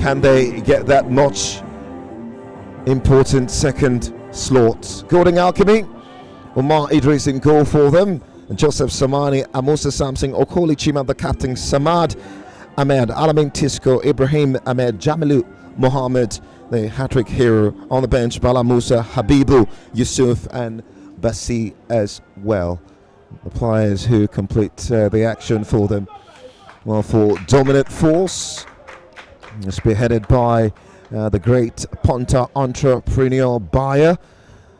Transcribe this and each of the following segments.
can they get that much important second slot? Golden Alchemy, Omar Idris in goal for them. Joseph Samani, Amusa Samsing, Okoli Chima, the captain, Samad Ahmed, Alamin Tisco, Ibrahim Ahmed, Jamilu Mohammed, the hat-trick hero on the bench, Bala Musa, Habibu, Yusuf and Basi as well. The players who complete the action for them. Well, for Dominant Force, spearheaded by the great Ponta entrepreneur buyer.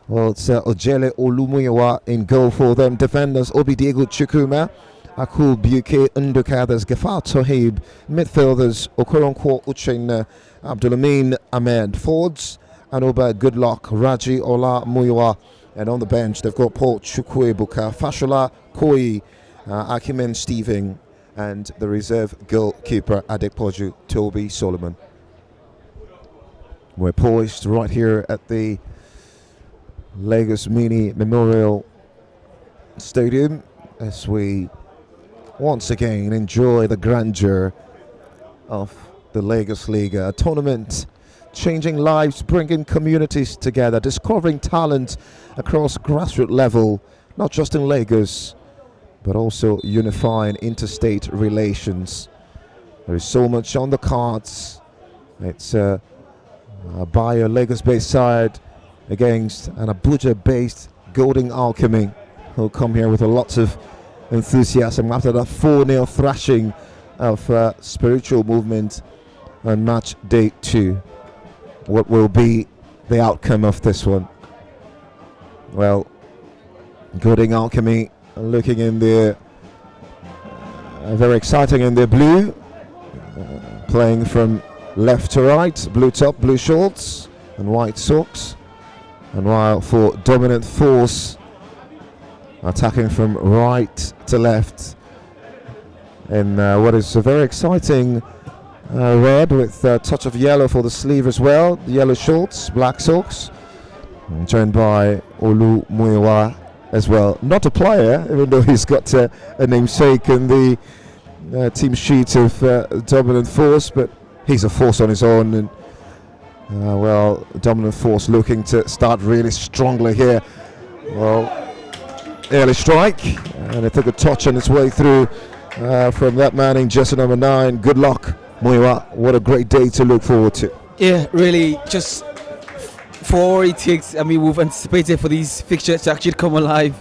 Well, it's Ojele Olumuyiwa in goal for them. Defenders, Obidiego Chukuma, Akul Buke Unduka, there's Gafar Tohib. Midfielders, Okoronkwo Uchenna, Abdulamin Ahmed. Forwards, Anoba Goodluck, Raji Ola Muyiwa. And on the bench, they've got Paul Chukwebuka, Fashola Koi, Akimen Stephen, and the reserve goalkeeper, Adepoju Toby Solomon. We're poised right here at the Lagos Mini Memorial Stadium as we once again enjoy the grandeur of the Lagos Liga, a tournament changing lives, bringing communities together, discovering talent across grassroots level, not just in Lagos, but also unifying interstate relations. There is so much on the cards. It's a Bayer Lagos-based side against an Abuja-based Golden Alchemy, who'll come here with a lot of enthusiasm after that 4-0 thrashing of Spiritual Movement on match day 2. What will be the outcome of this one? Well, Golden Alchemy looking in their very exciting in their blue, playing from left to right, blue top, blue shorts and white socks. And while for Dominant Force, attacking from right to left in what is a very exciting red with a touch of yellow for the sleeve as well. Yellow shorts, black socks, joined by Olu Muyiwa as well. Not a player, even though he's got a namesake in the team sheet of Dominant Force, but he's a force on his own. And well, Dominant Force looking to start really strongly here. Well, early strike, and it took a touch on its way through from that man in jersey number 9. Good luck, Muyiwa. What a great day to look forward to. Yeah, really, just for it takes. I mean, we've anticipated for these fixtures to actually come alive,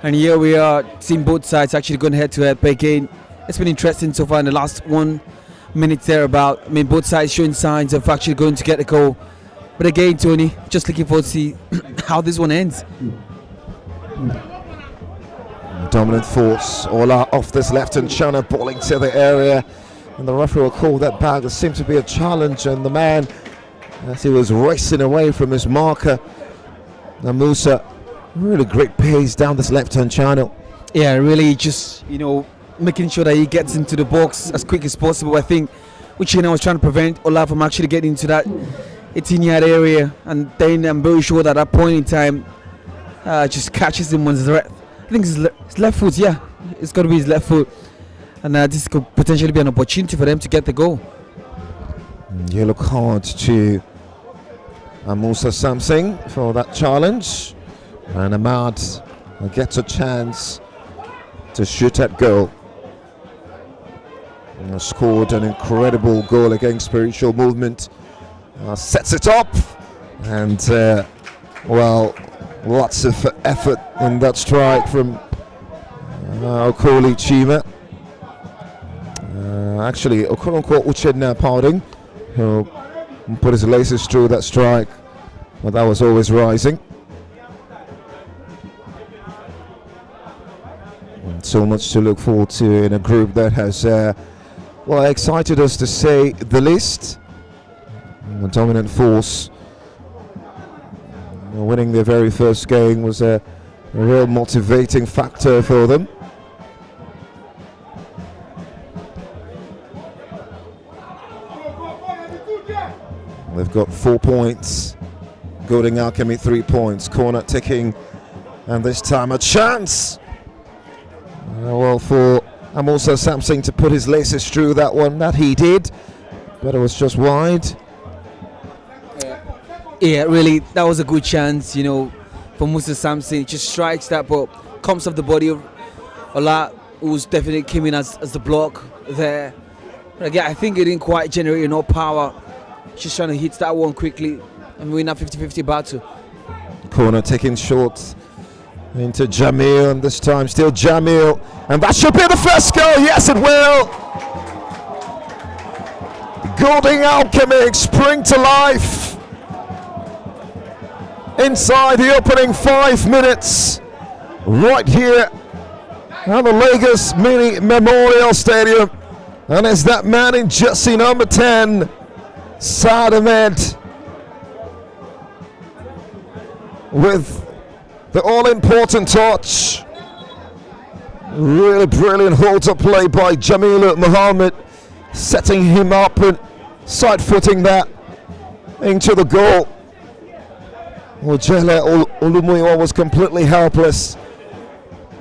and here we are, seeing both sides actually going head to head. But again, it's been interesting so far in the last 1 minute thereabout. I mean, both sides showing signs of actually going to get the goal. But again, Tony, just looking forward to see how this one ends. Dominant Force, Ola off this left-hand channel, ball into the area, and the referee will call that back. There seemed to be a challenge, and the man, as he was racing away from his marker, Namusa, really great pace down this left-hand channel. Yeah, really just, making sure that he gets into the box as quick as possible. I think Uchenna was trying to prevent Ola from actually getting into that 18-yard area, and then I'm very sure that at that point in time just catches him on his right. I think his left foot, yeah, it's got to be his left foot, and this could potentially be an opportunity for them to get the goal. Yellow card to Musa Samsing for that challenge, and Ahmad gets a chance to shoot at goal. And scored an incredible goal against Spiritual Movement, sets it up, and well, lots of effort in that strike from Okoli Chima. Actually, Okoronkwo Uchenna Powding, who put his laces through that strike, but that was always rising. And so much to look forward to in a group that has, well, excited us to say the least. The Dominant Force, winning their very first game was a real motivating factor for them. They've got 4 points. Golden Alchemy 3 points. Corner ticking, and this time a chance. Well, for Amusa Samsing to put his laces through that one, that he did. but it was just wide. Yeah, really, that was a good chance, for Musa Samson. He just strikes that, but comes off the body of Ola, who's definitely came in as the block there. But again, I think it didn't quite generate enough power. Just trying to hit that one quickly and win that 50-50 battle. Corner taking short into Jamil, and this time still Jamil, and that should be the first goal. Yes, it will. Golden Alchemy spring to life inside the opening 5 minutes, right here at the Lagos Mini Memorial Stadium, and it's that man in jersey number 10, Saad Ahmed, with the all-important touch. Really brilliant hold-up play by Jamil Mohammed, setting him up and side-footing that into the goal. Ojele Olumuyiwa was completely helpless.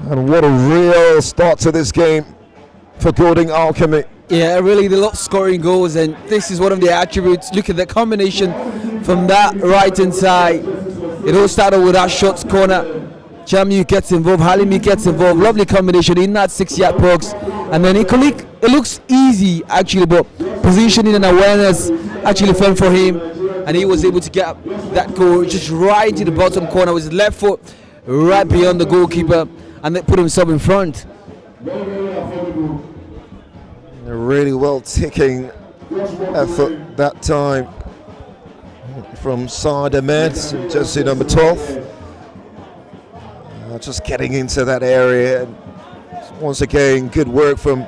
And what a real start to this game for Golden Alchemy. Yeah, really, they love scoring goals, and this is one of the attributes. Look at the combination from that right-hand side. It all started with that short corner. Jamu gets involved, Halimi gets involved. Lovely combination in that 6-yard box. And then it looks easy, actually, but positioning and awareness actually fell for him. And he was able to get that goal just right into the bottom corner with his left foot right beyond the goalkeeper, and then put himself in front. A really well ticking effort that time from Saad Ahmed, jersey number 12. Just getting into that area. And once again, good work from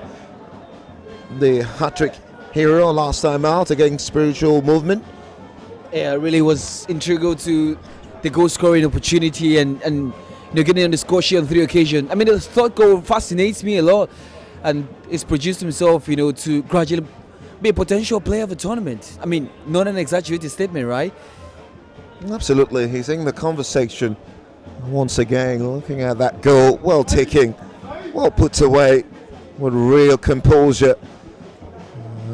the hat-trick hero last time out against Spiritual Movement. Yeah, it really was integral to the goal scoring opportunity and getting on the score sheet on 3 occasions. I mean, the third goal fascinates me a lot, and it's produced himself, to gradually be a potential player of the tournament. I mean, not an exaggerated statement, right? Absolutely, he's in the conversation once again. Looking at that goal, well taken, well put away with real composure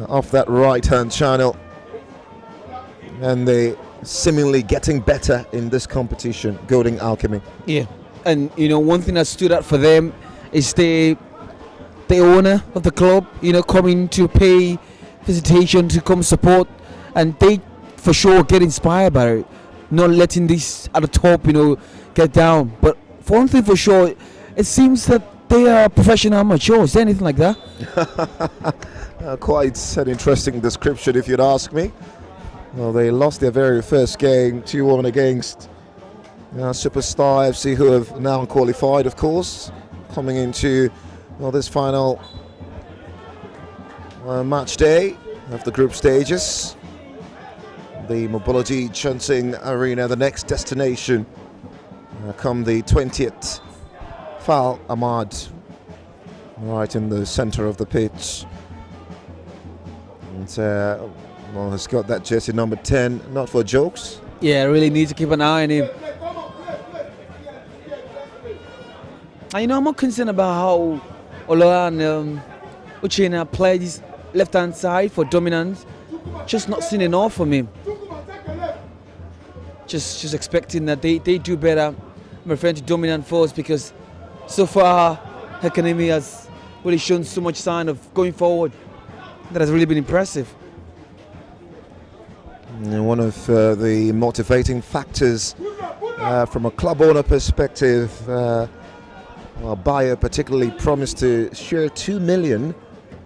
off that right-hand channel. And they seemingly getting better in this competition, Golden Alchemy. Yeah, and one thing that stood out for them is the owner of the club, coming to pay visitation, to come support, and they for sure get inspired by it, not letting this at the top, get down. But for one thing for sure, it seems that they are professional amateurs. Is there anything like that? Quite an interesting description, if you'd ask me. Well, they lost their very first game, 2-1 against Superstar FC, who have now qualified, of course, coming into this final match day of the group stages. The Mobility Chunting Arena, the next destination, come the 20th. Fal Ahmad, right in the center of the pitch. And has got that jersey number 10, not for jokes. Yeah, really need to keep an eye on him. And I'm not concerned about how Ola and Uchenna play this left-hand side for dominance. Just not seen enough from him. Just expecting that they do better. I'm referring to dominant force because so far Academy has really shown so much sign of going forward. That has really been impressive. One of the motivating factors from a club owner perspective, Bayer particularly promised to share 2 million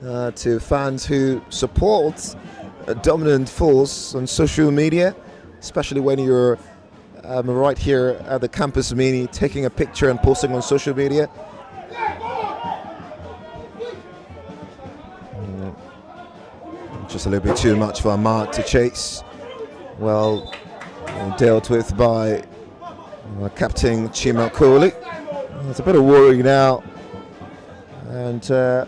to fans who support a dominant force on social media, especially when you're right here at the campus mini, taking a picture and posting on social media. Just a little bit too much for Ahmad to chase. Well dealt with by Captain Chima Kohli. It's a bit of worry now. And, a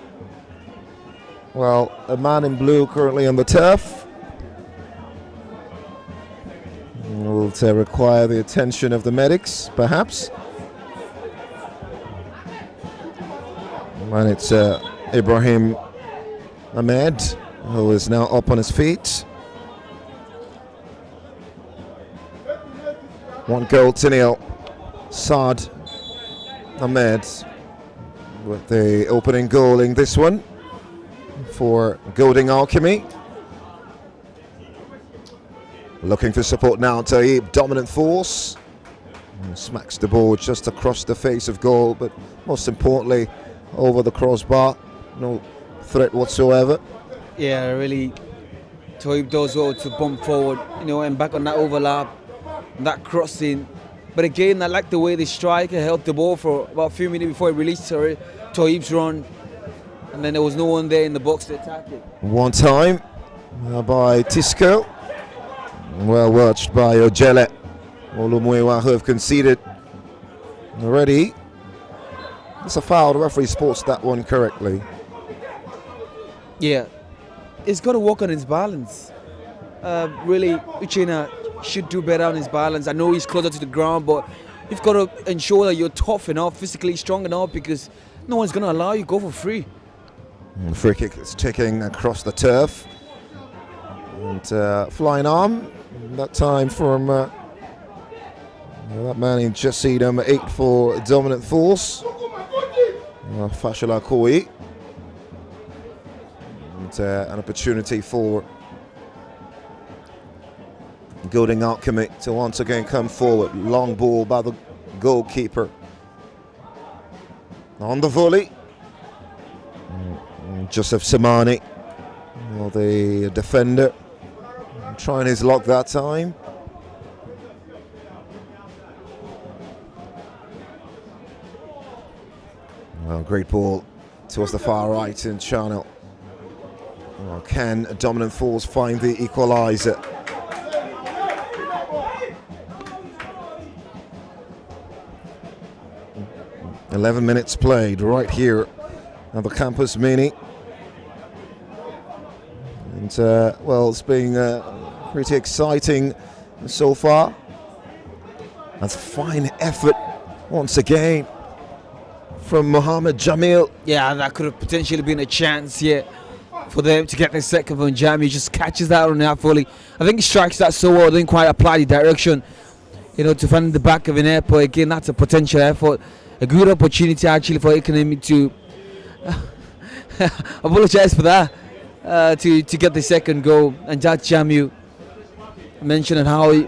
man in blue currently on the turf. Will require the attention of the medics, perhaps. And it's Ibrahim Ahmed who is now up on his feet. 1-0. Saad Ahmed with the opening goal in this one for Golding Alchemy. Looking for support now. Taib, dominant force. Smacks the ball just across the face of goal, but most importantly, over the crossbar. No threat whatsoever. Yeah, really. Taib does well to bump forward, and back on that overlap, that crossing. But again, I like the way the striker held the ball for about a few minutes before he released Taib's run. And then there was no one there in the box to attack it. One time by Tisco. Well watched by Ojele. Olumuyiwa, who have conceded already. It's a foul. The referee sports that one correctly. Yeah. He's got to work on his balance. Really, Uchenna should do better on his balance. I know he's closer to the ground, but you've got to ensure that you're tough enough, physically strong enough, because no one's going to allow you to go for free. Free kick is ticking across the turf. And flying arm, that time from that man in Jesse, number 8 for dominant force. Fashola Koi. And an opportunity for Golding Alchemy to once again come forward. Long ball by the goalkeeper. On the volley, Joseph Samani, the defender, trying his luck that time. Well, great ball towards the far right in channel. Well, can a dominant force find the equaliser? "11 minutes played right here at the Campus Mini." And, well, it's been pretty exciting so far. That's fine effort once again from Mohamed Jamil. Yeah, that could have potentially been a chance here for them to get the second from Jamie. He just catches that on that volley. I think he strikes that so well, didn't quite apply the direction, to find the back of an airport. Again, that's a potential effort. A good opportunity actually for Economy to apologize for that, to get the second goal. And Judge Jamu mentioned how he,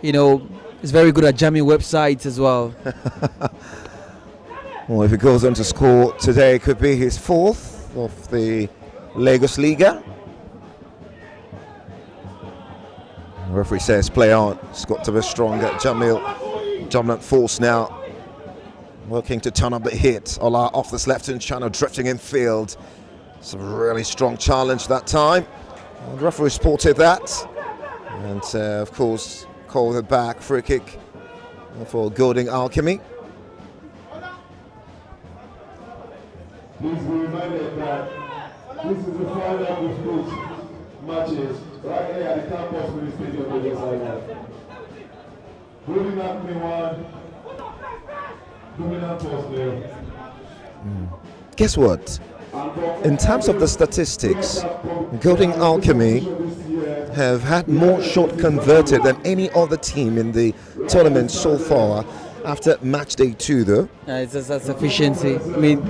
is very good at jamming websites as well. Well, if he goes on to score today, it could be his 4th of the Lagos Liga. The referee says play on. It's got to be stronger. Jamil, dominant force now. Working to turn up the hit. Ola off this left-hand channel, drifting in field. It's a really strong challenge that time. And the referee spotted that. And, of course, called it back. Free kick for Golding Alchemy. Please be reminded that this is the final of the sports matches right here at the Campus Mini Stadium Lagos Island. Golding Alchemy 1. Guess what? In terms of the statistics, Golding Alchemy have had more shot converted than any other team in the tournament so far after match day 2, though. That's efficiency. I mean,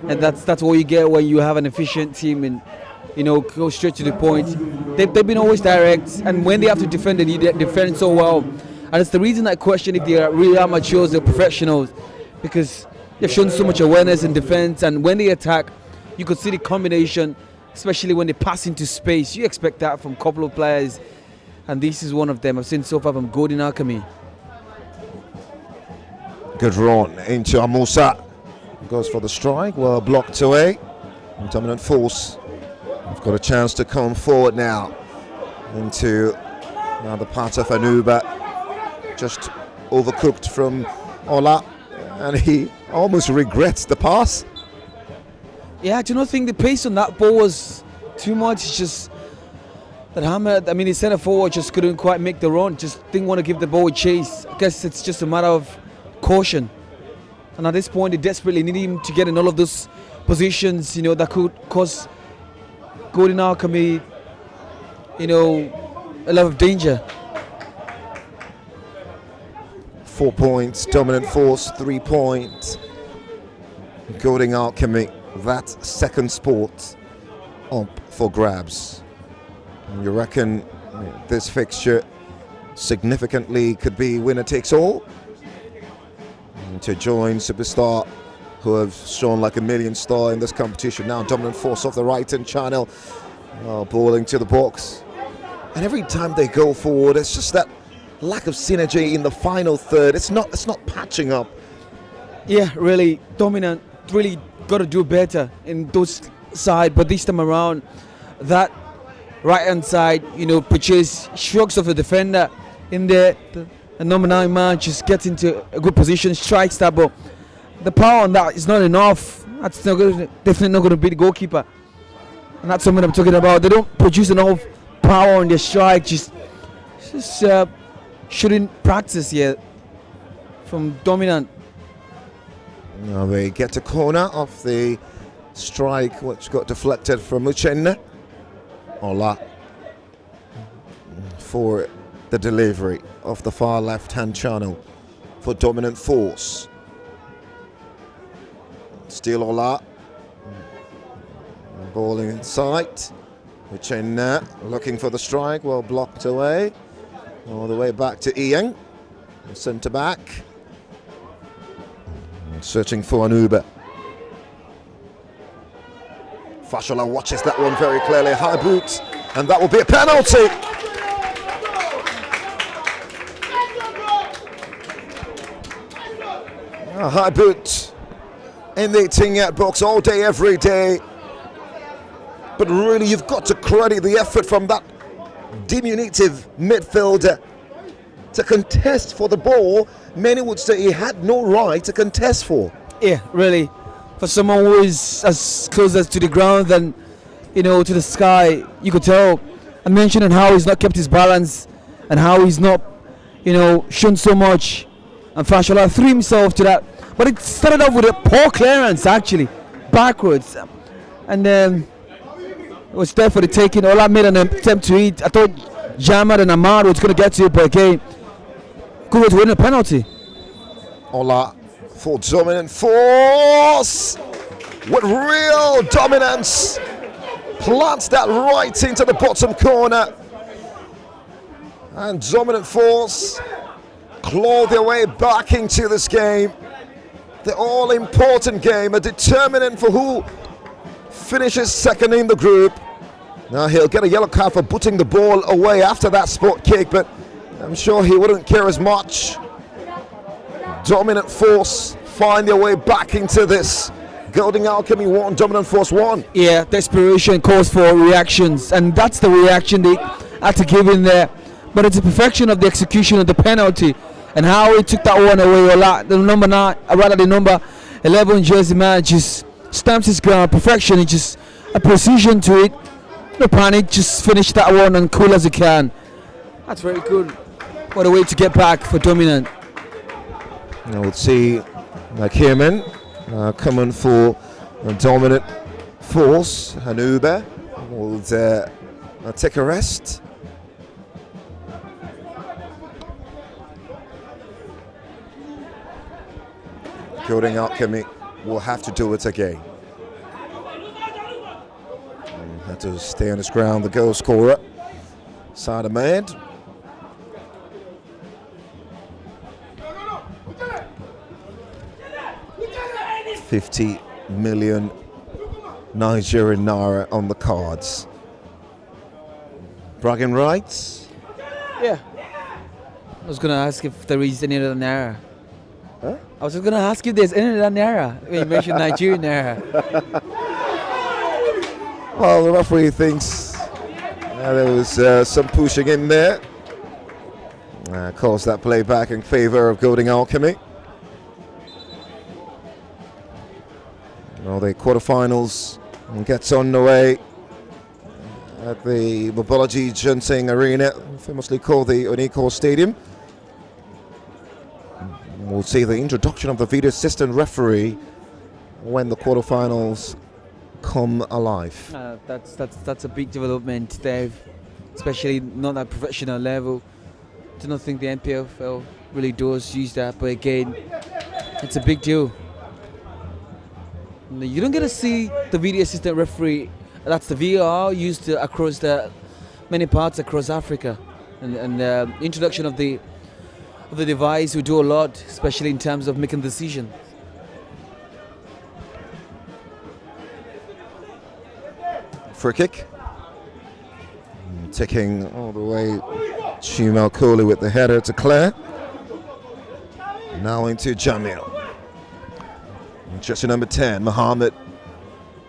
and that's what you get when you have an efficient team and go straight to the point. They've been always direct, and when they have to defend, they defend so well. And it's the reason I question if they are really amateurs or professionals, because they've shown so much awareness in defense, and when they attack, you could see the combination, especially when they pass into space. You expect that from a couple of players, and this is one of them I've seen so far from Golding Alchemy. Good run into Amusa. Goes for the strike, well blocked away. Dominant force. We've got a chance to come forward now into the part of Anuba. Just overcooked from Ola. And he almost regrets the pass. Yeah, I do not think the pace on that ball was too much. It's just that Hamad, the centre forward just couldn't quite make the run. Just didn't want to give the ball a chase. I guess it's just a matter of caution. And at this point, they desperately need him to get in all of those positions, that could cause Golden Alchemy, a lot of danger. 4 points, Dominant Force 3 points. Golden Alchemy, that second spot up for grabs. You reckon this fixture significantly could be winner takes all? And to join Superstar, who have shown like a million star in this competition. Now Dominant Force off the right hand channel, balling to the box. And every time they go forward, it's just that lack of synergy in the final third. It's not patching up. Yeah, really, Dominant really got to do better in those side, but this time around, that right hand side, purchase shrugs of the defender in there. The number 9 man just gets into a good position, strikes that, but the power on that is not enough. That's definitely not going to be the goalkeeper, and that's something I'm talking about. They don't produce enough power on their strike. Just shouldn't practice yet from Dominant. Now they get a corner off the strike, which got deflected from Uchenna. Ola for the delivery of the far left-hand channel for Dominant Force. Still Ola. Balling inside. Uchenna looking for the strike, well blocked away. All the way back to Ian, centre back. Searching for an Uber. Fashola watches that one very clearly. High boot, and that will be a penalty. A high boot in the 18-yard box all day, every day. But really, you've got to credit the effort from that diminutive midfielder to contest for the ball. Many would say he had no right to contest for. Yeah, really. For someone who is as close as to the ground than, to the sky, you could tell. I mentioned on how he's not kept his balance and how he's not, shown so much. And Fashola threw himself to that. But it started off with a poor clearance, actually, backwards. And it was there for the taking. Ola made an attempt to eat. I thought Jamad and Ahmad was going to get to it, but again, good way to win a penalty. Ola for Dominant Force with real dominance. Plants that right into the bottom corner. And Dominant Force claw their way back into this game. The all-important game, a determinant for who finishes second in the group. Now he'll get a yellow card for putting the ball away after that spot kick, but I'm sure he wouldn't care as much. Dominant Force find their way back into this. Golden Alchemy 1, Dominant Force 1. Yeah, desperation calls for reactions, and that's the reaction they had to give in there. But it's a perfection of the execution of the penalty and how he took that one away a lot. The number 9, rather the number 11 jersey man just stamps his ground. Perfection, it's just a precision to it. No panic, just finish that one and cool as you can. That's very good. What a way to get back for Dominant. Now we'll see Kierman coming for a Dominant Force. Hanuba will take a rest. Golden Alchemy will have to do it again. Had to stay on his ground, the goal scorer, Saad Ahmed. $50 million Nigerian naira on the cards. Bragging rights? Yeah. I was going to ask if there is any other naira. Huh? I was just going to ask if there's any other naira when you mentioned Nigerian naira. Well, the referee thinks there was some pushing in there. Calls that play back in favor of Golden Alchemy. Well, the quarterfinals gets underway at the Mobology Ginseng Arena, famously called the Oniko Stadium. We'll see the introduction of the video assistant referee when the quarterfinals come alive. That's a big development, Dave, especially not at professional level. Do not think the NPFL really does use that, but again, it's a big deal. You don't get to see the video assistant referee. That's the VAR used across many parts across Africa, and the introduction of the device will do a lot, especially in terms of making decisions. Free kick. Taking all the way, Chimal Kohli with the header to Claire. Now into Jamil. Jersey number 10, Mohammed,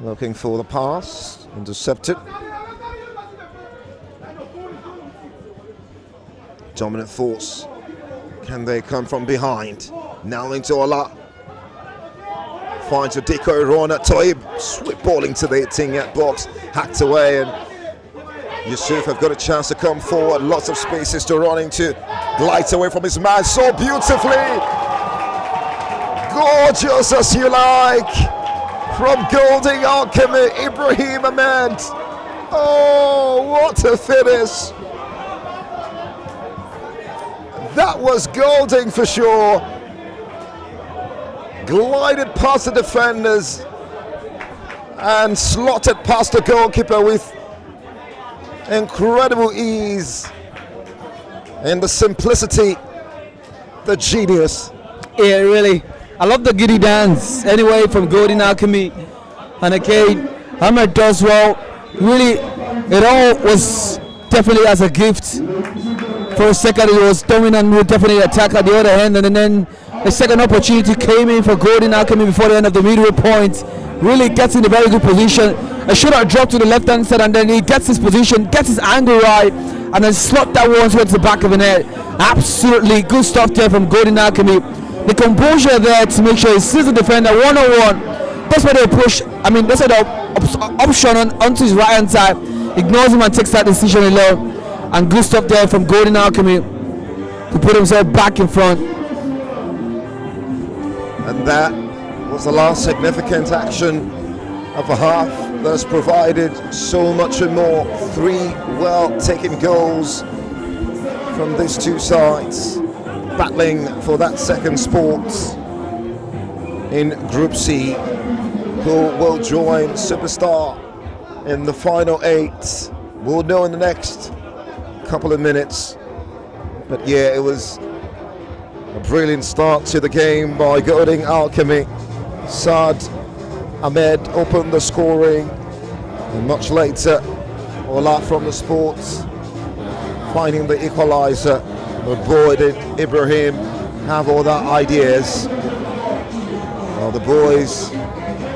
looking for the pass, intercepted. Dominant force. Can they come from behind? Now into Ola. Finds a decoy run at Toib. Sweet balling to the 18-yard box. Hacked away, and Yusuf have got a chance to come forward. Lots of spaces to run into. Glides away from his man so beautifully. Gorgeous as you like. From Golding Alchemy, Ibrahim Ahmed. Oh, what a finish. That was Golding for sure. Glided past the defenders and slotted past the goalkeeper with incredible ease. And the simplicity, the genius. Yeah, really. I love the giddy dance. Anyway, from Golden Alchemy, and again, Ahmed does well. Really, it all was definitely as a gift. For a second, it was dominant, with definitely attack at the other hand, and then a second opportunity came in for Golden Alchemy before the end of the midway point. Really gets in a very good position. A shooter dropped to the left hand side, and then he gets his position, gets his angle right, and then slot that one towards the back of the net. Absolutely good stuff there from Golden Alchemy. The composure there to make sure he sees the defender one-on-one. That's why they push. I mean, that's why the option onto his right hand side, ignores him and takes that decision alone. And good stuff there from Golden Alchemy to put himself back in front. And that was the last significant action of the half that has provided so much and more. 3 well-taken goals from these two sides, battling for that second spot in Group C, who will join Superstar in the final 8. We'll know in the next couple of minutes. But yeah, it was a brilliant start to the game by Golding Alchemy. Saad Ahmed opened the scoring, and much later Ola from the sports finding the equalizer. But boy, did Ibrahim have all the ideas. Well, the boys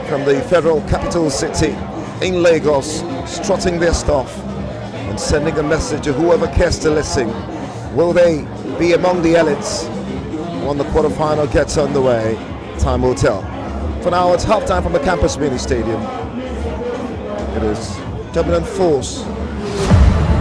from the federal capital city in Lagos strutting their stuff and sending a message to whoever cares to listen. Will they be among the elites when the quarterfinal gets underway? Time will tell. For now, it's halftime from the Campus Mini Stadium. It is dominant force.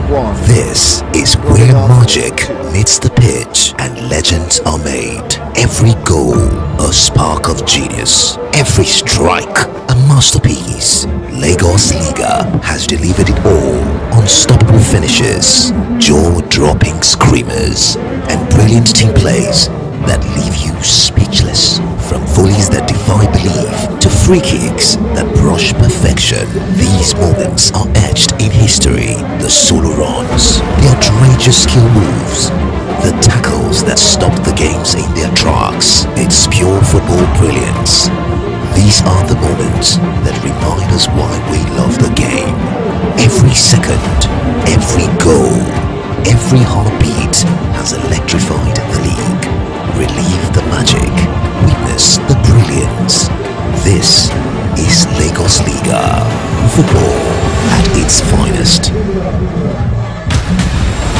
1. This is where magic meets the pitch and legends are made. Every goal, a spark of genius. Every strike, a masterpiece. Lagos Liga has delivered it all. Unstoppable finishes, jaw-dropping screamers, and brilliant team plays that leave you speechless. From volleys that defy belief to free kicks that brush perfection, these moments are etched in history. The solo runs, the outrageous skill moves, the tackles that stop the games in their tracks. It's pure football brilliance. These are the moments that remind us why we love the game. Every second, every goal, every heartbeat has electrified the league. Relieve the magic, witness the brilliance. This is Lagos Liga, football at its finest.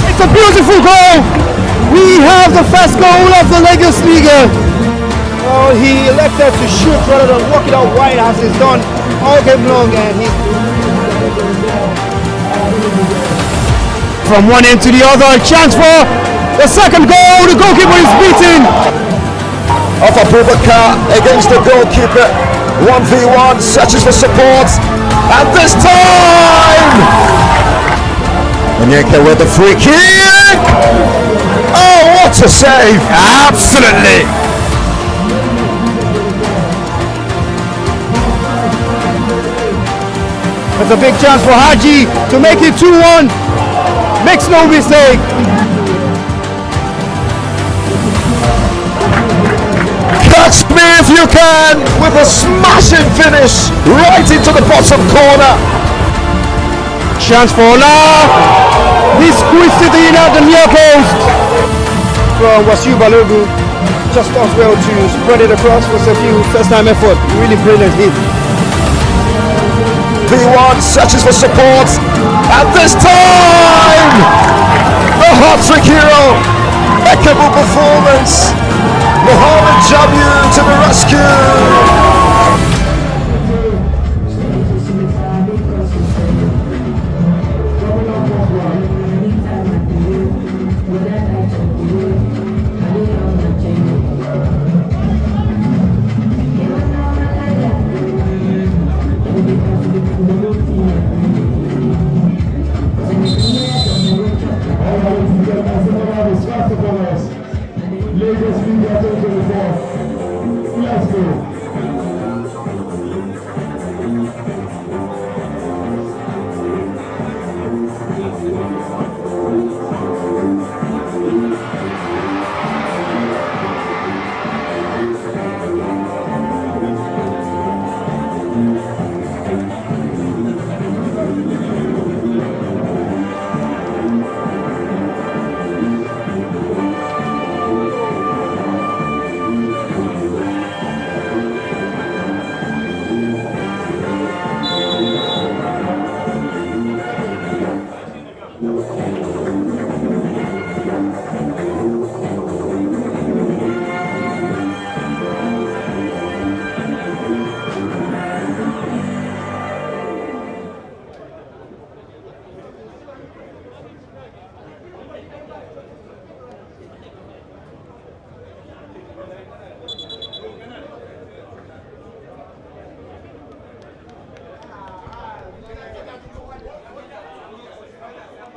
It's a beautiful goal! We have the first goal of the Lagos Liga. Oh, he elected to shoot rather than walk it out wide as he's done all game long, and he from one end to the other, chance for the second goal. The goalkeeper is beaten. Off Abubakar against the goalkeeper. 1v1, searches for support. And this time, Onyeka with the free kick. Oh, what a save! Absolutely. That's a big chance for Haji to make it 2-1. Makes no mistake. Catch me if you can with a smashing finish right into the bottom corner. Chance for Ola. He squeezed it in at the near post. From Wasiu Balogu. Just does well to spread it across for a few first-time effort. Really brilliant hit. V1 searches for support, and this time, the hat-trick hero, impeccable performance, Mohamed Jamu to the rescue. Lagos Liga 2024. Let's go.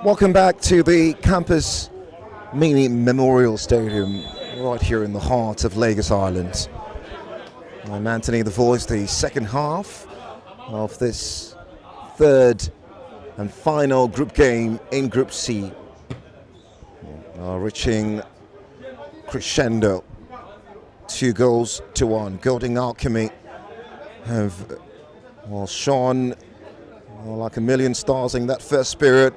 Welcome back to the Campus Mini Memorial Stadium, right here in the heart of Lagos Island. I'm Anthony the Voice, the second half of this third and final group game in Group C, reaching crescendo, 2-1. Golden Alchemy have shone like a million stars in that first period,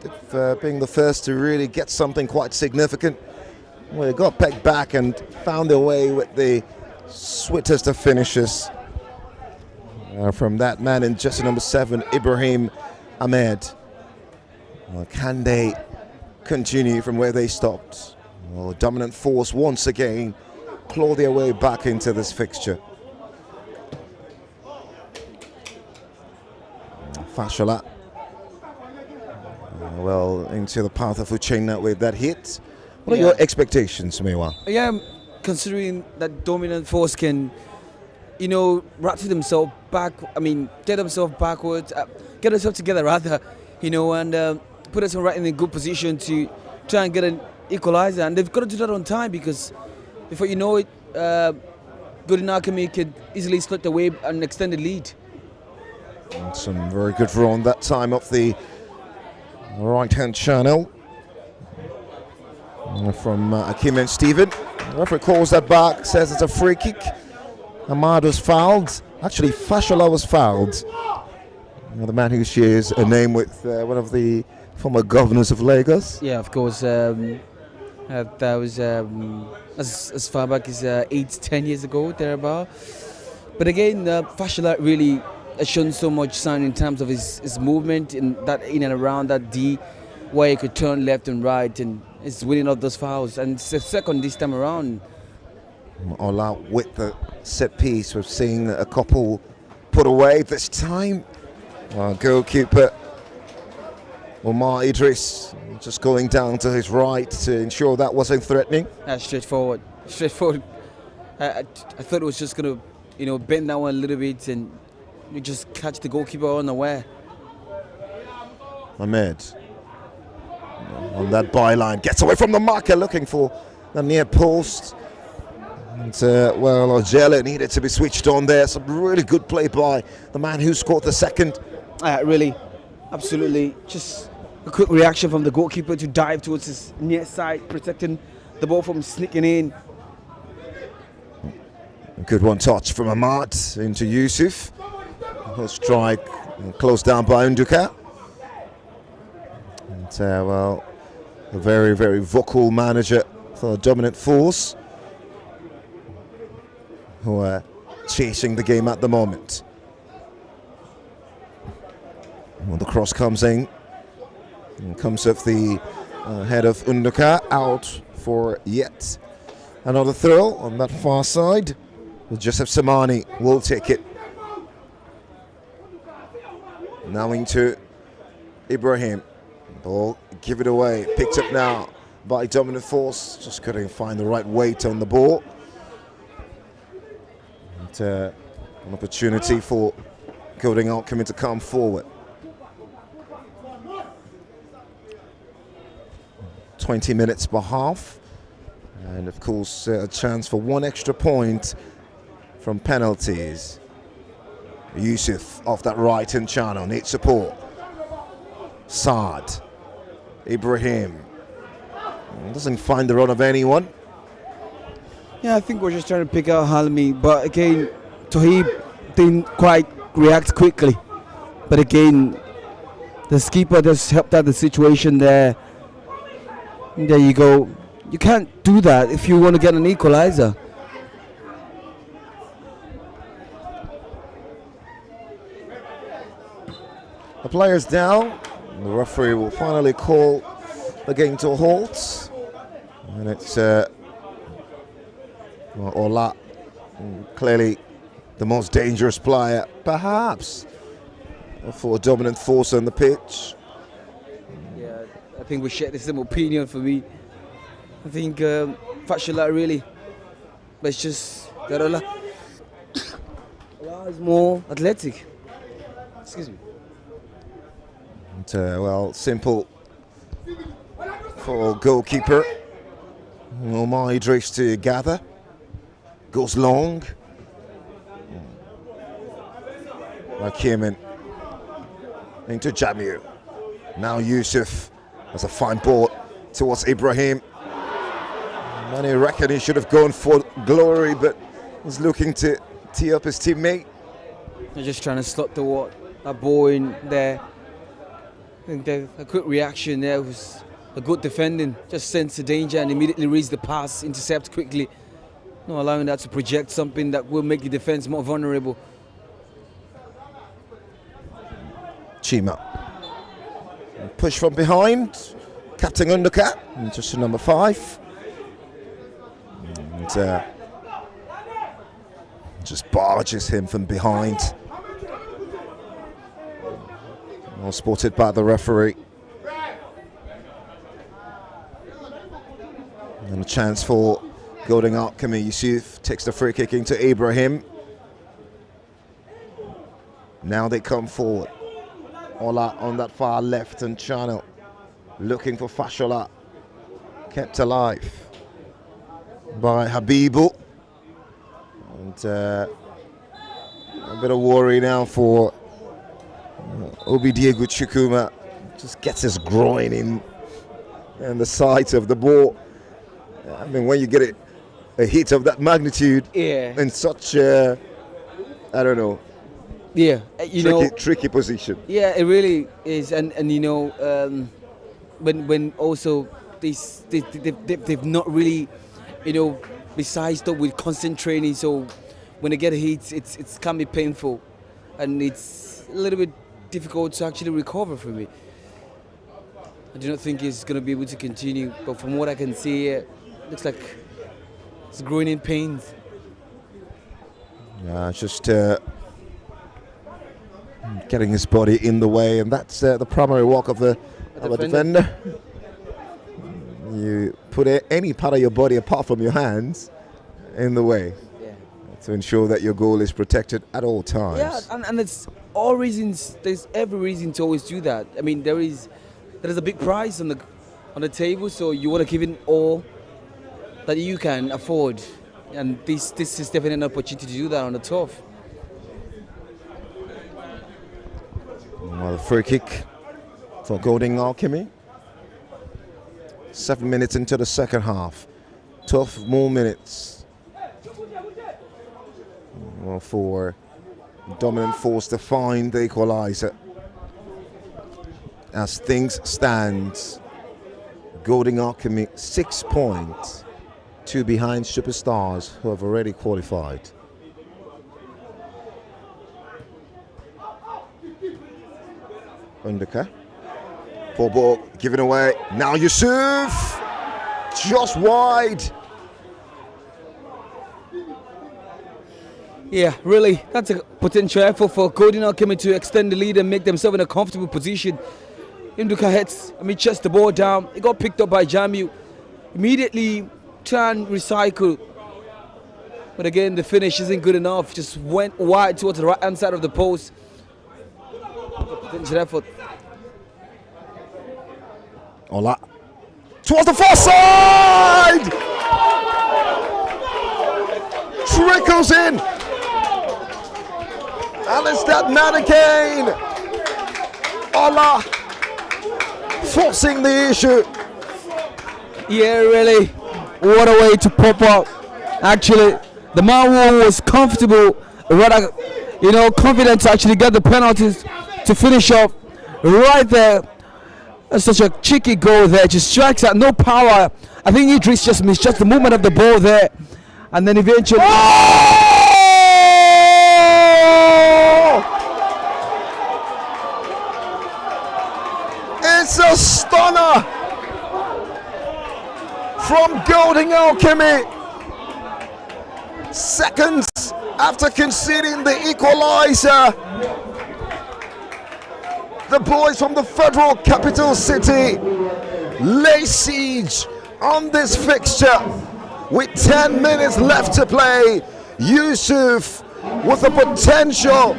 being the first to really get something quite significant. Well, they got pegged back and found their way with the sweetest of finishes from that man in jersey number 7, Ibrahim Ahmed. Can they continue from where they stopped? Well, dominant force once again claw their way back into this fixture. Fashola well into the path of Uchenna with that hit. What are your expectations, Mewa? Yeah, considering that dominant force can, rattle themselves back. Get themselves backwards, get themselves together rather, and put us right in a good position to try and get an equalizer. And they've got to do that on time because before you know it, Golden Alchemy could easily slip away an extended lead. And some very good run that time off the right-hand channel from Akim and Steven. The referee calls that back, says it's a free kick. Ahmad was fouled. Actually, Fashola was fouled. The man who shares a name with one of the former governors of Lagos. Yeah, of course. That was as far back as 8-10 years ago, thereabout. But again, Fashola really has shown so much sign in terms of his movement in and around that D, where he could turn left and right, and is winning all those fouls. And it's the second this time around. Ola with the set piece. We've seen a couple put away this time. Goalkeeper Omar Idris just going down to his right to ensure that wasn't threatening. That's straightforward. I thought it was just going to, bend that one a little bit and you just catch the goalkeeper unaware. Ahmed on that byline, gets away from the marker, looking for the near post. And, well, Ojele needed to be switched on there. Some really good play by the man who scored the second. Really, absolutely. Just a quick reaction from the goalkeeper to dive towards his near side, protecting the ball from sneaking in. Good one touch from Ahmad into Yusuf. He'll strike and close down by Unduka. And well, a very, very vocal manager for a dominant force who are chasing the game at the moment. When the cross comes in, and comes off the head of Unduka, out for yet another throw on that far side. Joseph Samani will take it. Now into Ibrahim. Ball, give it away. Picked up now by dominant force. Just couldn't find the right weight on the ball. And, an opportunity for Golden Alchemy to come forward. 20 minutes per half. And of course, a chance for one extra point from penalties. Yusuf off that right-hand channel, needs support. Saad, Ibrahim, doesn't find the run of anyone. Yeah, I think we're just trying to pick out Halmi, but again, Tohib didn't quite react quickly. But again, the skipper just helped out the situation there. And there you go. You can't do that if you want to get an equalizer. The players down. The referee will finally call the game to a halt. And it's Ola, clearly the most dangerous player, perhaps, for a dominant force on the pitch. Yeah, I think we share the same opinion for me. I think Fashola really, but it's just that Ola is more athletic. Excuse me. And, well, simple for goalkeeper Omar Idris to gather. Goes long. Hakim into Jamil. Now Yusuf has a fine ball towards Ibrahim. Many reckon he should have gone for glory, but he's looking to tee up his teammate. They're just trying to slot that ball in there. I think a quick reaction there was a good defending. Just sensed the danger and immediately reads the pass, intercept quickly. Not allowing that to project something that will make the defense more vulnerable. Chima. Push from behind. Captain Unduka into number 5. And just barges him from behind. Well spotted by the referee. And a chance for Golden Alchemy. Yusuf takes the free kick into Ibrahim. Now they come forward. Ola on that far left-hand channel, looking for Fashola. Kept alive by Habibu. And a bit of worry now for Obi Diego Chukuma. Just gets his groin in and the sides of the ball. I mean, when you get a hit of that magnitude, Yeah. in such I don't know, Yeah, tricky position. Yeah, it really is, and when also they've not really, besides that with constant training, so when they get hit, it can be painful, and it's a little bit difficult to actually recover from it. I do not think he's going to be able to continue, but from what I can see, it looks like it's growing in pains. Yeah, just getting his body in the way, and that's the primary work of a defender. You put any part of your body apart from your hands in the way, to ensure that your goal is protected at all times. Yeah, and it's all reasons. There's every reason to always do that. I mean, there is a big prize on the table, so you want to give it all that you can afford, and this is definitely an opportunity to do that on the turf. Well, the free kick for Golden Alchemy. 7 minutes into the second half. 12 more minutes. Well, for dominant force to find the equalizer. As things stand, Golden Alchemy 6 points, 2 behind Superstars who have already qualified. Underka. Poor ball given away. Now Yusuf! Just wide. Yeah, really, that's a potential effort for Golden Alchemy to extend the lead and make themselves in a comfortable position. Induka heads, chest the ball down. It got picked up by Jamu. Immediately turn, recycle. But again, the finish isn't good enough. Just went wide towards the right hand side of the post. Potential effort. Ola. Towards the far side! Trickles in! And it's that man again! Ola forcing the issue. Yeah, really. What a way to pop up. Actually, the man who was comfortable, rather, confident to actually get the penalties to finish off right there. That's such a cheeky goal there. Just strikes at no power. I think Idris just missed just the movement of the ball there. And then eventually... It's a stunner from Golden Alchemy. Seconds after conceding the equalizer, the boys from the Federal Capital City lay siege on this fixture with 10 minutes left to play. Yusuf with a potential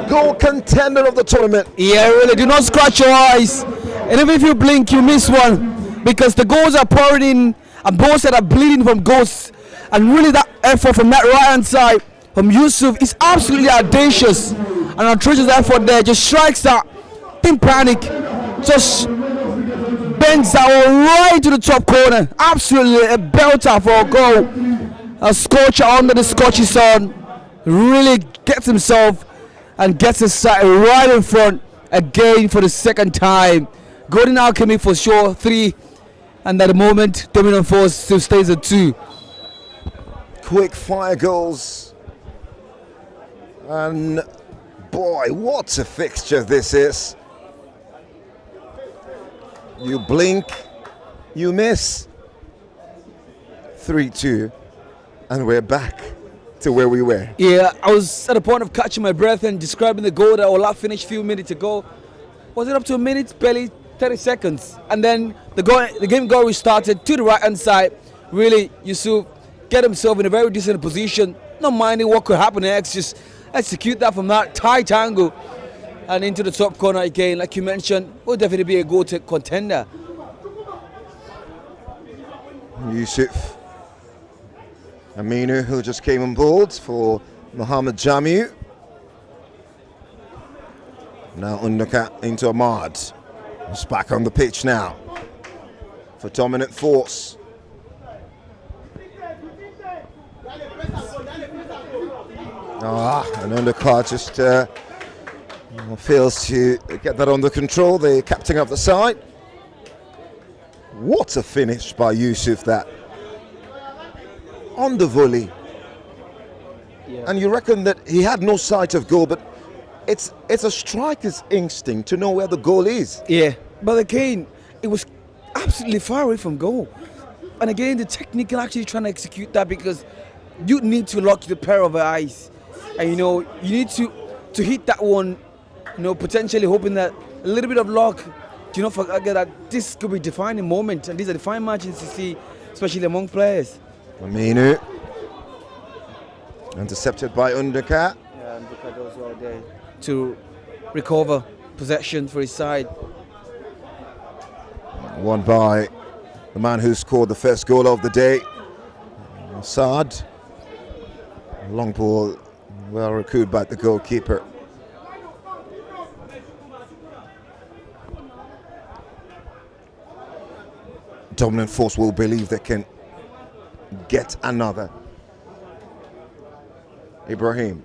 goal contender of the tournament. Yeah, really, do not scratch your eyes. And even if you blink, you miss one, because the goals are pouring in and balls that are bleeding from goals. And really that effort from that right hand side from Yusuf is absolutely audacious. And atrocious effort there, just strikes that. Didn't panic, just bends that one right to the top corner. Absolutely a belter for a goal. A scorcher under the scorchy sun. Really gets himself and gets his side right in front again for the second time. Golden Alchemy for sure 3, and at the moment dominant force still stays at 2. Quick fire goals, and boy, what a fixture this is. You blink, you miss. 3-2, and we're back to where we were. Yeah, I was at the point of catching my breath and describing the goal that Ola finished a few minutes ago. Was it up to a minute? Barely 30 seconds. And then the game got restarted to the right hand side. Really, Yusuf get himself in a very decent position, not minding what could happen next, just execute that from that tight angle and into the top corner again. Like you mentioned, will definitely be a goal contender. Yusuf Aminu, who just came on board for Mohamed Jamu. Now Undercat into Ahmad. He's back on the pitch now for dominant force. And Undercat just fails to get that under control. The captain of the side. What a finish by Yusuf, that on the volley. Yeah. And you reckon that he had no sight of goal, but it's a striker's instinct to know where the goal is. Yeah, but again, it was absolutely far away from goal. And again, the technique actually trying to execute that, because you need to lock the pair of eyes. And you need to hit that one, potentially hoping that a little bit of luck, do not forget that this could be a defining moment, and these are defining matches to see, especially among players. Aminu intercepted by Undercat. Yeah, Undercat also out there to recover possession for his side. Won by the man who scored the first goal of the day, Saad. Long ball, well recouped by the goalkeeper. Dominant force will believe they can get another. Ibrahim.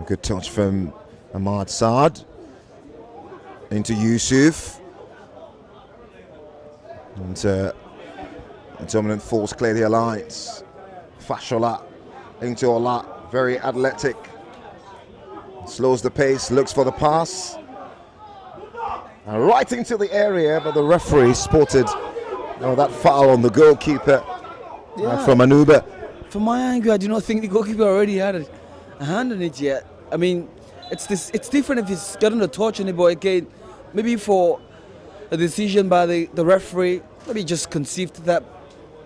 Good touch from Ahmad Saad. Into Yusuf. And dominant force clear the alliance. Fashola into Ola. Very athletic. Slows the pace, looks for the pass. And right into the area, but the referee spotted that foul on the goalkeeper from Anuba. From my angle, I do not think the goalkeeper already had a hand on it yet. I mean, it's different if he's gotten a touch on it, but again, maybe for a decision by the referee, maybe just conceived that.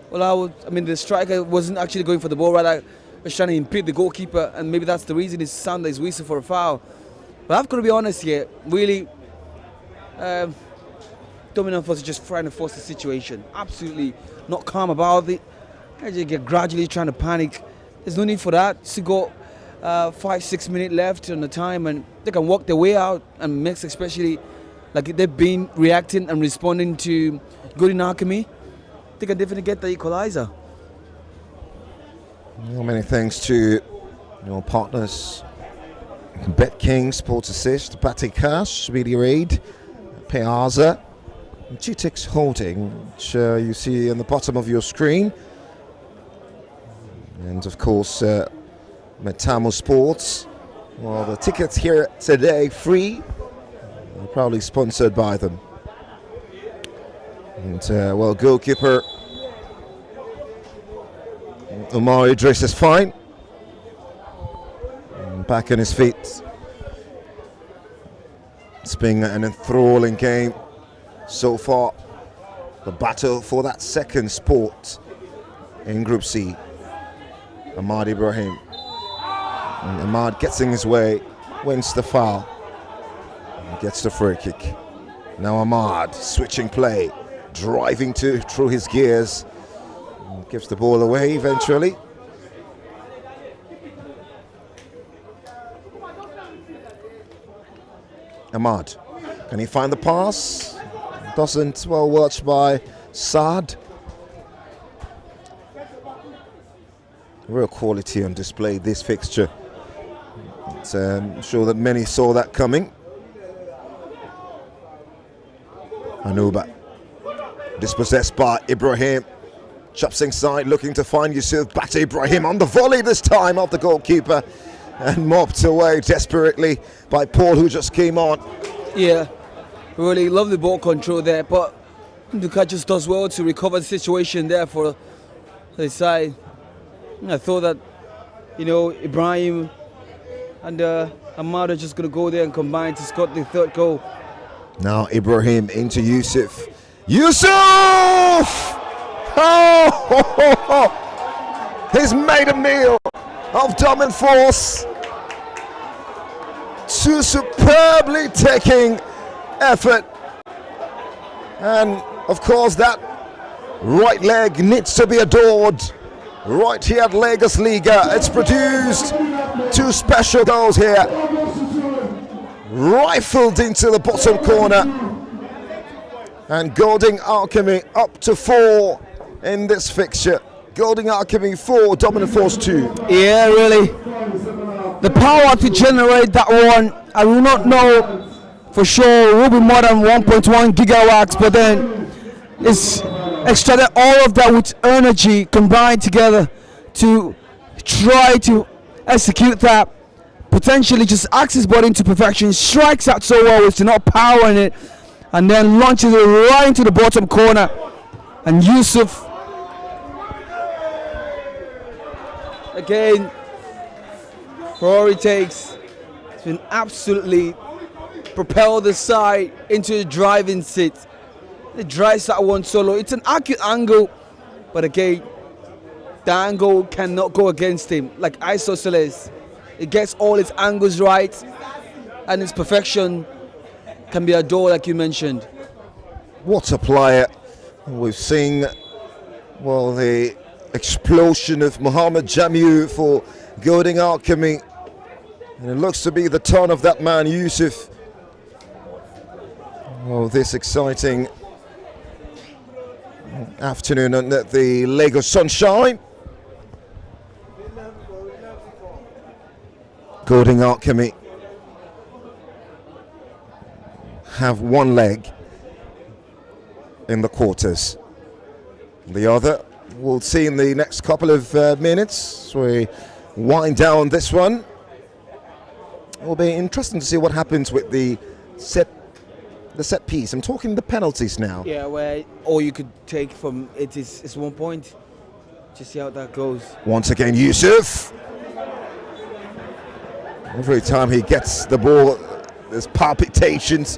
Well, the striker wasn't actually going for the ball, rather was trying to impede the goalkeeper, and maybe that's the reason his sound is whistle for a foul. But I've got to be honest here, really. Dominant force is just trying to force the situation. Absolutely not calm about it. Get gradually trying to panic. There's no need for that. Still got 5-6 minutes left on the time, and they can work their way out. And Mex, especially, like they've been reacting and responding to Golden Alchemy, they can definitely get the equalizer. Well, many thanks to your partners, Bet King, Sports Assist, Batty Cash, Media Aid, Piazza, GTX Holding, which you see on the bottom of your screen, and of course Metamo Sports. Well, the tickets here today free, proudly sponsored by them. And well, goalkeeper Omar Idris is fine, and back on his feet. It's been an enthralling game so far. The battle for that second spot in Group C. Ahmad Ibrahim. And Ahmad gets in his way, wins the foul, and gets the free kick. Now Ahmad switching play, driving through his gears, and gives the ball away eventually. Ahmad, can he find the pass? Doesn't. Well watched by Saad. Real quality on display this fixture. I'm sure that many saw that coming. Anuba, dispossessed by Ibrahim. Chops inside, looking to find Yusuf. Bat Ibrahim on the volley this time of the goalkeeper, and mopped away desperately by Paul, who just came on. Yeah, really love the ball control there, but Duka just does well to recover the situation there for the side. I thought that, Ibrahim and Ahmad are just going to go there and combine to score the third goal. Now Ibrahim into Yusuf. Yusuf! Oh! He's made a meal of dominant force. Two superbly taking effort. And of course that right leg needs to be adored. Right here at Lagos Liga, it's produced two special goals here. Rifled into the bottom corner. And Golden Alchemy up to 4 in this fixture. Golden Alchemy 4, Dominant Force 2. Yeah, really. The power to generate that one, I will not know for sure. It will be more than 1.1 gigawatts, but then it's extracted all of that with energy combined together to try to execute that. Potentially just acts his body into perfection, strikes out so well with not power in it, and then launches it right into the bottom corner. And Yusuf, again, for all it takes, it's been absolutely propelled the side into the driving seat. It drives that one solo. It's an accurate angle, but again, the angle cannot go against him like isosceles. It gets all its angles right, and its perfection can be adored, like you mentioned. What a player. We've seen, well, the explosion of Mohamed Jamiu for Golding Alchemy. And it looks to be the turn of that man, Yusuf. Oh, this exciting afternoon on the Lagos Sunshine. Golding Alchemy have one leg in the quarters. The other we'll see in the next couple of minutes. We wind down this one. It will be interesting to see what happens with the set piece. I'm talking the penalties now. Yeah, where all you could take from it is 1 point. Just see how that goes. Once again, Yusuf. Every time he gets the ball, there's palpitations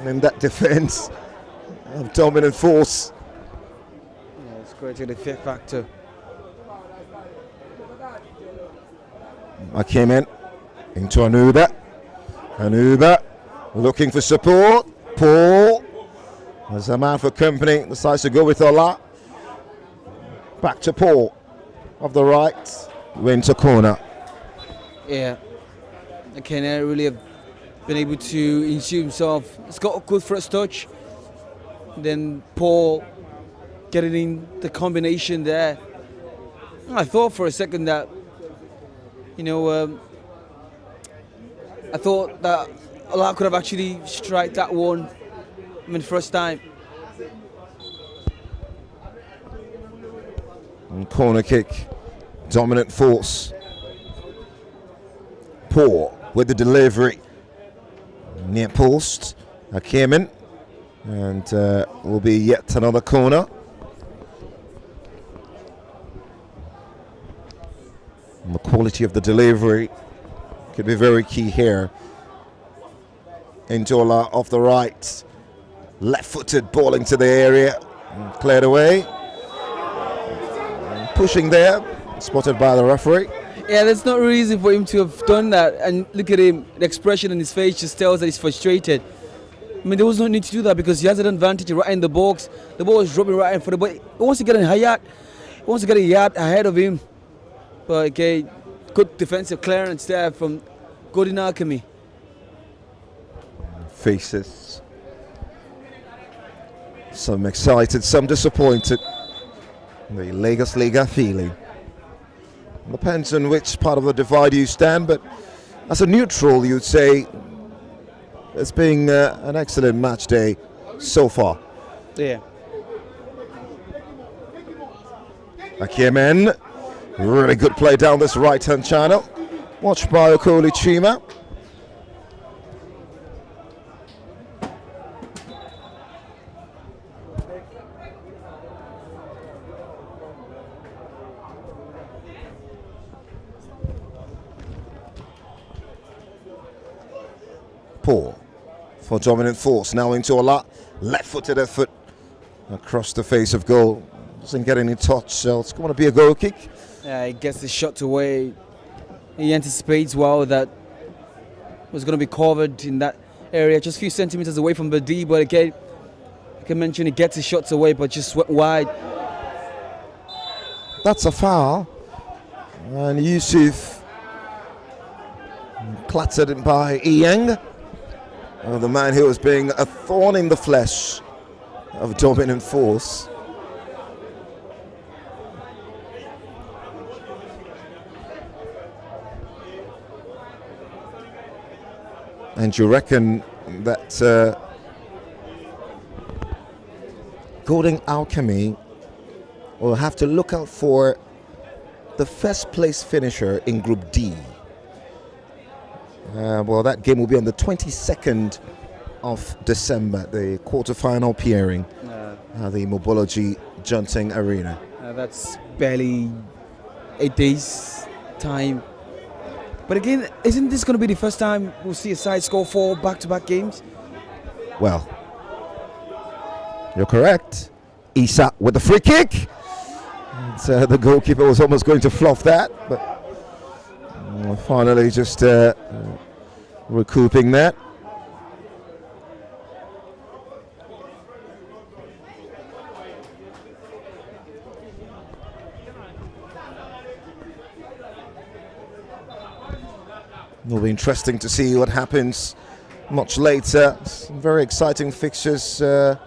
in that defense of dominant force. Yeah, it's creating the fear factor. I came into Anuba. Anuba looking for support. Paul, as a man for company, decides to go with Ola. Back to Paul. Of the right, wins a corner. Yeah. Again, I really have been able to ensure himself. He's got a good first touch. Then Paul getting in the combination there. I thought for a second that, I thought that Allah could have actually struck that one. First time. And corner kick, dominant force. Paul with the delivery. Near post, Akemen. And will be yet another corner. And the quality of the delivery could be very key here. Njola off the right, left-footed ball into the area, and cleared away. And pushing there, spotted by the referee. Yeah, there's no reason for him to have done that. And look at him, the expression on his face just tells that he's frustrated. There was no need to do that because he has an advantage right in the box. The ball is dropping right in front of him, but he wants to get a yard. He wants to get a yard ahead of him. But okay, good defensive clearance there from Golding Alchemy. Faces. Some excited, some disappointed. The Lagos Liga feeling. Depends on which part of the divide you stand, but as a neutral, you'd say it's been an excellent match day so far. Yeah. Akemen, really good play down this right-hand channel. Watched by Okoli Chima. Paul for dominant force, now into a lot left-footed effort across the face of goal. Doesn't get any touch, so it's going to be a goal kick. Yeah, he gets the shot away. He anticipates well that was going to be covered in that area, just a few centimeters away from the D. But again, like I mentioned, he gets his shots away, but just went wide. That's a foul, and Yusuf clattered by Iyang. The man who was being a thorn in the flesh of dominant force. And you reckon that Golding Alchemy will have to look out for the first place finisher in Group D. Well, that game will be on the 22nd of December, the quarterfinal pairing at the Mobology Junting Arena. That's barely 8 days time. But again, isn't this going to be the first time we'll see a side score 4 back-to-back games? Well, you're correct. Isa with the free kick. And, the goalkeeper was almost going to fluff that, but Finally, just recouping that. It'll be interesting to see what happens much later. Some very exciting fixtures had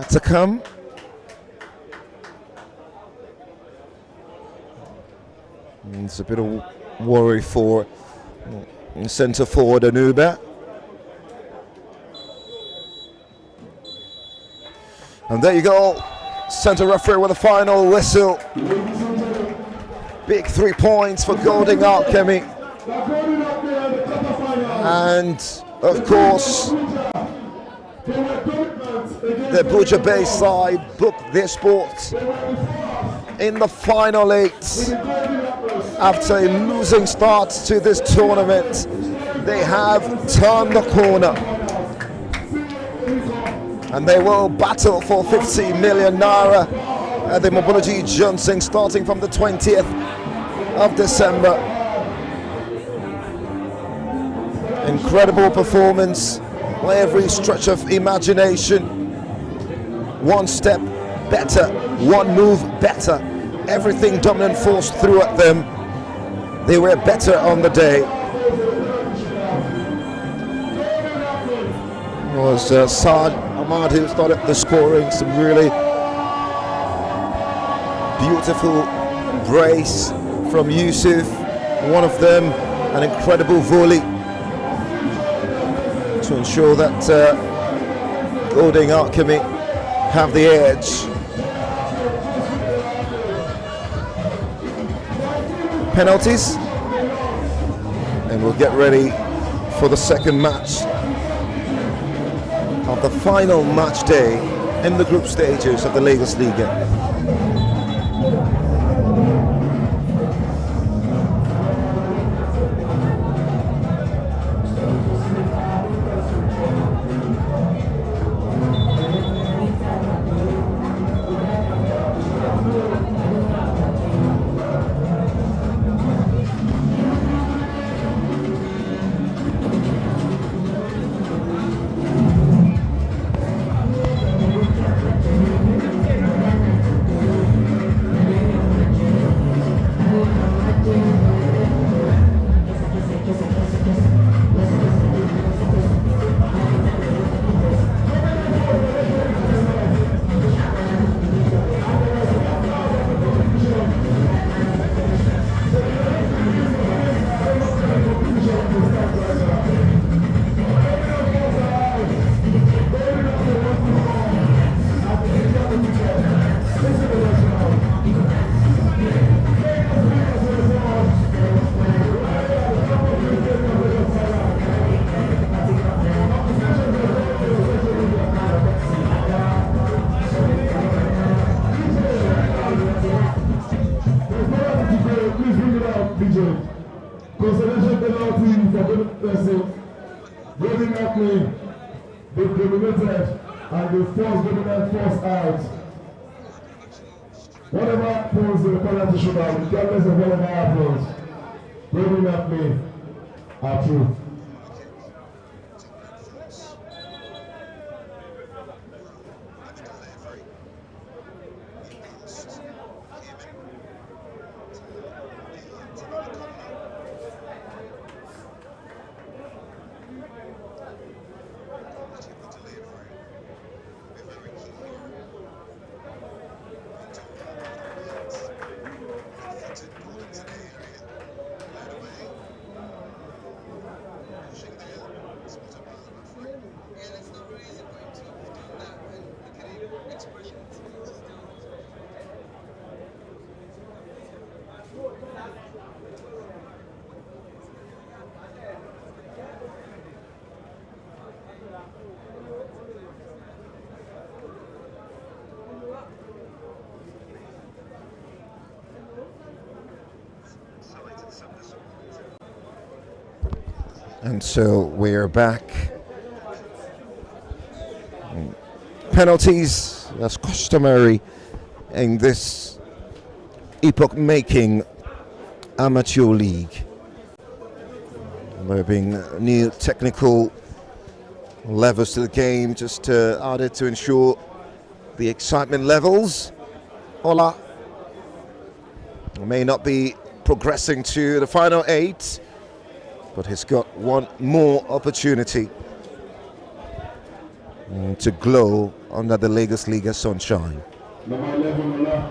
to come. And it's a bit of worry for centre forward Anuba. And there you go, centre referee with a final whistle. Big 3 points for Golden Alchemy. And of course, the Butcher Bay side booked their sport in the final 8. After a losing start to this tournament, they have turned the corner. And they will battle for 50 million naira at the Mobology Johnson starting from the 20th of December. Incredible performance by every stretch of imagination. One step better, one move better. Everything dominant force threw at them. They were better on the day. It was Saad Ahmad who started the scoring. Some really beautiful brace from Yusuf. One of them, an incredible volley to ensure that Golden Alchemy have the edge. Penalties, and we'll get ready for the second match of the final match day in the group stages of the Lagos Liga. Consolation penalty for both persons. Golden Alchemy, they eliminated and they forced Golden force out. Whatever happens in the penalty shootout, regardless of whatever happens, Golden Alchemy are true. And so we're back. Penalties, as customary in this epoch-making Amateur League. There being new technical levels to the game just added to ensure the excitement levels. Ola may not be progressing to the final 8, but he's got one more opportunity to glow under the Lagos Liga sunshine. Number 11, Ola,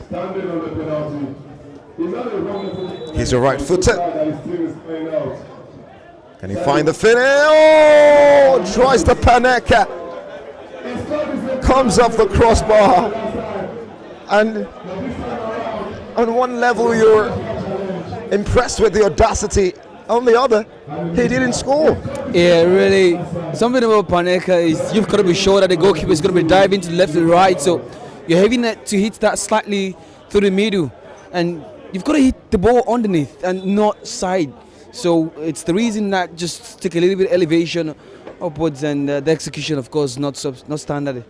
standing on the penalty. Is that a wrong? He's a right footer. That his team is playing out. Can he find the finish? Oh! Tries the Paneka. Comes off the crossbar. And on one level you're impressed with the audacity. On the other, he didn't score. Yeah, really. Something about Paneka is you've got to be sure that the goalkeeper is going to be diving to the left and right. So you're having to hit that slightly through the middle. And you've got to hit the ball underneath and not side. So it's the reason that just take a little bit of elevation upwards, and the execution, of course, not standard.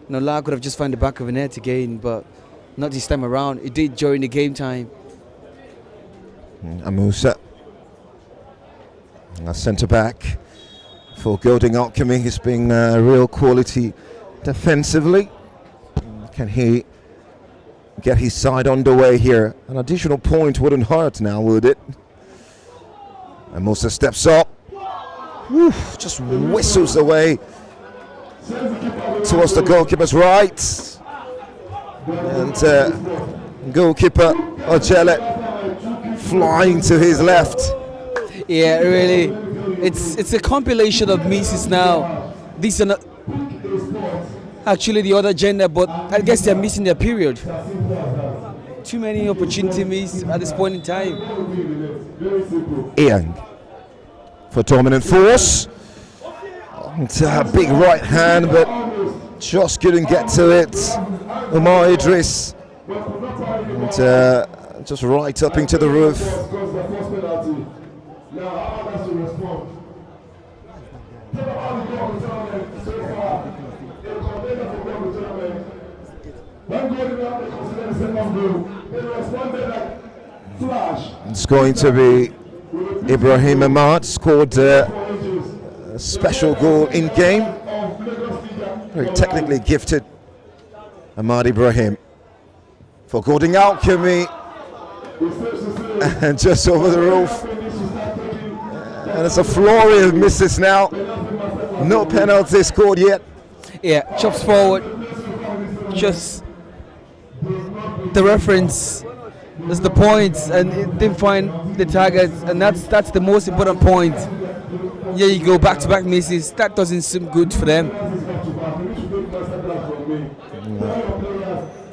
La could have just found the back of the net again, but not this time around. It did during the game time. Amusa, a centre back for Golding Alchemy. He's been real quality defensively. Can he get his side underway here? An additional point wouldn't hurt now, would it? And Musa steps up, just whistles away towards the goalkeeper's right. And goalkeeper Ojele flying to his left. Yeah, really. It's a compilation of misses now. These are not actually the other gender, but I guess they're missing their period. Too many opportunity missed at this point in time. Ian for dominant force. It's a big right hand, but just couldn't get to it. Omar Idris. And just right up into the roof. It's going to be Ibrahim Ahmad, scored a special goal in game. Very technically gifted Ahmad Ibrahim for Golding Alchemy, and just over the roof. And it's a flurry of misses now. No penalty scored yet. Yeah, chops forward. Just the reference is the points, and it didn't find the target, and that's the most important point. Yeah, you go back-to-back misses. That doesn't seem good for them.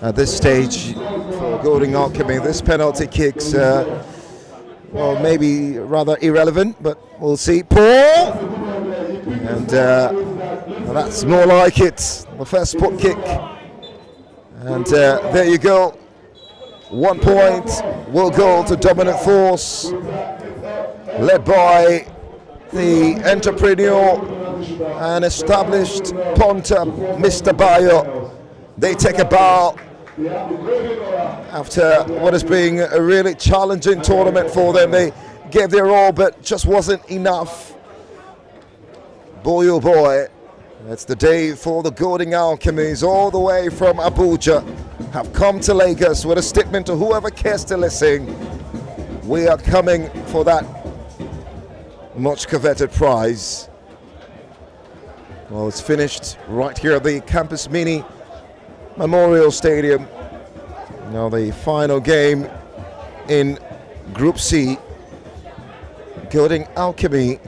At this stage for Golding Alchemy, this penalty kicks, well, maybe rather irrelevant, but we'll see. Paul! And that's more like it. The first spot kick. And there you go. 1 point will go to dominant force, led by the entrepreneur and established punter, Mr. Bayo. They take a bow after what has been a really challenging tournament for them. They gave their all, but just wasn't enough. Boy, oh boy, it's the day for the Golding Alchemies, all the way from Abuja, have come to Lagos with a statement to whoever cares to listen. We are coming for that much coveted prize. Well, it's finished right here at the Campus Mini Memorial Stadium. Now the final game in Group C. Golding Alchemy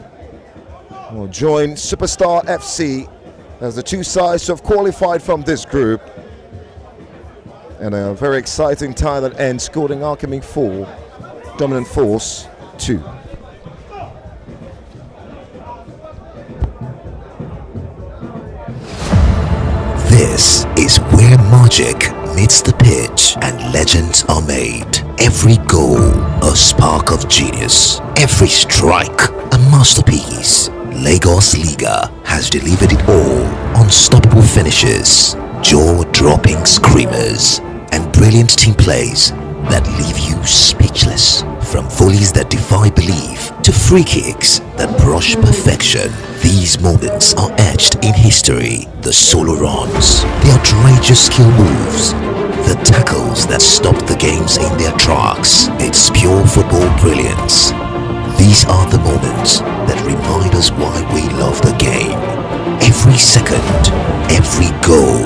will join Superstar FC as the two sides have qualified from this group. And a very exciting tie that ends Golding Alchemy 4, Dominant Force 2. This is where magic meets the pitch and legends are made. Every goal, a spark of genius. Every strike, a masterpiece. Lagos Liga has delivered it all. Unstoppable finishes, jaw-dropping screamers, and brilliant team plays that leave you speechless. From volleys that defy belief to free kicks that brush perfection, these moments are etched in history. The solo runs, the outrageous skill moves, the tackles that stopped the games in their tracks. It's pure football brilliance. These are the moments that remind us why we love the game. Every second, every goal,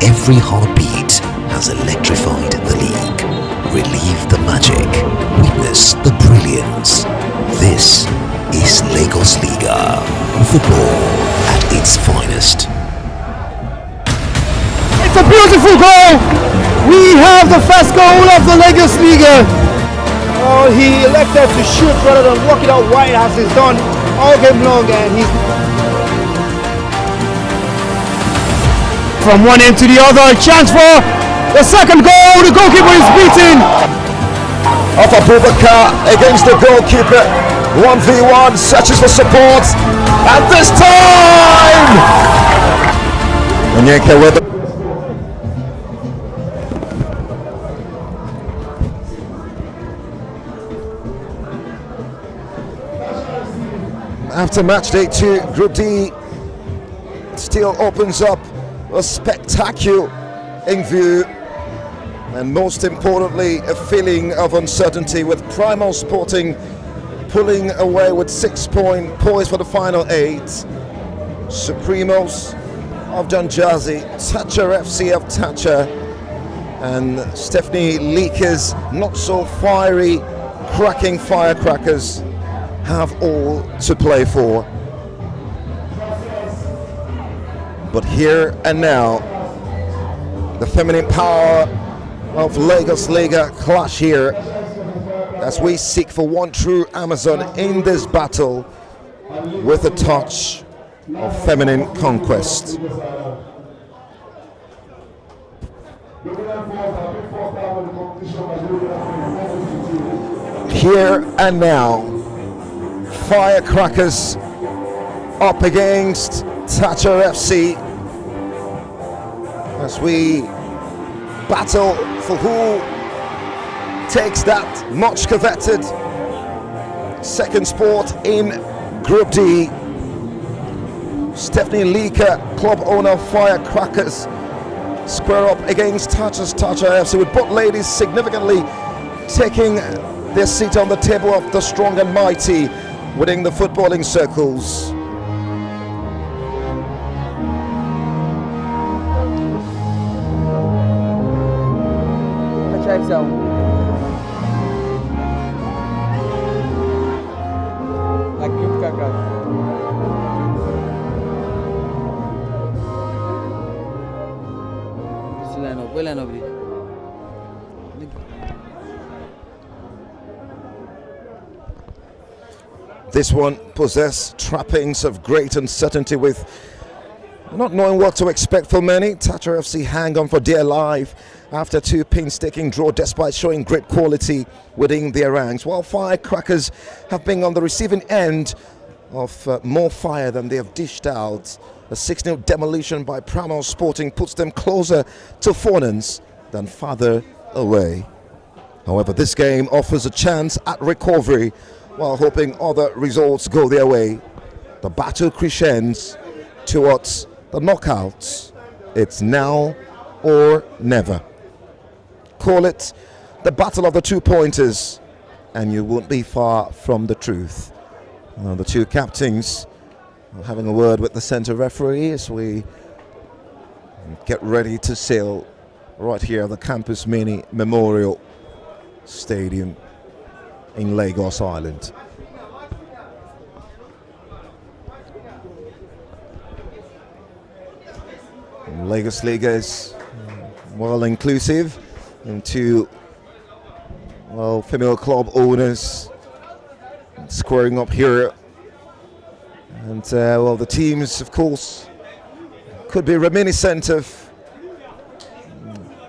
every heartbeat has electrified the league. Relive the magic, witness the brilliance. This is Lagos Liga, football at its finest. It's a beautiful goal. We have the first goal of the Lagos Liga. Oh, he elected to shoot rather than walk it out wide as he's done all game long, and he's from one end to the other. Chance for the second goal. The goalkeeper is beaten. Off Abubakar against the goalkeeper. 1v1, searches for support. And this time! Onyeka with the after match day 2, Group D still opens up a spectacle in view, and most importantly a feeling of uncertainty, with Primal Sporting pulling away with 6 points, poised for the final 8. Supremos of Janjazi, Thatcher FC of Thatcher, and Stephanie Leakers, not so fiery, cracking firecrackers, have all to play for. But here and now, the feminine power of Lagos Liga clash here as we seek for one true Amazon in this battle with a touch of feminine conquest. Here and now, firecrackers up against Thatcher FC as we battle for who takes that much coveted second spot in Group D. Stephanie Leaker, club owner of Firecrackers, square up against Thatcher FC, with both ladies significantly taking their seat on the table of the strong and mighty within the footballing circles. This one possessed trappings of great uncertainty, with not knowing what to expect for many. Thatcher FC hang on for dear life after 2 painstaking draw, despite showing great quality within their ranks, while Firecrackers have been on the receiving end of more fire than they have dished out. A 6-0 demolition by Primal Sporting puts them closer to Fornans than farther away. However, this game offers a chance at recovery, while hoping other results go their way. The battle crescends towards the knockouts. It's now or never. Call it the battle of the 2 pointers, and you won't be far from the truth. The 2 captains are having a word with the centre referee as we get ready to sail right here at the Campus Mini Memorial Stadium in Lagos Island. Lagos Liga is well inclusive, and 2 female club owners squaring up here, and the teams of course could be reminiscent of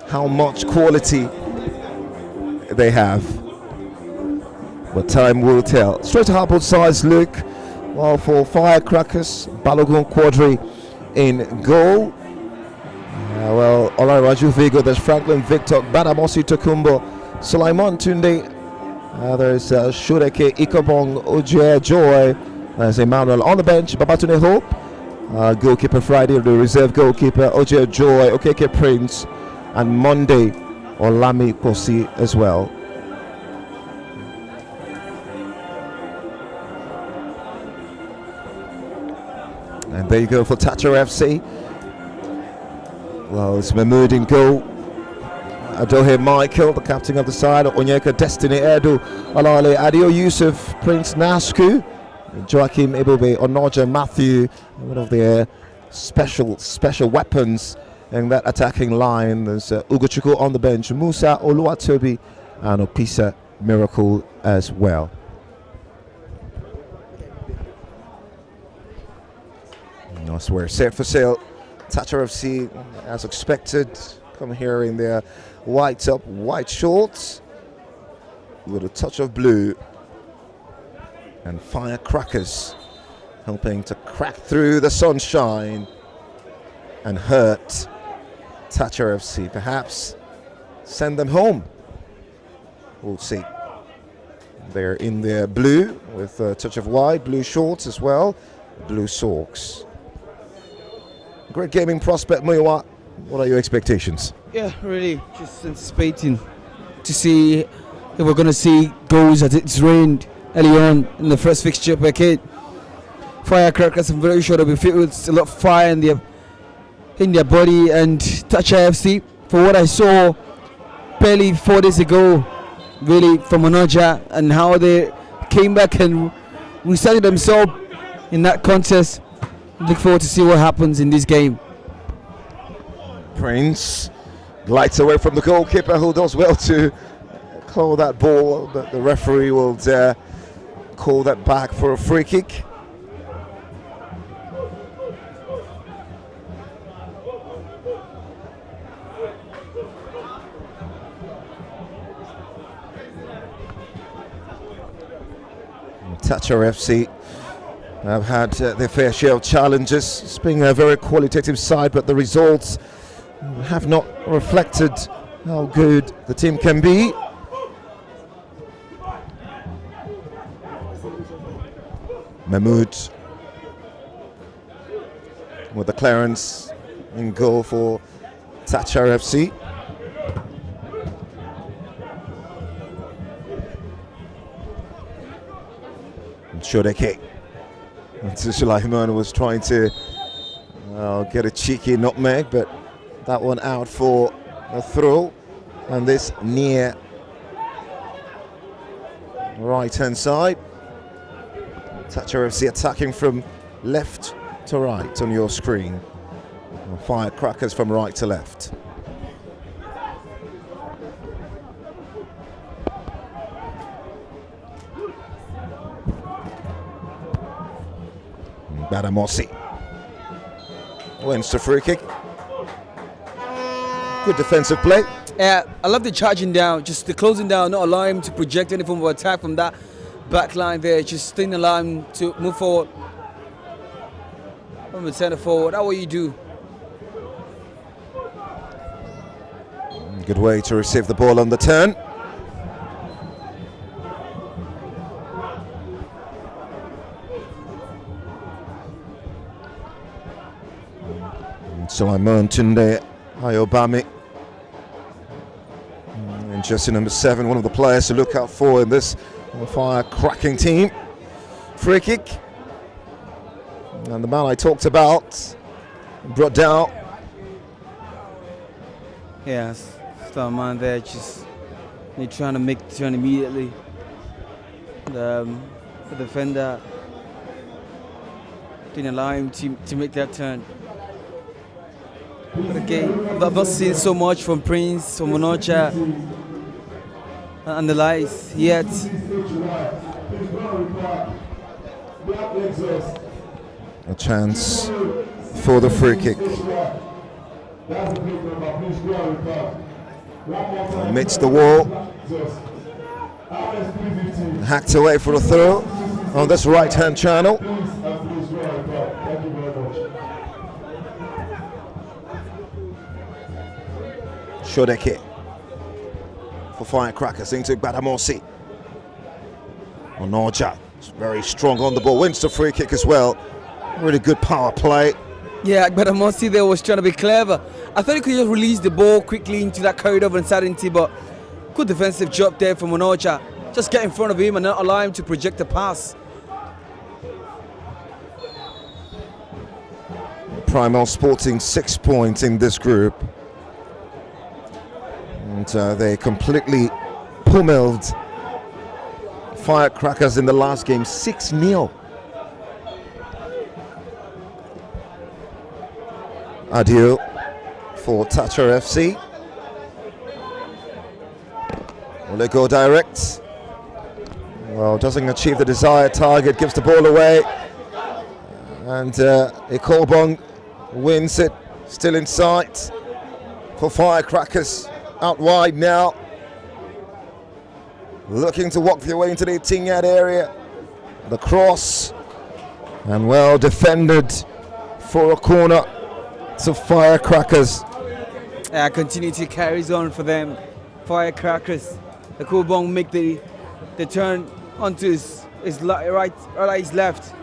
how much quality they have, but time will tell. Straight to both sides look, while for Firecrackers, Balogun Quadri in goal. Olaraju Vigo, there's Franklin Victor, Badamosi Tokumbo, Sulaiman Tunde. There's Shureke Ikobong Oje Joy. There's Emmanuel on the bench. Babatunde Hope. Goalkeeper Friday, the reserve goalkeeper Oje Joy, Okeke Prince, and Monday Olami Kosi as well. And there you go for Thatcher FC. Well, it's Mahmoud in goal. Adohe Michael, the captain of the side. Onyeka Destiny Edu, Alale Adio Yusuf, Prince Nasku, Joachim Ibube, Onoja Matthew, one of their special weapons in that attacking line. There's Ugochukwu on the bench, Musa Oluwatobi, and Opisa Miracle as well. So we're set for sale. Thatcher FC, as expected, come here in their white shorts with a touch of blue and firecrackers helping to crack through the sunshine and hurt Thatcher FC, perhaps send them home. We'll see. They're in their blue with a touch of white, blue shorts as well, blue socks. Great gaming prospect, Muyiwa. What are your expectations? Yeah, really, just anticipating to see if we're going to see goals as it's rained early on in the first fixture packet. Firecrackers, I'm very sure they'll be filled with a lot of fire in their body. And Thatcher FC, for what I saw barely 4 days ago, really from Onoja, and how they came back and restarted themselves in that contest. Look forward to see what happens in this game. Prince glides away from the goalkeeper, who does well to call that ball, but the referee will call that back for a free kick. Thatcher FC have had their fair share of challenges. It's been a very qualitative side, but the results have not reflected how good the team can be. Mahmoud with the clearance in goal for Thatcher FC. Shodeke. Sulaiman was trying to get a cheeky nutmeg, but that one out for a throw. And this near right hand side. Thatcher FC attacking from left to right on your screen. Firecrackers from right to left. Badamosi wins the free kick. Good defensive play. Yeah, I love the charging down, just the closing down, not allowing him to project any form of attack from that back line there. Just didn't allow him to move forward from the centre forward. That's what you do. Good way to receive the ball on the turn. Sulaiman Tunde Ayobami, and jersey number 7, one of the players to look out for in this fire-cracking team. Free kick, and the man I talked about brought down. Yeah, star man there, just trying to make the turn immediately. The defender didn't allow him to make that turn. But again, I've not seen so much from Prince, from Onoja, and the lights yet. A chance for the free kick. Amidst the wall. Hacked away for a throw on this right-hand channel. Shodeke for Firecrackers into Gbadamosi. Onoja is very strong on the ball, wins the free kick as well. Really good power play. Yeah, Gbadamosi there was trying to be clever. I thought he could just release the ball quickly into that corridor of uncertainty, but good defensive job there from Onoja. Just get in front of him and not allow him to project the pass. Primal Sporting 6 points in this group. And they completely pummeled Firecrackers in the last game, 6-0. Adieu for Thatcher FC. Will they go direct? Well, doesn't achieve the desired target, gives the ball away. And Ikolbong wins it, still in sight for Firecrackers. Out wide now. Looking to walk their way into the 18-yard area. The cross. And well defended for a corner to Firecrackers. Continuity carries on for them. Firecrackers. The Ikolbong make the turn onto his right, his left.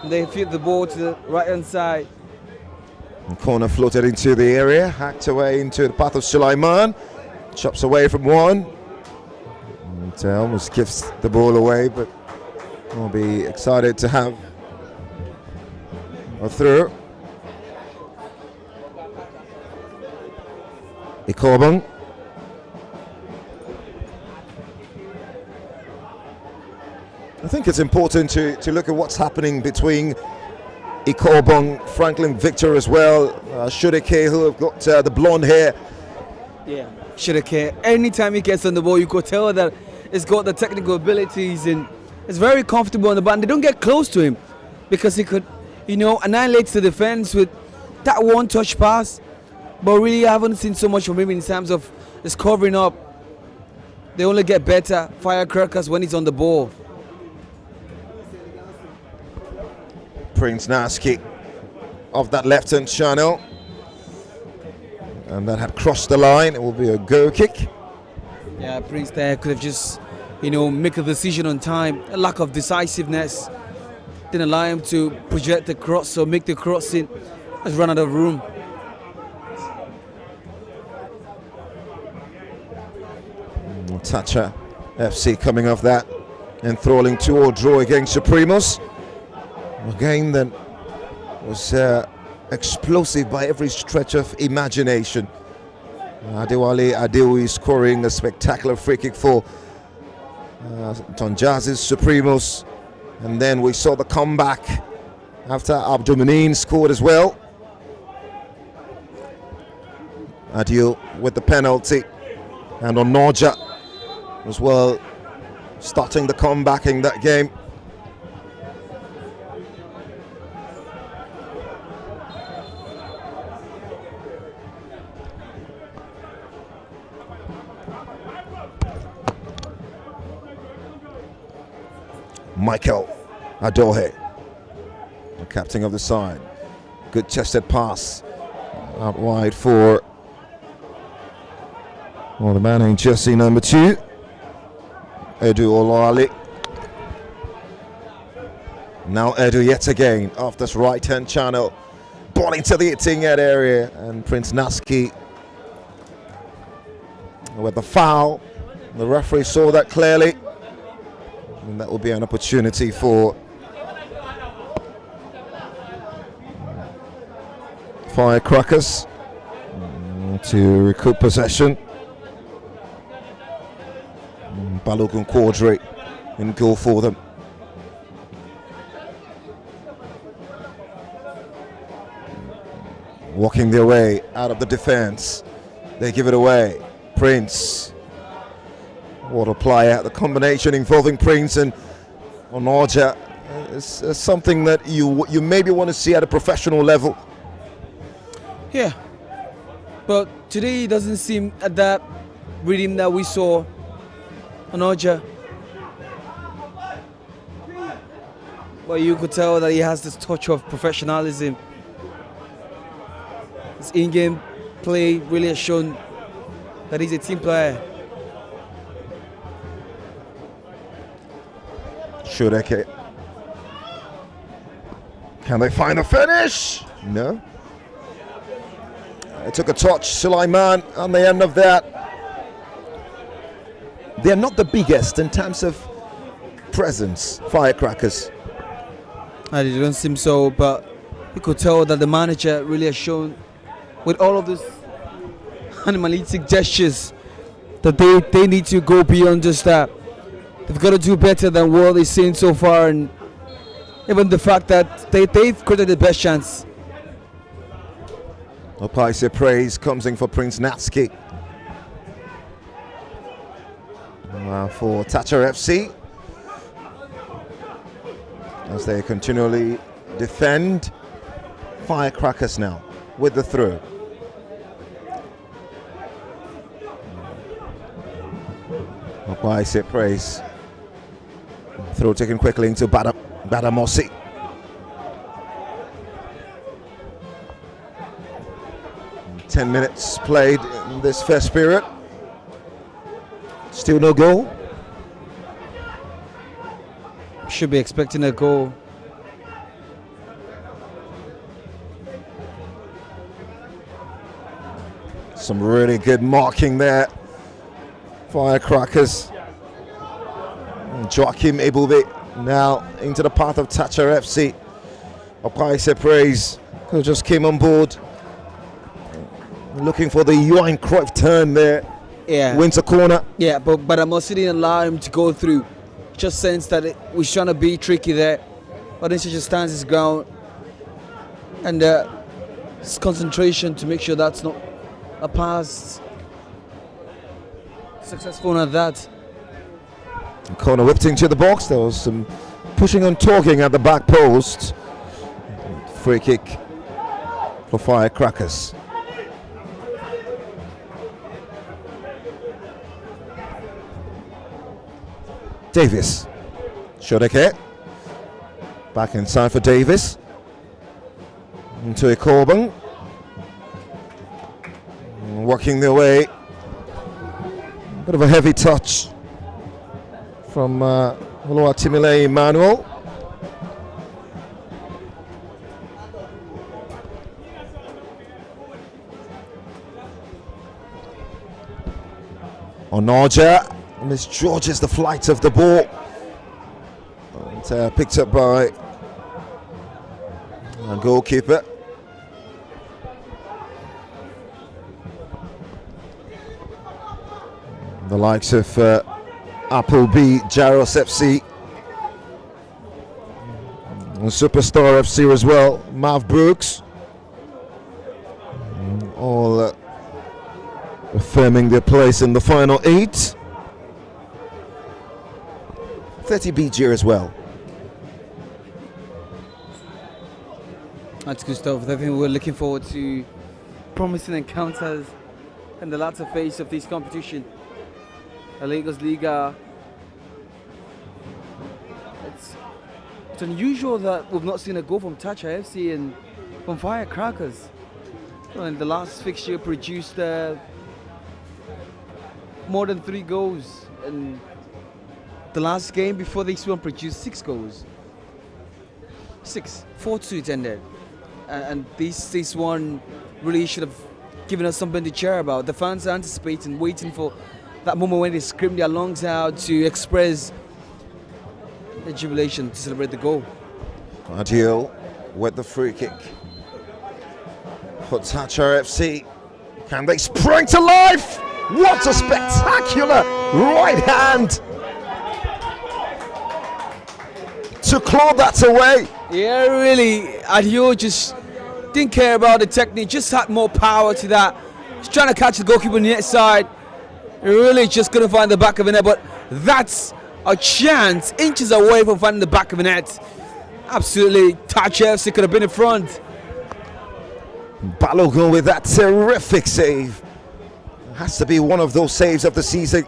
And they feed the ball to the right-hand side. And corner floated into the area, hacked away into the path of Sulaiman. Chops away from one. And almost gives the ball away, but we'll be excited to have a through. Ikolbong. I think it's important to look at what's happening between Ikolbong, Franklin Victor as well, Shudeke, who have got the blonde hair. Yeah, Shudeke. Anytime he gets on the ball, you could tell that he's got the technical abilities and is very comfortable on the ball. And they don't get close to him because he could, annihilate the defense with that one-touch pass. But really, I haven't seen so much from him in terms of his covering up. They only get better, Firecrackers, when he's on the ball. Prince Naski off that left-hand channel, and that had crossed the line. It will be a go kick. Yeah, Prince there could have just, make a decision on time. A lack of decisiveness didn't allow him to project the cross or make the crossing. Has run out of room. Thatcher FC coming off that enthralling 2-2 draw against Supremos. A game that was explosive by every stretch of imagination. Adewale Adewi scoring a spectacular free kick for Tonjaz's Supremos. And then we saw the comeback after Abdoumenine scored as well. Adil with the penalty. And Onoja as well, starting the comeback in that game. Michael Adohe, the captain of the side. Good chested pass out wide for the man in jersey number 2, Edu Olali. Now Edu yet again off this right-hand channel, ball into the 18-yard area, and Prince Naski with the foul. The referee saw that clearly. And that will be an opportunity for Firecrackers to recoup possession. Balogun Quadri in goal for them. Walking their way out of the defense. They give it away. Prince. What a player. The combination involving Prince and Onoja is something that you maybe want to see at a professional level. Yeah, but today it doesn't seem at that rhythm that we saw Onoja. But you could tell that he has this touch of professionalism. His in-game play really has shown that he's a team player. Shureke. Can they find the finish? No. It took a touch, Sulaiman, on the end of that. They're not the biggest in terms of presence, Firecrackers. And it don't seem so, but you could tell that the manager really has shown, with all of these animalistic gestures, that they need to go beyond just that. They've got to do better than what they've seen so far, and even the fact that they've created the best chance. Opaise praise comes in for Prince Natski. For Thatcher FC, as they continually defend. Firecrackers now with the throw. Opaise praise. Throw taken quickly into Badamosi. Ten minutes played in this first period. Still no goal. Should be expecting a goal. Some really good marking there. Firecrackers. Joachim Ebube now into the path of Thatcher FC. Opaise praise, who just came on board. Looking for the Johan Cruyff turn there. Yeah. Wins a corner. Yeah, but Amos didn't allow him to go through. Just sense that it was trying to be tricky there. But then she just stands his ground. And his concentration to make sure that's not a pass. Successful at that. Corner whipped into the box. There was some pushing and talking at the back post. Free kick for Firecrackers. Davis. Shodeke. Back inside for Davis. Into a Corbin. Working their way. Bit of a heavy touch from Oluwatimile Emmanuel. Onoja misjudges the flight of the ball. And, picked up by a goalkeeper. The likes of Appleby, Jaros FC, and Superstar FC as well, Mav Brooks, all affirming their place in the final 8. 30 BG as well. That's good stuff. I think we're looking forward to promising encounters in the latter phase of this competition. The Lagos Liga. It's unusual that we've not seen a goal from Thatcher FC and from Firecrackers. And the last fixture produced more than 3 goals, and the last game before this one produced 6 goals. 4-2 it ended, and this one really should have given us something to cheer about. The fans are anticipating, waiting for that moment when they scream their lungs out to express the jubilation, to celebrate the goal. Adil with the free kick for Thatcher FC. Can they spring to life? What a spectacular right hand to claw that away. Yeah, really, Adil just didn't care about the technique, just had more power to that. He's trying to catch the goalkeeper on the net side. He really just couldn't find the back of the net, but that's a chance, inches away from finding the back of the net. Absolutely, Thatcher FC could have been in front. Balogun with that terrific save. Has to be one of those saves of the season.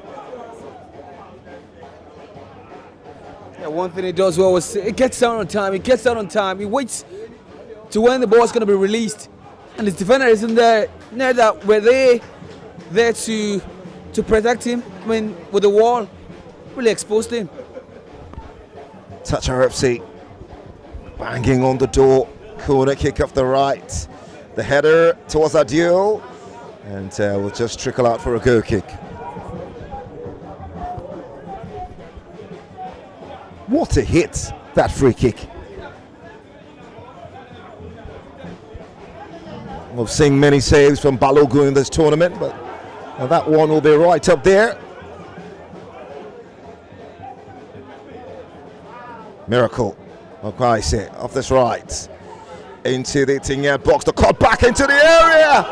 Yeah, one thing he does well is it gets down on time. He gets down on time. He waits to when the ball is going to be released, and his defender isn't there. Near that, were they there to protect him? I mean, with the wall, really exposed him. Toucher FC banging on the door. Corner kick off the right. The header towards Adil, and will just trickle out for a goal kick. What a hit, that free kick. We've seen many saves from Balogun in this tournament, but that one will be right up there. Miracle, Okwaise off this right. Into the 18-yard box, the cut back into the area.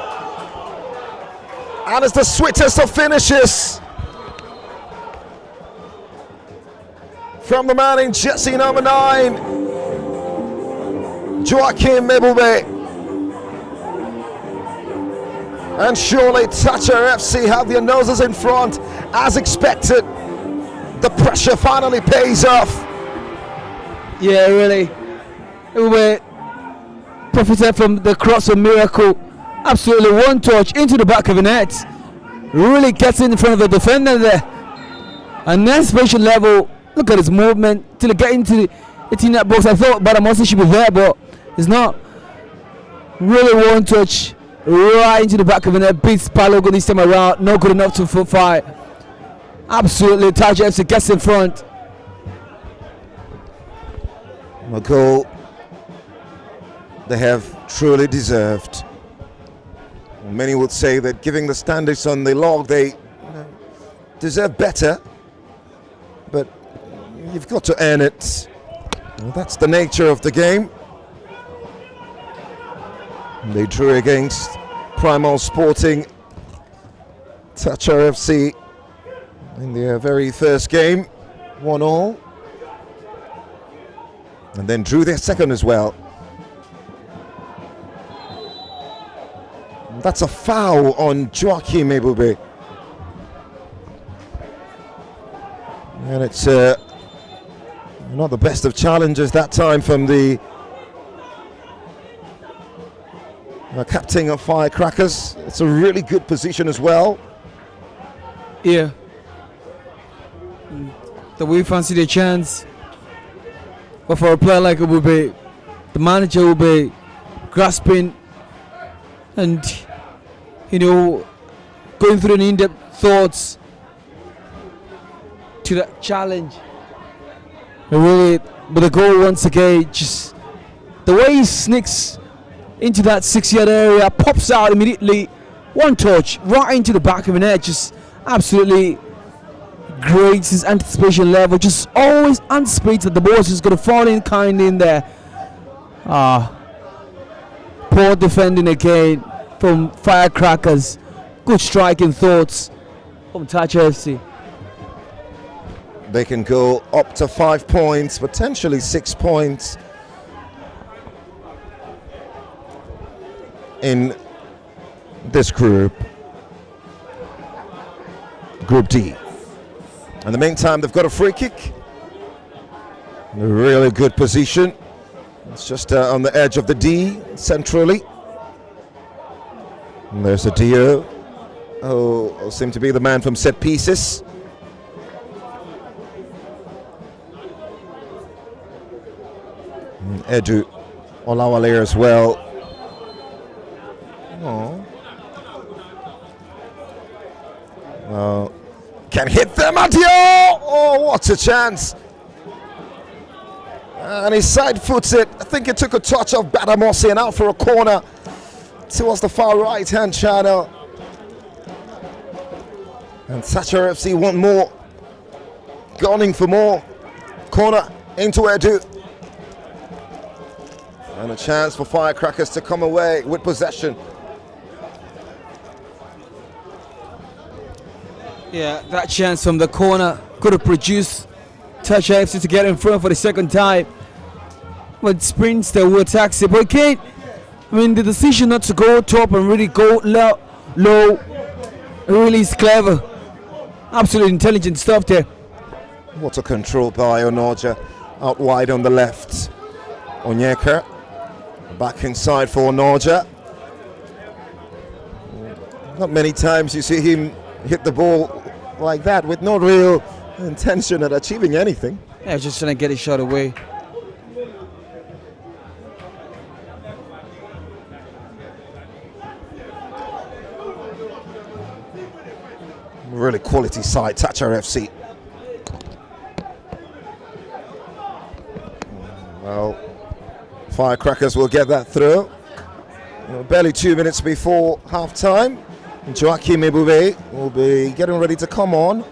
And it's the sweetest of finishes. From the man in jersey number 9, Joachim Mebube. And surely Toucher FC have their noses in front as expected. The pressure finally pays off. Yeah, really. Mebube profited from the cross of Miracle. Absolutely one touch into the back of the net. Really gets in front of the defender there. And then special level. Look at his movement till he get into the 18-yard box. I thought Badamosi should be there, but it's not. Really one touch right into the back of the net. Beats Balogun this time around. Not good enough to fight. Absolutely, Toucher FC gets in front. A goal they have truly deserved. Many would say that giving the standards on the log, they deserve better, but you've got to earn it. Well, that's the nature of the game. They drew against Primal Sporting Toucher FC in their very first game, 1-1, and then drew their second as well. That's a foul on Joachim Mebube. And it's not the best of challenges that time from the captain of Firecrackers. It's a really good position as well. Yeah. The way fancy the chance. But for a player like it will be, the manager will be grasping and, you know, going through an in-depth thoughts to that challenge. And really, but the goal once again, just the way he sneaks into that 6-yard area, pops out immediately, one touch right into the back of the net, just absolutely great. His anticipation level, just always anticipates that the ball is just going to fall in kind in there. Poor defending again from Firecrackers. Good striking thoughts from Toucher FC. They can go up to 5 points, potentially 6 points in this group, Group D. In the meantime, they've got a free kick. In a really good position. It's just on the edge of the D, centrally. And there's a Dio, who seemed to be the man from set pieces. And Edu Olawale as well. Can hit them, Adio! Oh, what a chance! And he side foots it. I think it took a touch of Badamosi and out for a corner towards the far right hand channel. And Toucher FC want more. Gunning for more. Corner into Edu. And a chance for Firecrackers to come away with possession. Yeah, that chance from the corner could have produced Toucher FC to get in front for the second time. But sprints they will tax it. But again, I mean, the decision not to go top and really go low really is clever. Absolutely intelligent stuff there. What a control by Onoja. Out wide on the left. Onyeka. Back inside for Onoja. Not many times you see him hit the ball like that with no real intention at achieving anything. Yeah, just trying to get his shot away. Really quality side, Thatcher FC. Well, Firecrackers will get that through. Barely 2 minutes before half time. Joachim Ebube will be getting ready to come on.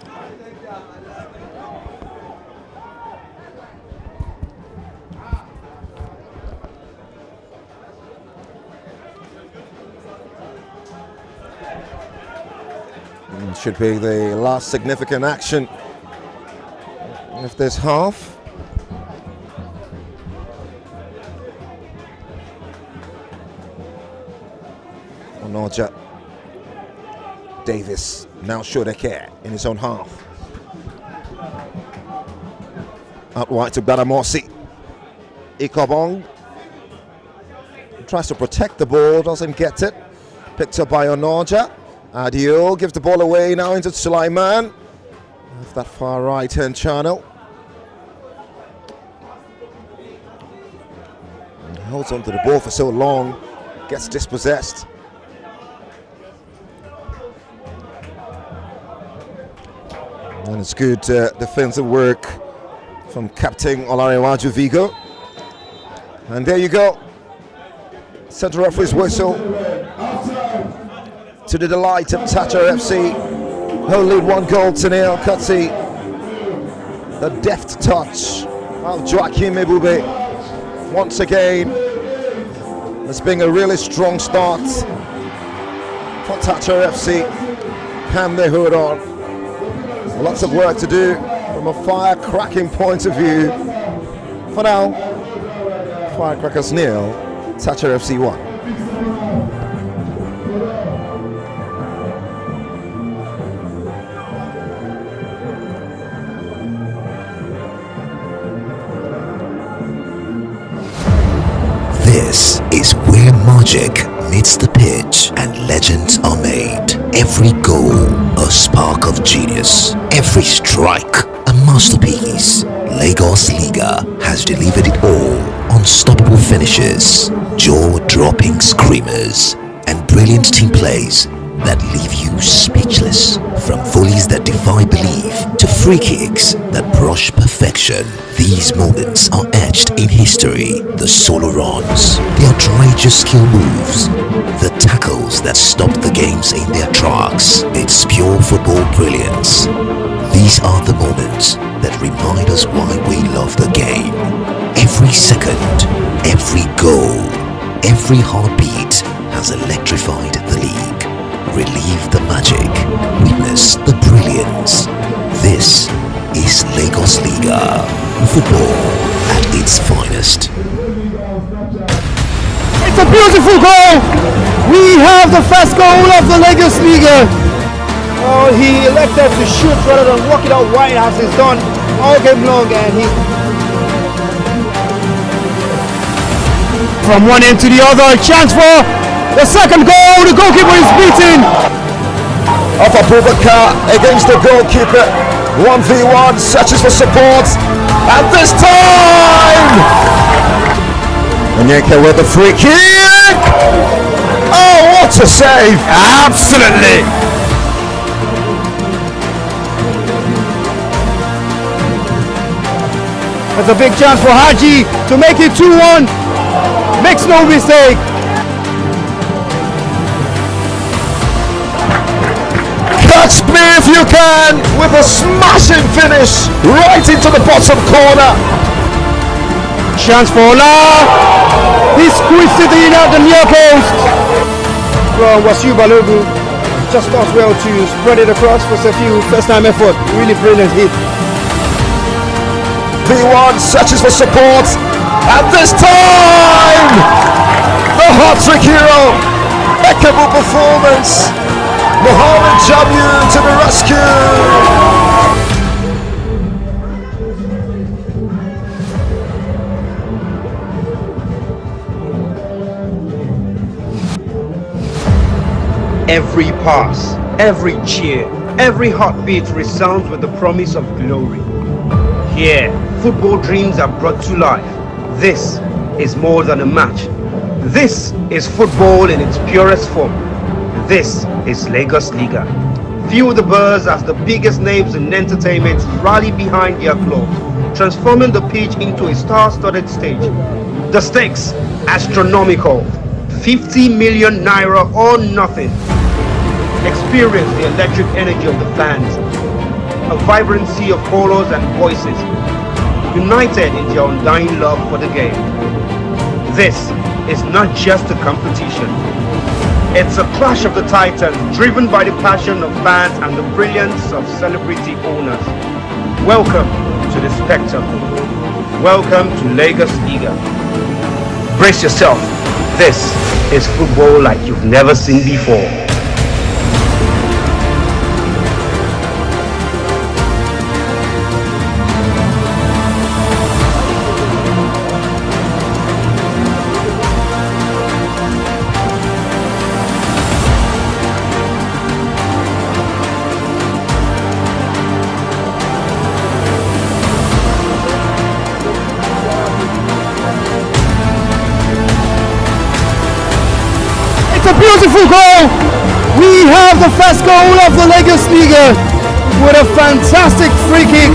Should be the last significant action of this half. Onoja Davis now showed a care in his own half. Out wide to Badamosi. Ikobong tries to protect the ball, doesn't get it. Picked up by Onoja. Adio gives the ball away now into Sulaiman. Off that far right hand channel. And holds on to the ball for so long. Gets dispossessed. And it's good defensive work from Captain Olarewaju Vigo. And there you go. Central referee's whistle. To the delight of Thatcher FC, who lead 1-0 Kutsi. The deft touch of Joachim Ebube. Once again, it's been a really strong start for Thatcher FC. Hand their hood on. Lots of work to do from a firecracking point of view. For now, Firecrackers 0, Thatcher FC 1. This is where magic meets the pitch and legends are made. Every goal, a spark of genius. Every strike, a masterpiece. Lagos Liga has delivered it all. Unstoppable finishes, jaw-dropping screamers, and brilliant team plays that leave you speechless. From volleys that defy belief to free kicks that brush perfection, these moments are etched in history. The solo runs, the outrageous skill moves, the tackles that stopped the games in their tracks. It's pure football brilliance. These are the moments that remind us why we love the game. Every second, every goal, every heartbeat has electrified the league. Relive the magic, witness the brilliance. This is Lagos Liga, football at its finest. It's a beautiful goal! We have the first goal of the Lagos Liga. Oh, he elected to shoot rather than walk it out wide as he's done all game long, and he from one end to the other, chance for the second goal. The goalkeeper is beaten. Of Abubakar against the goalkeeper. 1v1, searches for support. And this time! Onyeka with the free kick! Oh, what a save! Absolutely. That's a big chance for Haji to make it 2-1. Makes no mistake. Catch me if you can with a smashing finish right into the bottom corner. Chance for Ola. He squeezed it in at the near post. From Wasiu Balogun, just does well to spread it across for a few first time effort. Really brilliant hit. V1 searches for support, and this time the hat-trick hero, impeccable performance. Mohamed Jamu to the rescue. Every pass, every cheer, every heartbeat resounds with the promise of glory. Here, football dreams are brought to life. This is more than a match. This is football in its purest form. This is Lagos Liga. Feel the buzz as the biggest names in entertainment rally behind their clubs, transforming the pitch into a star-studded stage. The stakes, astronomical. 50 million naira or nothing. Experience the electric energy of the fans. A vibrant sea of colors and voices, united in their undying love for the game. This is not just a competition. It's a clash of the titans, driven by the passion of fans and the brilliance of celebrity owners. Welcome to the spectacle. Welcome to Lagos Liga. Brace yourself. This is football like you've never seen before. It's a beautiful goal. We have the first goal of the Lagos Liga with a fantastic free kick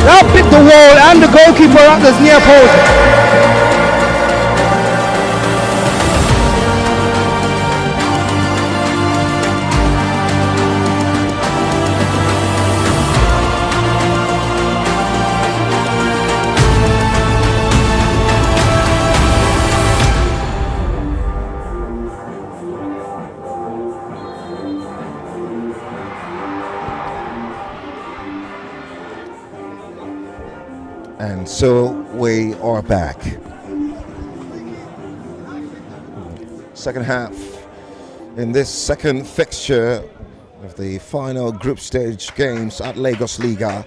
that hit the wall and the goalkeeper at the near post. And so we are back. Second half in this second fixture of the final group stage games at Lagos Liga.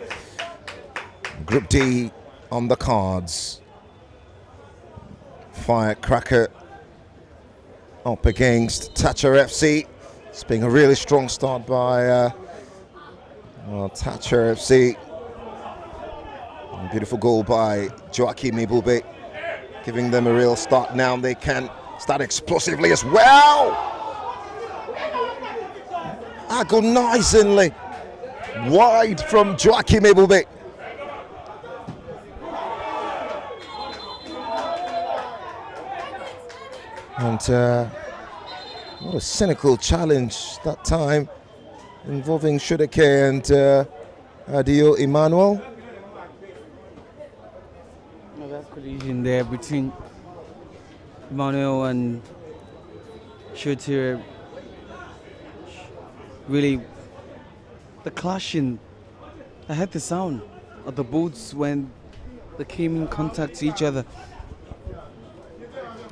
Group D on the cards. Firecracker up against Thatcher FC. It's been a really strong start by Thatcher FC. Beautiful goal by Joachim Ibube, giving them a real start now. They can start explosively as well. Agonizingly wide from Joachim Ibube. And what a cynical challenge that time, involving Shudeke and Adio Emmanuel. Collision there between Emmanuel and Shooter. Really, the clashing. I heard the sound of the boots when they came in contact to each other,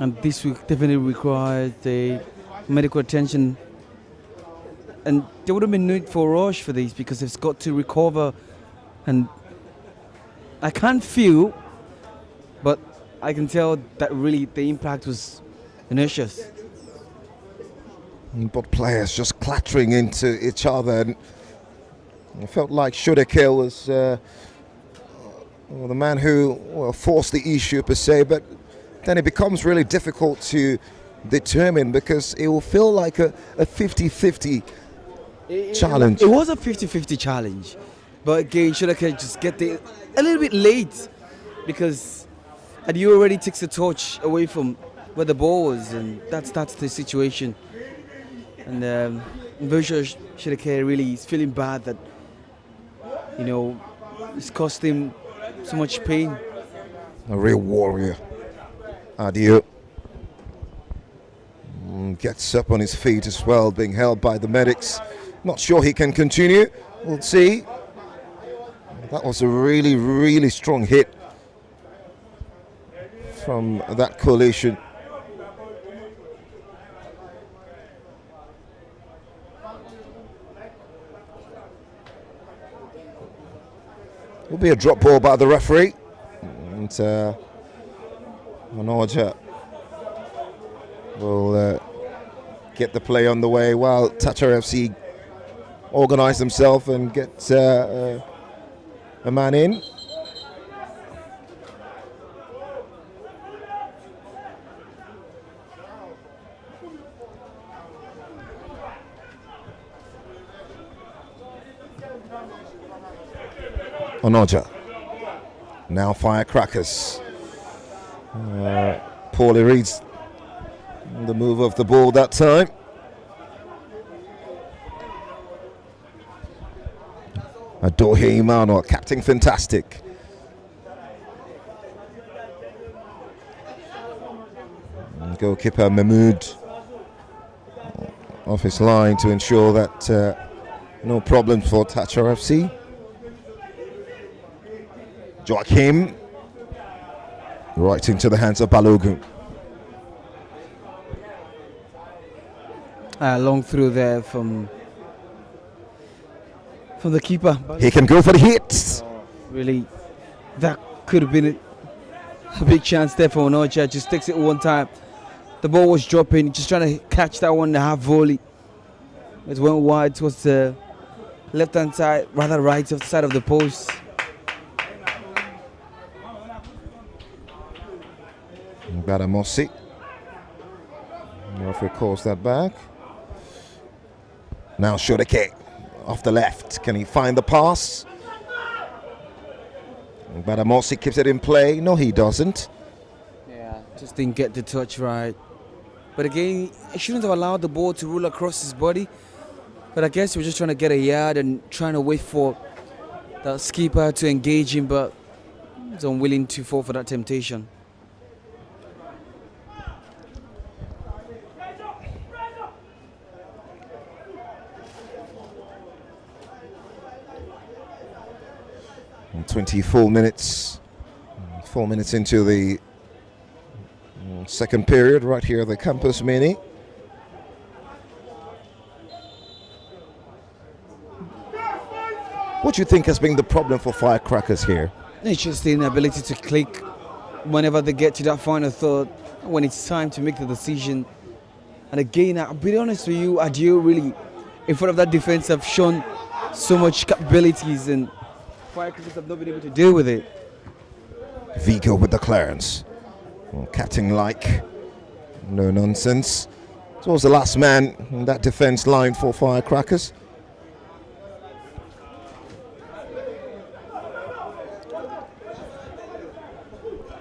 and this will definitely require the medical attention. And there would have been need for a rush for these because it's got to recover, and I can't feel. But I can tell that really the impact was innocuous. But players just clattering into each other, and it felt like Shudeke was the man who forced the issue per se, but then it becomes really difficult to determine because it will feel like a 50-50 challenge. It was a 50-50 challenge, but again, Shudeke just get there a little bit late because and you already takes the torch away from where the ball was, and that's the situation. And Virgil Shudeke really is feeling bad that, you know, it's cost him so much pain. A real warrior. Adio gets up on his feet as well, being held by the medics. Not sure he can continue. We'll see. That was a really, really strong hit from that collision. Will be a drop ball by the referee, and Manoja will get the play on the way while Thatcher FC organise themselves and get a man in. Onoja. Now Firecrackers. Poorly reads the move of the ball that time. Adohe Imano, Captain Fantastic. And goalkeeper Mahmood off his line to ensure that no problems for Thatcher FC. Joachim right into the hands of Balogun. Long through there from the keeper. He can go for the hits. Really, that could have been a big chance there for Onoja. Just takes it one time. The ball was dropping, just trying to catch that one, the half volley. It went wide towards the left-hand side, rather right of the side of the post. Badamosi. Referee calls that back. Now Shodeke off the left. Can he find the pass? Badamosi keeps it in play. No, he doesn't. Yeah, just didn't get the touch right. But again, he shouldn't have allowed the ball to roll across his body. But I guess he was just trying to get a yard and trying to wait for the skipper to engage him, but he's unwilling to fall for that temptation. And 24 minutes. 4 minutes into the second period right here at the Campus Mini. What do you think has been the problem for Firecrackers here? It's just the inability to click whenever they get to that final third, when it's time to make the decision. And again, I'll be honest with you, Adio really, in front of that defense, have shown so much capabilities, and Firecrackers have not been able to deal with it. Vigo with the clearance. Captain like, no nonsense. So was the last man in that defense line for Firecrackers.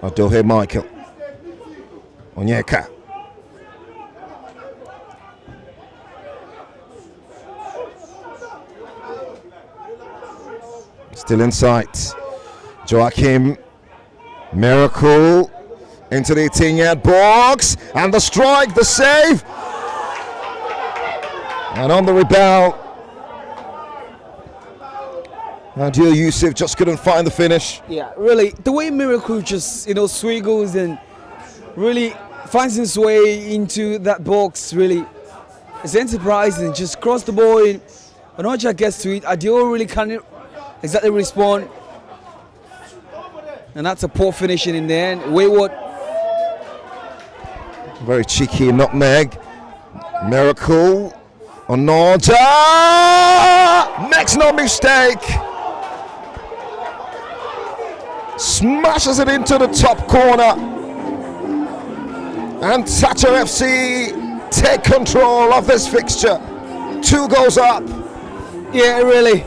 Adohe Michael. Onyeka. Still in sight. Joachim. Miracle. Into the 18-yard box. And the strike, the save. And on the rebound. Adil Yusuf just couldn't find the finish. Yeah, really, the way Miracle just, swiggles and really finds his way into that box, really, it's enterprising. Just cross the ball in. Onoja gets to it. Adio really can't exactly respond. And that's a poor finishing in the end. Wayward. Very cheeky nutmeg. Miracle. Onoja makes no mistake. Smashes it into the top corner. And Thatcher FC take control of this fixture. 2 goals up. Yeah, really.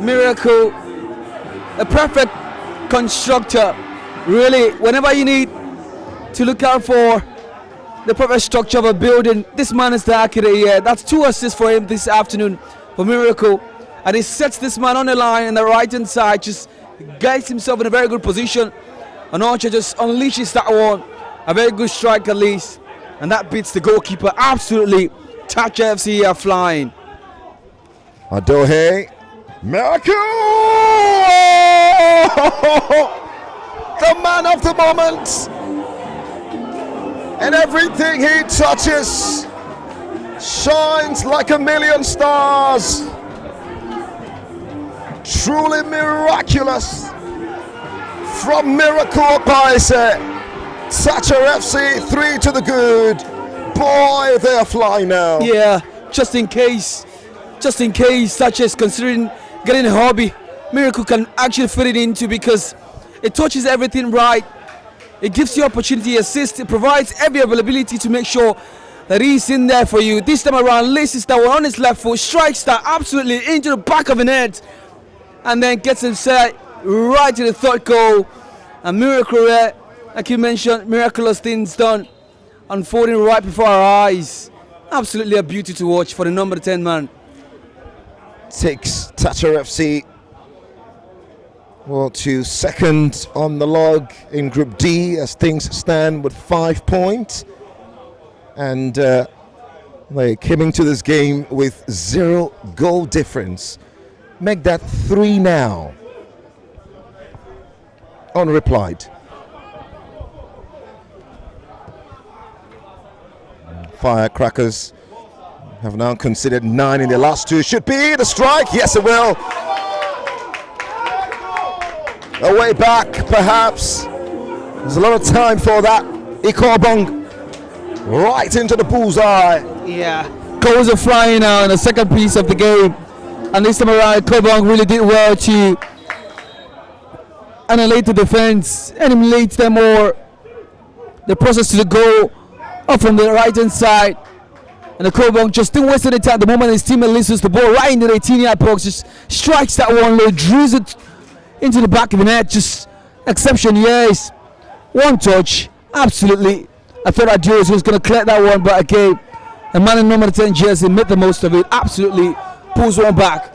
Miracle. A perfect constructor. Really, whenever you need to look out for the perfect structure of a building, this man is the architect. Yeah, that's 2 assists for him this afternoon for Miracle. And he sets this man on the line on the right hand side, just gets himself in a very good position. And Archer just unleashes that one. A very good strike at least. And that beats the goalkeeper absolutely. Thatcher FC are flying. Adohe. Miracle! The man of the moment. And everything he touches shines like a million stars. Truly miraculous from Miracle Paise. Thatcher FC 3 to the good. Boy, they're flying now. Yeah, just in case Thatcher is considering getting a hobby, Miracle can actually fit it into, because it touches everything right. It gives you opportunity, assist, it provides every availability to make sure that he's in there for you. This time around, laces that one on his left foot, strikes that absolutely into the back of the net. and then gets him set right to the third goal. A miracle there, like you mentioned, miraculous things done, unfolding right before our eyes. Absolutely a beauty to watch for the number 10 man. Takes Thatcher FC to second on the log in Group D as things stand with 5 points. And they came into this game with 0 goal difference. Make that 3 now. Unreplied. Firecrackers have now considered 9 in their last 2. Should be the strike. Yes, it will. A way back, perhaps. There's a lot of time for that. Ikobong right into the bullseye. Yeah, goals are flying now in the second piece of the game. And this time around, Ikobong really did well to annihilate the defense, eliminate them or the process to the goal up from the right hand side. And the Ikobong just still wasting the time. The moment his teammate loses the ball right into the 18-yard box, just strikes that one low, drills it into the back of the net. Just exception, yes. One touch, absolutely. I thought Adios was going to clear that one, but again, the man in number 10 jersey made the most of it. Absolutely pulls one back.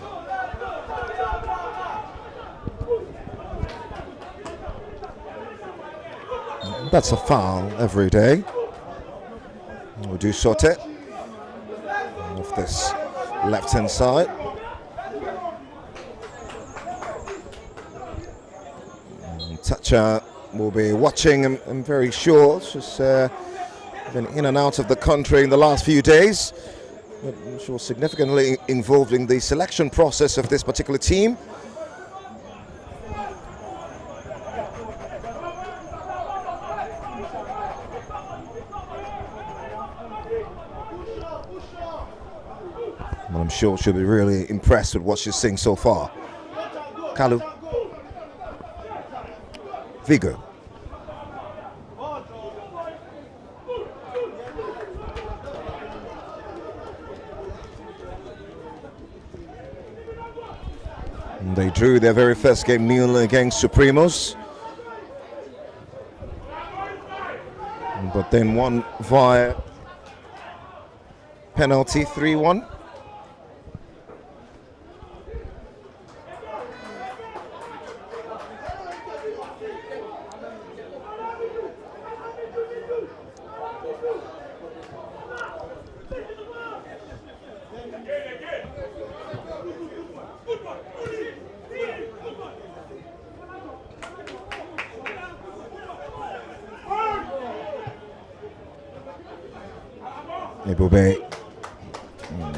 That's a foul every day. We'll do Sote off this left-hand side. Thatcher will be watching, I'm very sure. She's been in and out of the country in the last few days. But she was significantly involved in the selection process of this particular team. I'm sure she'll be really impressed with what she's seeing so far. Kalu. Vigo. And they drew their very first game nil against Supremos. But then won via penalty 3-1. Ibube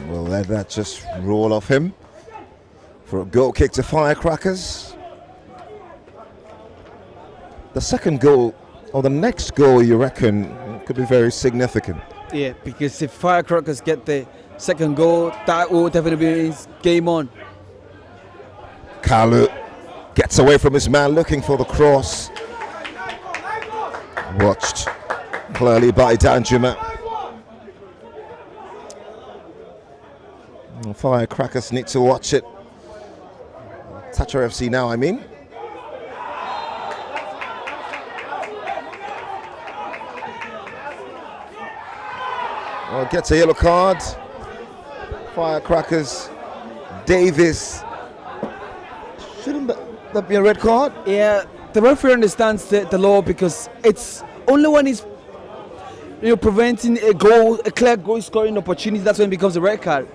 will let that just roll off him for a goal kick to Firecrackers. The second goal, or the next goal, you reckon, could be very significant? Yeah, because if Firecrackers get the second goal, that will definitely be game on. Kalu gets away from his man looking for the cross. Watched clearly by Danjuma. Firecrackers need to watch it. Thatcher FC now, I mean. Well, gets a yellow card. Firecrackers. Davis. Shouldn't that be a red card? Yeah, the referee understands the law because it's only when he's preventing a clear goal scoring opportunity, that's when it becomes a red card.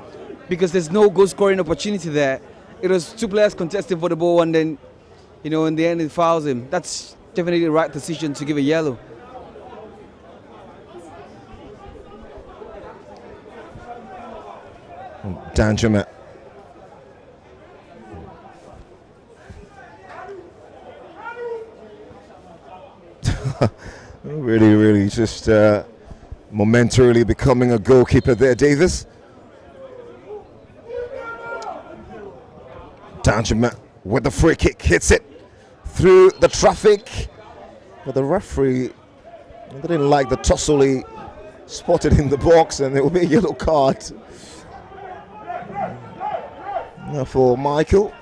Because there's no goal scoring opportunity there. It was two players contesting for the ball, and then, in the end, it fouls him. That's definitely the right decision to give a yellow. Danjuma. really just momentarily becoming a goalkeeper there, Davis. Danjuma with the free kick, hits it through the traffic, but the referee didn't like the tussle he spotted in the box, and there will be a yellow card for Michael.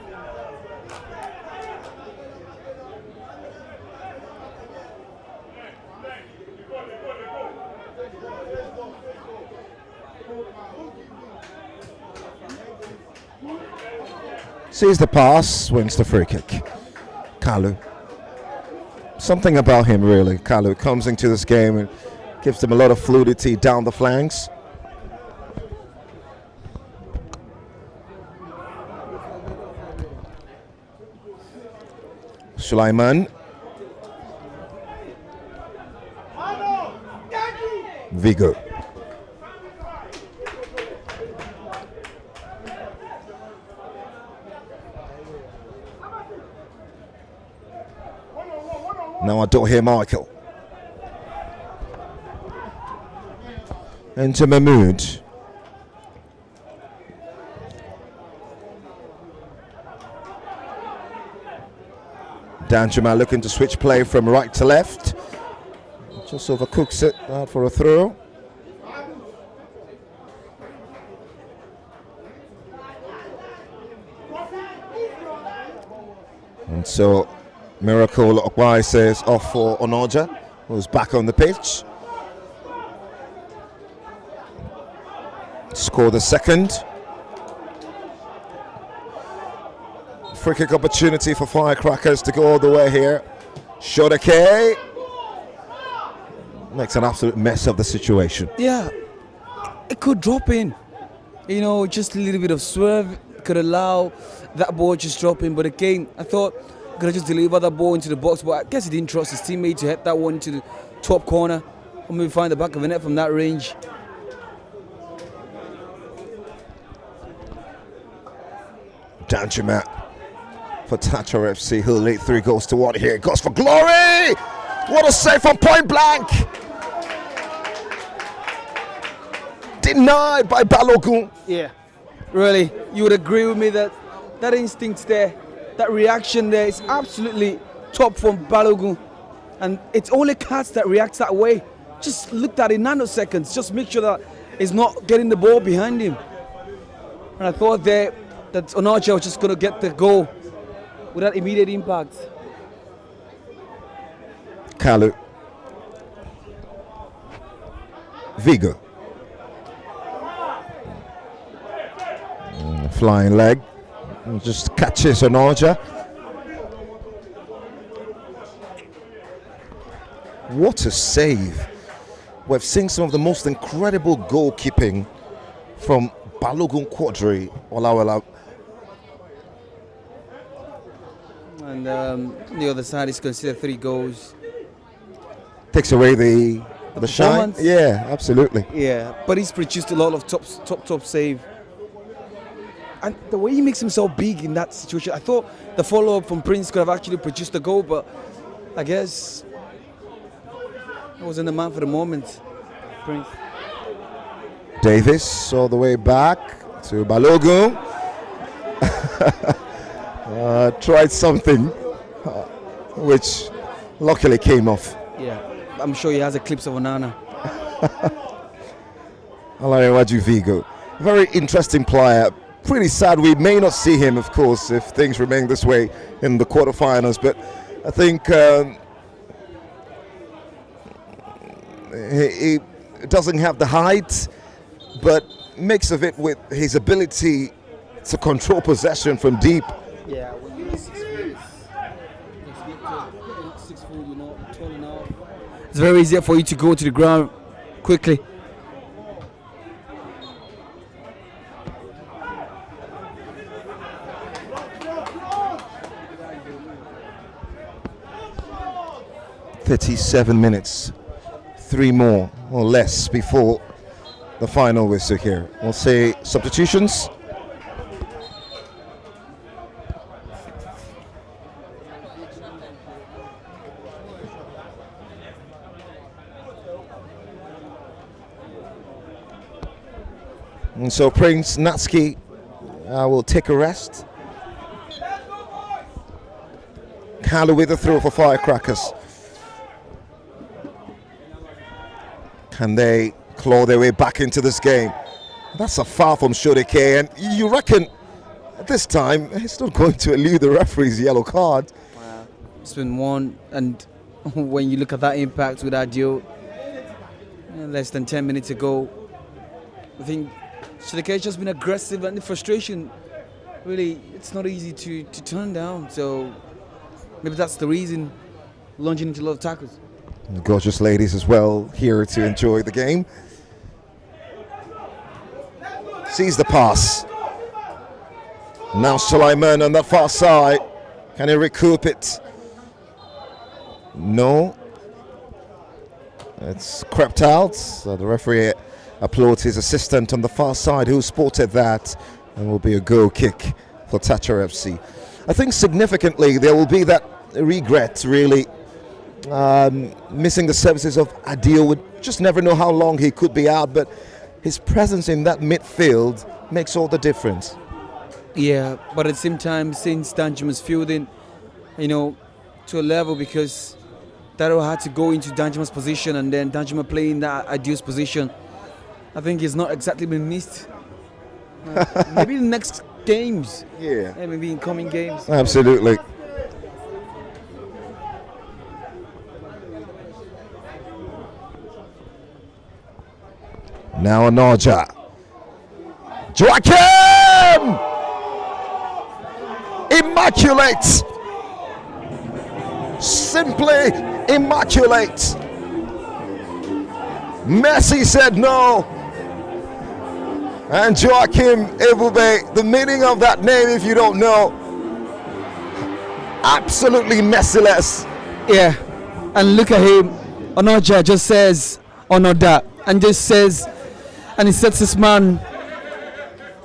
Sees the pass, wins the free kick. Kalu. Something about him, really. Kalu comes into this game and gives them a lot of fluidity down the flanks. Sulaiman. Vigo. Now I don't hear Michael. Into Mahmood. Danjuma looking to switch play from right to left. Just overcooks it out for a throw. And so Miracle Okwai says off for Onoja, who's back on the pitch. Score the second. Free kick opportunity for Firecrackers to go all the way here. Shodake makes an absolute mess of the situation. Yeah, it could drop in. You know, just a little bit of swerve could allow that ball just drop in. But again, I thought could have just deliver that ball into the box, but I guess he didn't trust his teammate to hit that one to the top corner. Or maybe find the back of the net from that range. Danjuma for Thatcher FC, who'll lead 3 goals to 1 here. Goes for glory! What a save from point blank! Denied by Balogun. Yeah, really, you would agree with me that that instinct there, that reaction there is absolutely top from Balogun. And it's only Cats that reacts that way. Just look at it in nanoseconds. Just make sure that he's not getting the ball behind him. And I thought there that Onoja was just going to get the goal without immediate impact. Kalu. Vigo. Flying leg. Just catches Onoja. What a save. We've seen some of the most incredible goalkeeping from Balogun Quadri. And the other side is considered 3 goals. Takes away the shine. Yeah, absolutely. Yeah, but he's produced a lot of top save. And the way he makes himself big in that situation, I thought the follow-up from Prince could have actually produced a goal, but I guess he wasn't the man for the moment. Prince. Davis all the way back to Balogun. Tried something which luckily came off. Yeah, I'm sure he has a clips of Onana. Alarewaju Vigo, very interesting player. Pretty sad we may not see him, of course, if things remain this way in the quarterfinals. But I think he doesn't have the height, but makes of it with his ability to control possession from deep. Yeah, when you're 6 foot, you're not tall enough. It's very easy for you to go to the ground quickly. "37 minutes, 3 more or less before the final whistle here." We'll say substitutions. And so Prince Natsuki will take a rest. Kalu with a throw for Firecrackers. Can they claw their way back into this game? That's a foul from Shodeke, and you reckon at this time he's not going to elude the referee's yellow card. Wow. It's been one, and when you look at that impact with that deal, less than 10 minutes ago, I think Shodeke has just been aggressive, and the frustration really, it's not easy to turn down. So maybe that's the reason, lunging into a lot of tackles. The gorgeous ladies as well here to enjoy the game. Sees the pass. Now Sulaiman on the far side. Can he recoup it? No. It's crept out. So the referee applauds his assistant on the far side who spotted that, and will be a goal kick for Thatcher FC. I think significantly there will be that regret, really, missing the services of Adil. Would just never know how long he could be out, but his presence in that midfield makes all the difference. Yeah, but at the same time, since Danjuma's fielding, to a level, because Daro had to go into Danjuma's position and then Danjuma playing that Adil's position, I think he's not exactly been missed. Maybe in the next games. Yeah. Maybe in coming games. Absolutely. Now Anaja. Joachim! Immaculate! Simply immaculate. Messi said no. And Joachim Ebube, the meaning of that name, if you don't know, absolutely merciless. Yeah, and look at him. Onoja just says Onoda, and just says, and he sets his man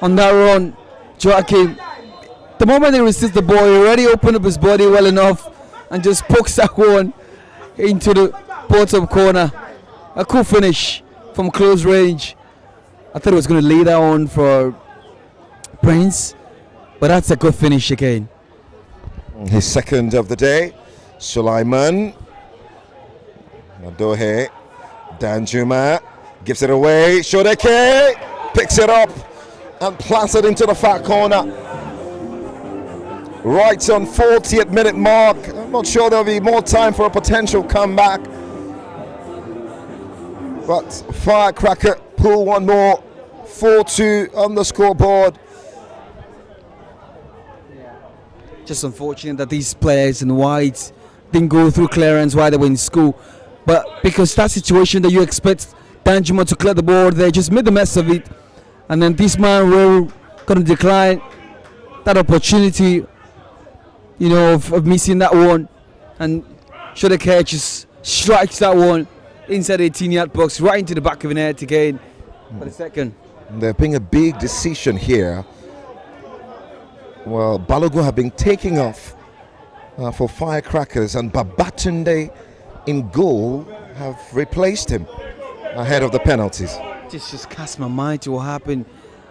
on that run. Joachim, the moment he receives the ball, he already opened up his body well enough and just pokes that one into the bottom corner. A cool finish from close range. I thought he was going to lay that on for Prince, but that's a good finish again. His second of the day. Sulaiman. Nadohe. Danjuma gives it away. Shodeke picks it up and plants it into the far corner. Right on 40th minute mark. I'm not sure there'll be more time for a potential comeback. But Firecracker pull one more. 4-2 on the scoreboard. Just unfortunate that these players in white didn't go through clearance while they were in school. But because that situation that you expect Danjuma to clear the ball, they just made the mess of it. And then this man will going to decline that opportunity, of missing that one. And Shodeke just strikes that one inside the 18-yard box, right into the back of the net again for the second. There being a big decision here. Well, Balogun have been taking off for Firecrackers, and Babatunde in goal have replaced him ahead of the penalties. This just cast my mind to what happened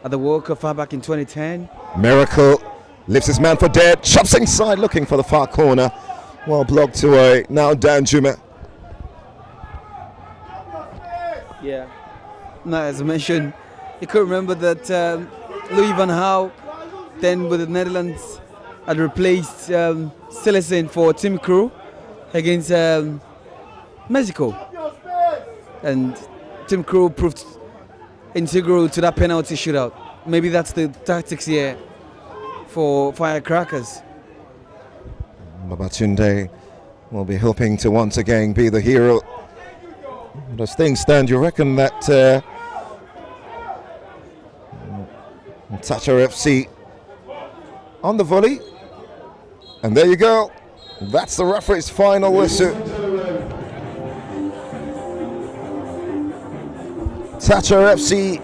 at the World Cup far back in 2010. Miracle lifts his man for dead, chops inside looking for the far corner. Well blocked away. Now Danjuma. Yeah. Now, as I mentioned, you could remember that Louis van Gaal, then with the Netherlands, had replaced Silesen for Tim Krul against Mexico. And Tim Krul proved integral to that penalty shootout. Maybe that's the tactics here for Firecrackers. Babatunde will be hoping to once again be the hero. As things stand, you reckon that Thatcher FC on the volley, and there you go. That's the referee's final whistle. Thatcher FC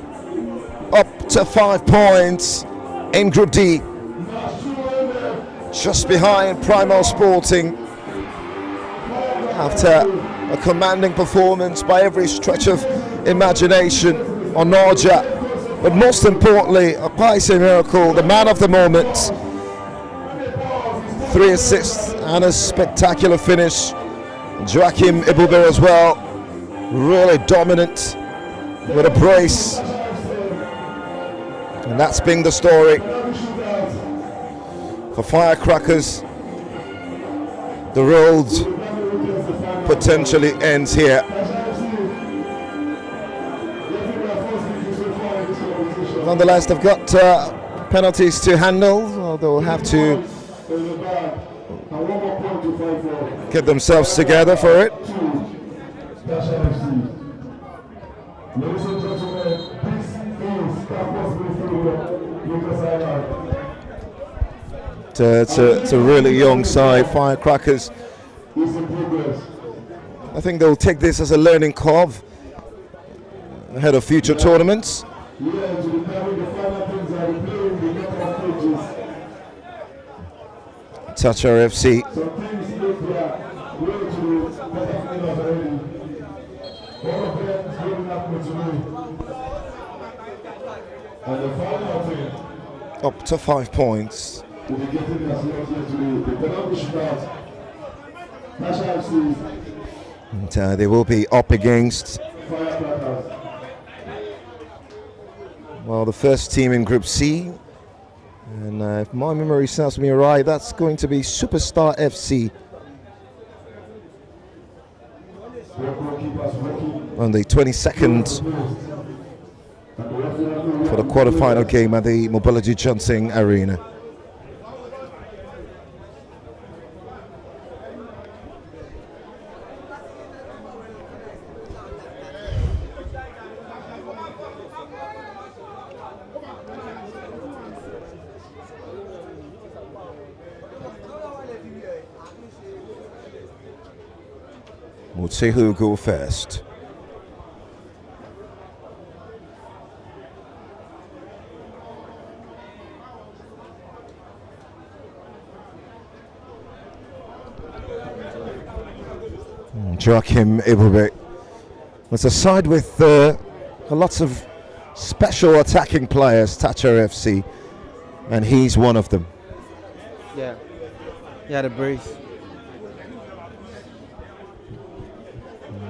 up to 5 points in Group D, just behind Primal Sporting after a commanding performance by every stretch of imagination on Norja. But most importantly, a Paise Miracle, the man of the moment. 3 assists and a spectacular finish. Joachim Ibube as well, really dominant with a brace. And that's been the story for Firecrackers. The road potentially ends here. Nonetheless, they've got penalties to handle. They'll have to get themselves together for it. Ladies and gentlemen, this is Campus Midfield, It's a really young side, Firecrackers. I think they'll take this as a learning curve ahead of future tournaments. Yeah, to determine the final things that we play in the knockout stages. Thatcher FC. Some teams look their way to quarterfinals already. All of them is going up to me. And the final thing, Up to 5 points. we'll be getting as long as to the penalty shootout. National FC, And, they will be up against, Firecrackers. well, the first team in Group C. And if my memory serves me right, that's going to be Superstar FC Their goalkeepers working on the 22nd for the quarterfinal game at the Mobility Johnson Arena. We'll see who will go first. Joachim Ibube. It's a side with lots of special attacking players, Thatcher FC, and he's one of them. Yeah. He had a brace.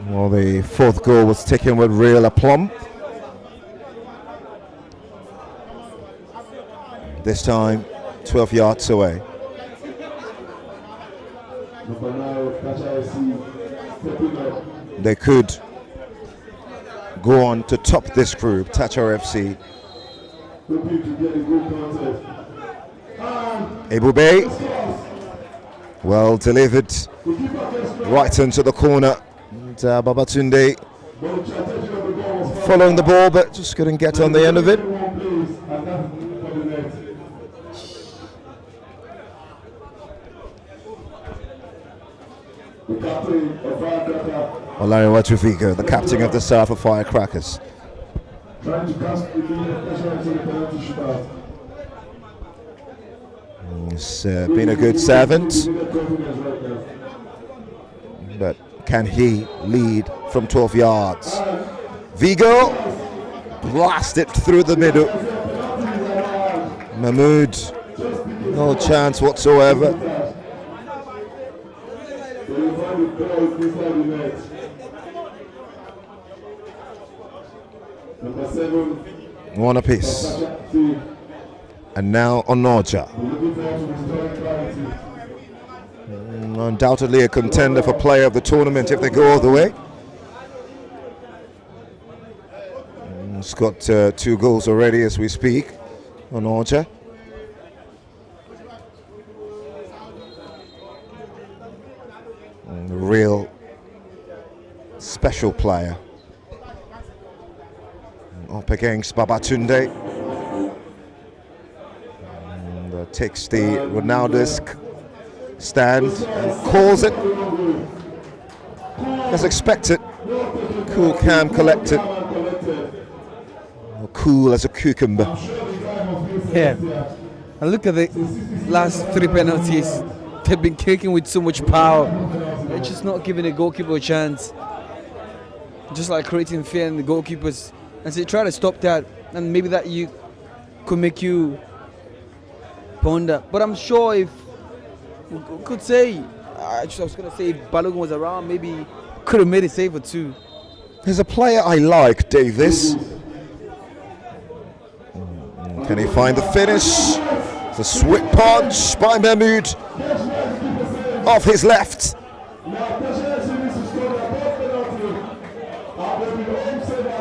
Well, the fourth goal was taken with real aplomb. This time, 12 yards away. number 9, National FC, stepping up. They could go on to top this group, Thatcher FC. Hoping to get a good contest. Ibube, well delivered, right into the corner. And Babatunde following the ball, but just couldn't get on the end of it. The captain of Firecracker Olari Watufiga, the captain of the South Firecrackers. trying to cast the lead of National FC the penalty shootout. He's been a good servant, but can he lead from 12 yards? Vigo blasted through the middle. Mahmoud, no chance whatsoever. Number 7, One apiece. And now Onoja. looking forward to restoring clarity. Undoubtedly a contender for player of the tournament if they go all the way. He's got 2 goals already as we speak, Onoja. A real special player. Up against Babatunde. And takes the Ronaldo-esque stand and calls it. As expected. Cool, calm, collected. Or cool as a cucumber. Yeah. And look at the last 3 penalties. They've been kicking with so much power. They're just not giving the goalkeeper a chance. Just like creating fear in the goalkeepers. And so they try to stop that. And maybe that you could make you ponder. But I'm sure if we could say, I was going to say if Balogun was around, maybe could have made it safer too. There's a player I like, Davis. Can he find the finish? It's a swift punch by Mahmoud. Off his left.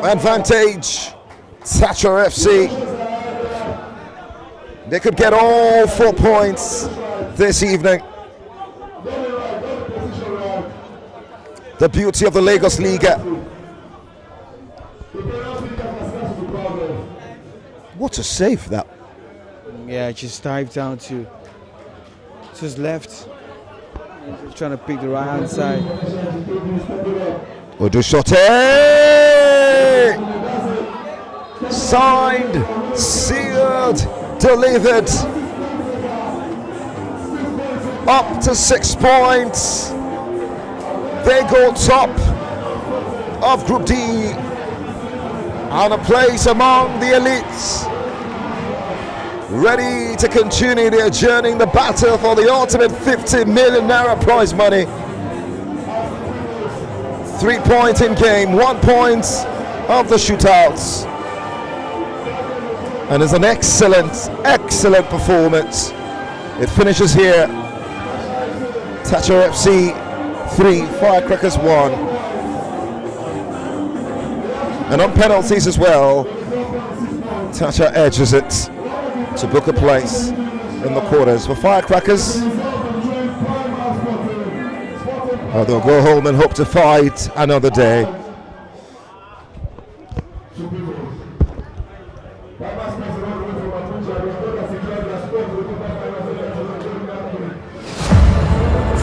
Advantage. Thatcher FC. They could get all 4 points this evening. The beauty of the Lagos Liga. What a save that. Yeah, just dived down to his left. He's trying to pick the right hand side. Odushote! Signed, sealed, delivered. Up to 6 points. They go top of Group D and a place among the elites. Ready to continue their journey in the battle for the ultimate 50 million naira prize money. 3 points in game, 1 point of the shootouts. And it's an excellent performance. It finishes here. Thatcher FC 3, Firecrackers 1. And on penalties as well, Thatcher edges it to book a place in the quarters for Firecrackers. They'll go home and hope to fight another day.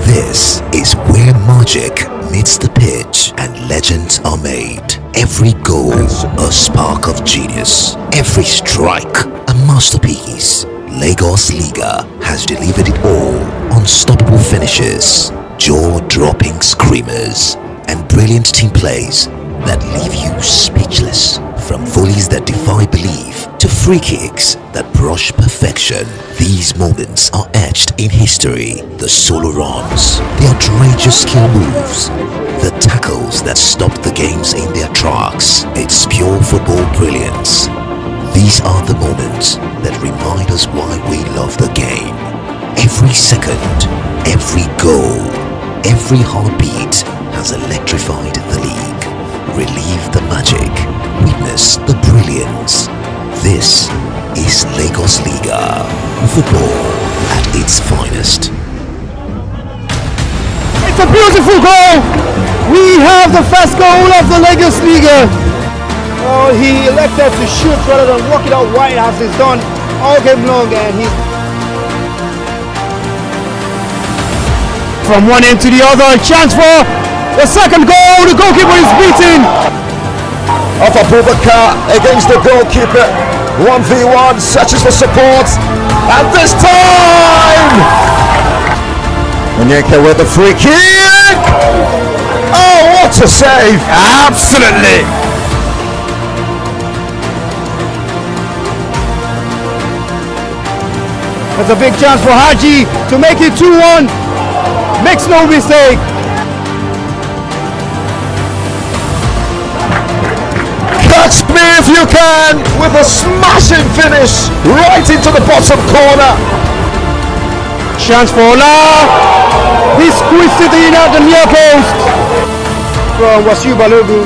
This is where magic meets the pitch and legends are made. Every goal, a spark of genius. Every strike, a masterpiece. Lagos Liga has delivered it all. Unstoppable finishes, jaw-dropping screamers, and brilliant team plays that leave you speechless. From volleys that defy belief to free kicks that brush perfection, these moments are etched in history. The solo runs, the outrageous skill moves, the tackles that stop the games in their tracks. It's pure football brilliance. These are the moments that remind us why we love the game. Every second, every goal, every heartbeat has electrified the league. Relive the magic, witness the brilliance. This is Lagos Liga, football at its finest. It's a beautiful goal. We have the first goal of the Lagos Liga. Oh, he elected to shoot rather than walk it out wide as he's done all game long, and he's from one end to the other. Chance for the second goal. The goalkeeper is beaten. Of Abubakar against the goalkeeper. 1v1, searches for support. And this time! Onyeka with the free kick! Oh, what a save! Absolutely! That's a big chance for Haji to make it 2-1. Makes no mistake. Catch me if you can with a smashing finish right into the bottom corner. Chance for Ola. He squeezed it in at the near post. From Wasiu Balogun,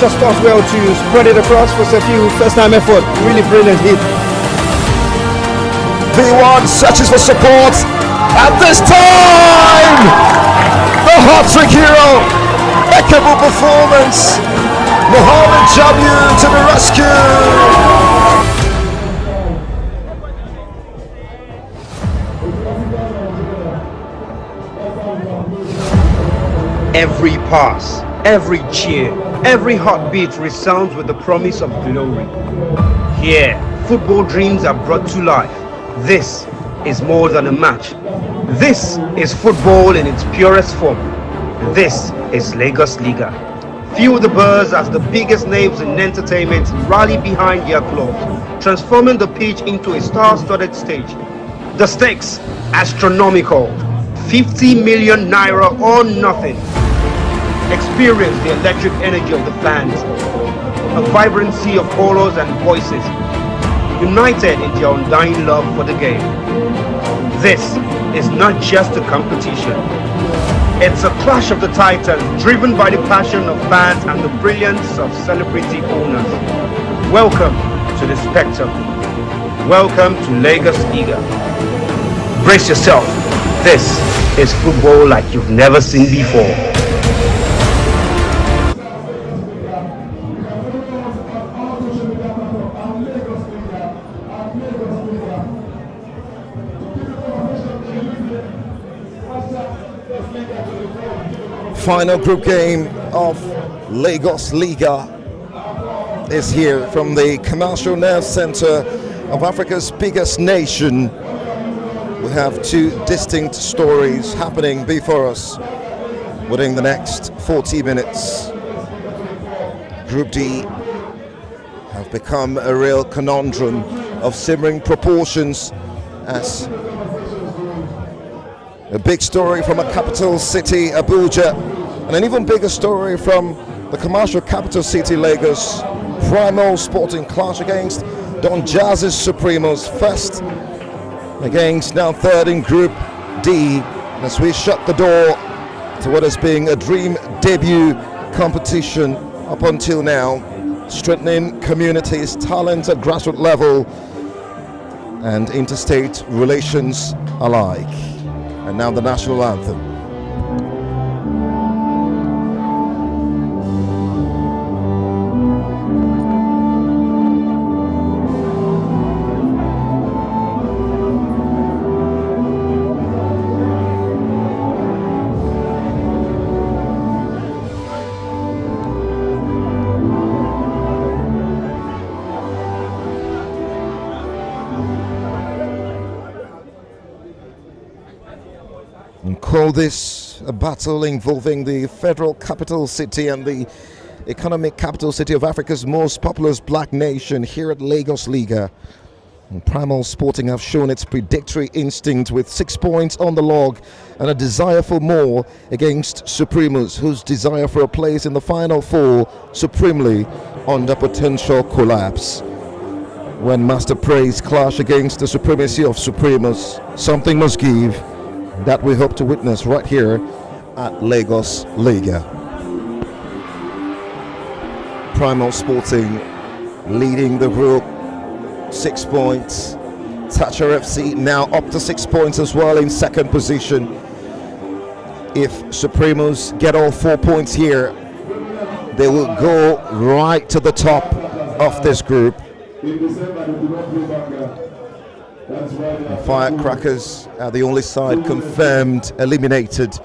just does well to spread it across for a few first-time effort. Really brilliant hit. V1 searches for support, and this time the hat-trick hero, impeccable performance. Mohamed Jamu to the rescue. Every pass, every cheer, every heartbeat resounds with the promise of glory. Here, football dreams are brought to life. This is more than a match. This is football in its purest form. This is Lagos Liga. Feel the buzz as the biggest names in entertainment rally behind their clubs, transforming the pitch into a star-studded stage. The stakes, astronomical. 50 million naira or nothing. Experience the electric energy of the fans. A vibrant sea of colors and voices, united in their undying love for the game. This is not just a competition. It's a clash of the titans, driven by the passion of fans and the brilliance of celebrity owners. Welcome to the spectacle. Welcome to Lagos Liga. Brace yourself. This is football like you've never seen before. Final group game of Lagos Liga is here from the commercial nerve center of Africa's biggest nation. We have two distinct stories happening before us within the next 40 minutes. Group D have become a real conundrum of simmering proportions, as a big story from a capital city, Abuja, and an even bigger story from the commercial capital city, Lagos. Primal Sporting clash against Don Jazzy's Supremos, first against now third in Group D, as we shut the door to what has been a dream debut competition up until now, strengthening communities, talent at grassroots level and interstate relations alike. And now the national anthem. Call this a battle involving the federal capital city and the economic capital city of Africa's most populous black nation here at Lagos Liga. And Primal Sporting have shown its predictory instinct with 6 points on the log and a desire for more against Supremos, whose desire for a place in the final four supremely under potential collapse. When Master Praise clash against the supremacy of Supremos, something must give. That we hope to witness right here at Lagos Liga. Primal Sporting leading the group, 6 points. Thatcher FC now up to 6 points as well in second position. If Supremos get all 4 points here, they will go right to the top of this group. The Firecrackers are the only side confirmed eliminated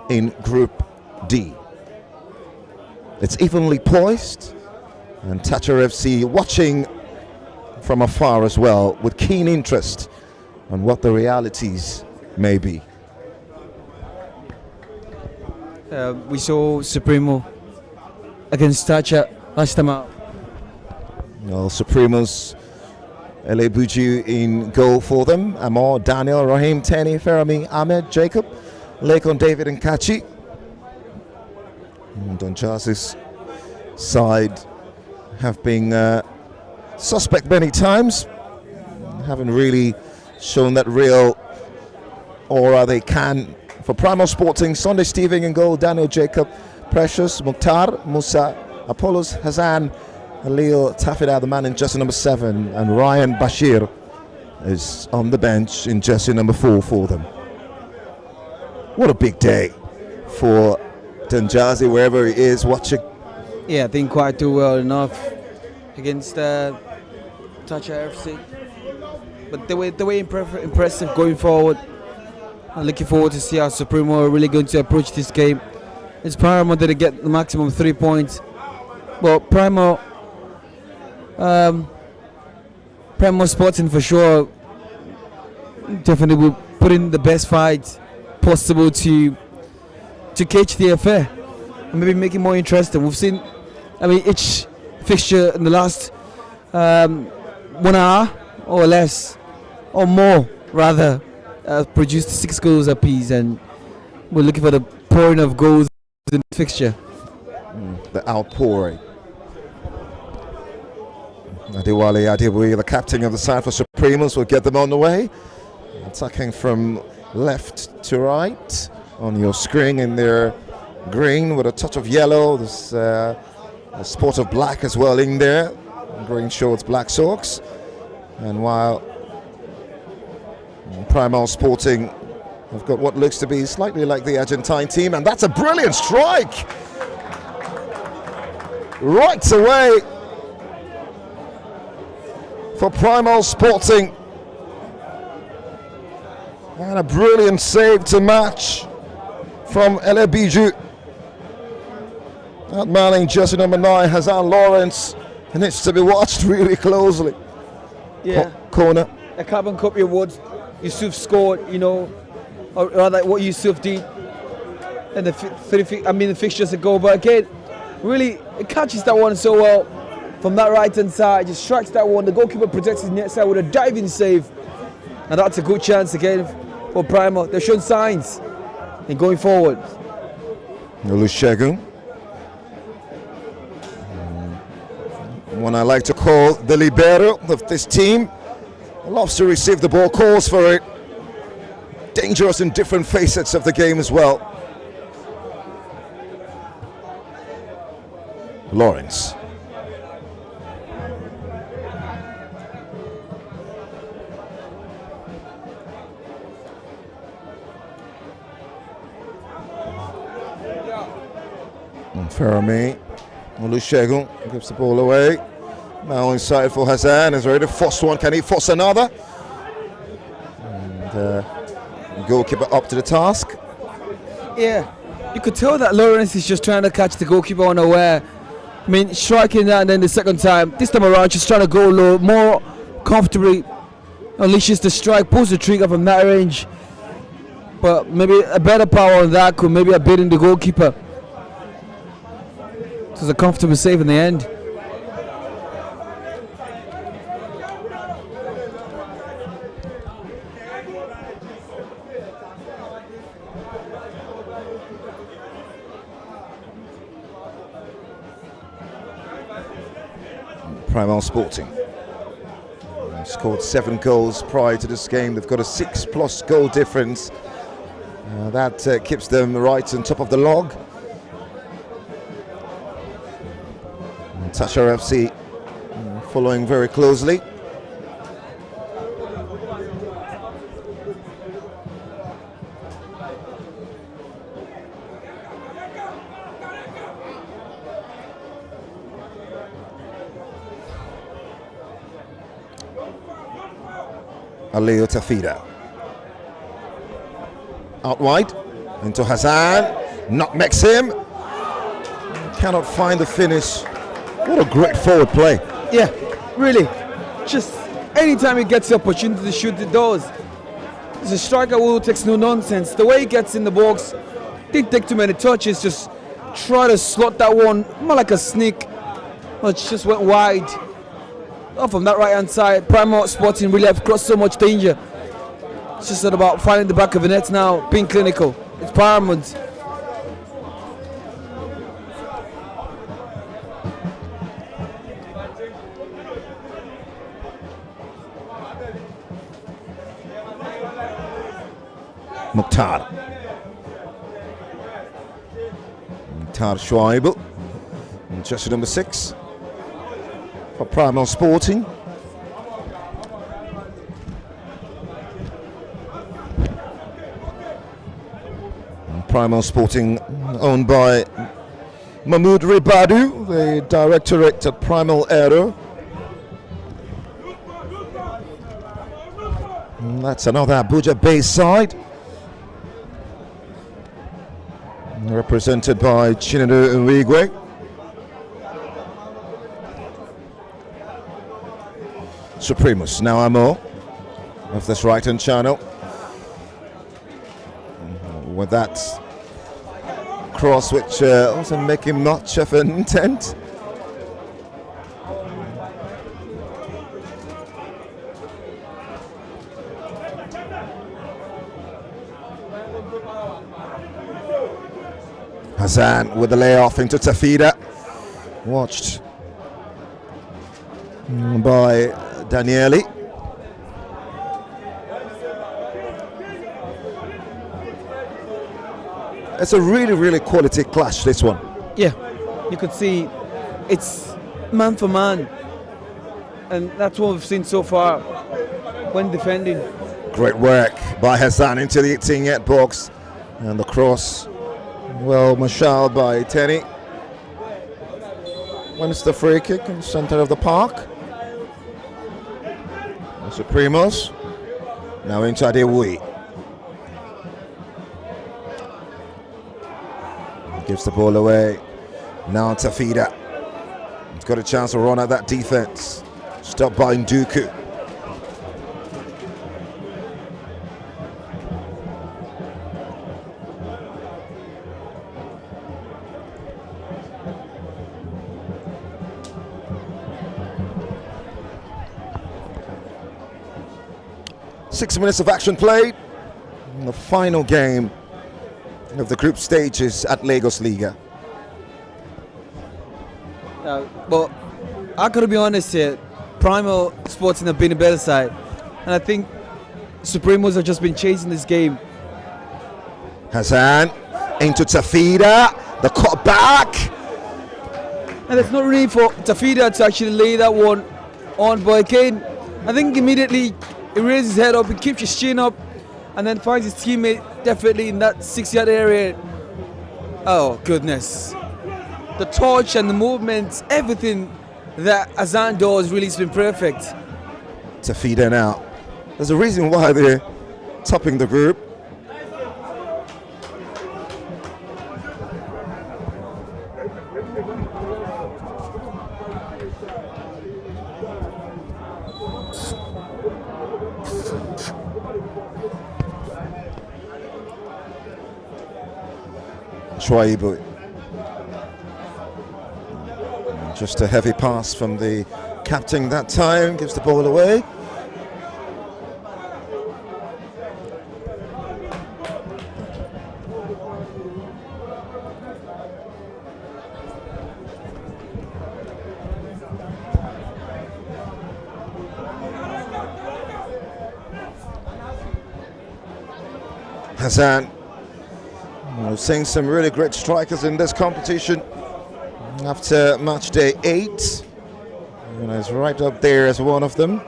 in Group D. It's evenly poised, and Thatcher FC watching from afar as well with keen interest on what the realities may be. We saw Supremo against Thatcher last time out. Well, Supremos, Elebuju in goal for them. Amor, Daniel, Raheem, Tenny, Ferami, Ahmed, Jacob, Lekon, David and Kachi. Don Jazzy's side have been suspect many times. Haven't really shown that real aura they can. For Primal Sporting, Sunday Steven in goal, Daniel, Jacob, Precious, Mukhtar, Musa, Apollos, Hassan, Leo Tafida, the man in jersey number 7, and Ryan Bashir is on the bench in jersey number 4 for them. What a big day for Don Jazzy, wherever he is watching. Yeah, I think quite do well enough against Thatcher FC. But they were impressive going forward. I'm looking forward to see how Supremo are really going to approach this game. It's paramount that they get the maximum 3 points. Well, Primal Sporting for sure definitely will put in the best fight possible to catch the affair and maybe make it more interesting. We've seen, each fixture in the last 1 hour or less or more rather produced 6 goals apiece, and we're looking for the pouring of goals in the fixture. The outpouring. Adewale Adebuyi, the captain of the side for Supremos, will get them on the way. Attacking from left to right on your screen in their green with a touch of yellow. There's a spot of black as well in there. Green shorts, black socks. And while Primal Sporting have got what looks to be slightly like the Argentine team, and that's a brilliant strike! Right away for Primal Sporting. And a brilliant save to match from Elebiju. That man in jersey number 9, Hassan Lawrence, needs to be watched really closely. Yeah. Corner. A carbon copy of what Yusuf scored, or rather what Yusuf did in the fixtures ago. But again, really, it catches that one so well from that right-hand side, just strikes that one. The goalkeeper protects his net side with a diving save. And that's a good chance again for Primal. They've shown signs in going forward. Olusegun. One I like to call the libero of this team. Loves to receive the ball, calls for it. Dangerous in different facets of the game as well. Lawrence. And Fermi. Olusegun gives the ball away. Now inside for Hassan. Is ready to force one. Can he force another? And goalkeeper up to the task. Yeah, you could tell that Lawrence is just trying to catch the goalkeeper unaware. I mean, striking that, and then the second time, this time around, just trying to go low, more comfortably, unleashes the strike, pulls the trigger from that range. But maybe a better power on that could maybe have beaten the goalkeeper. It was a comfortable save in the end. Primal Sporting scored 7 goals prior to this game. They've got a 6+ goal difference. That keeps them right on top of the log. Tasha FC following very closely. Aliou Tafida. Out wide into Hassan. Nutmegs him. Cannot find the finish. What a great forward play. Yeah, really. Just anytime he gets the opportunity to shoot, the doors. He's a striker who takes no nonsense. The way he gets in the box, didn't take too many touches, just try to slot that one more like a sneak. But it just went wide. Oh, from that right hand side, Primal Sporting really have crossed so much danger. It's just not about finding the back of the net now, being clinical. It's paramount. Mukhtar Schweibel, jersey number 6 for Primal Sporting. Primal Sporting owned by Mahmoud Ribadu, the directorate at Primal Aero. And that's another Abuja-based side, represented by Chinedu Nwigwe. Supremus now Amo of this right-hand channel with that cross, which wasn't making much of an intent. Hassan with the layoff into Tafida, watched by Danieli. It's a really quality clash, this one. Yeah, you could see it's man for man. and that's what we've seen so far when defending. Great work by Hassan into the 18-yard box. And the cross, well, Marshall by Tenny. Wins the free kick in the center of the park. And Supremos now into Adewi. Gives the ball away. Now Tafida. He's got a chance to run at that defense. Stopped by Nduku. Six minutes of action played in the final game of the group stages at Lagos Liga. But I gotta be honest here, Primal Sporting have been a better side, and I think Supremos have just been chasing this game. Hassan into Tafida, the cut back. And it's not really for Tafida to actually lay that one on, but again, I think immediately he raises his head up, he keeps his chin up, and then finds his teammate definitely in that 6-yard area. Oh, goodness. The touch and the movements, everything that Hassan does really has been perfect. Tafida now. There's a reason why they're topping the group. Schwaibu. Just a heavy pass from the captain that time, gives the ball away. Hassan. We're seeing some really great strikers in this competition after match day 8. And he's right up there as one of them.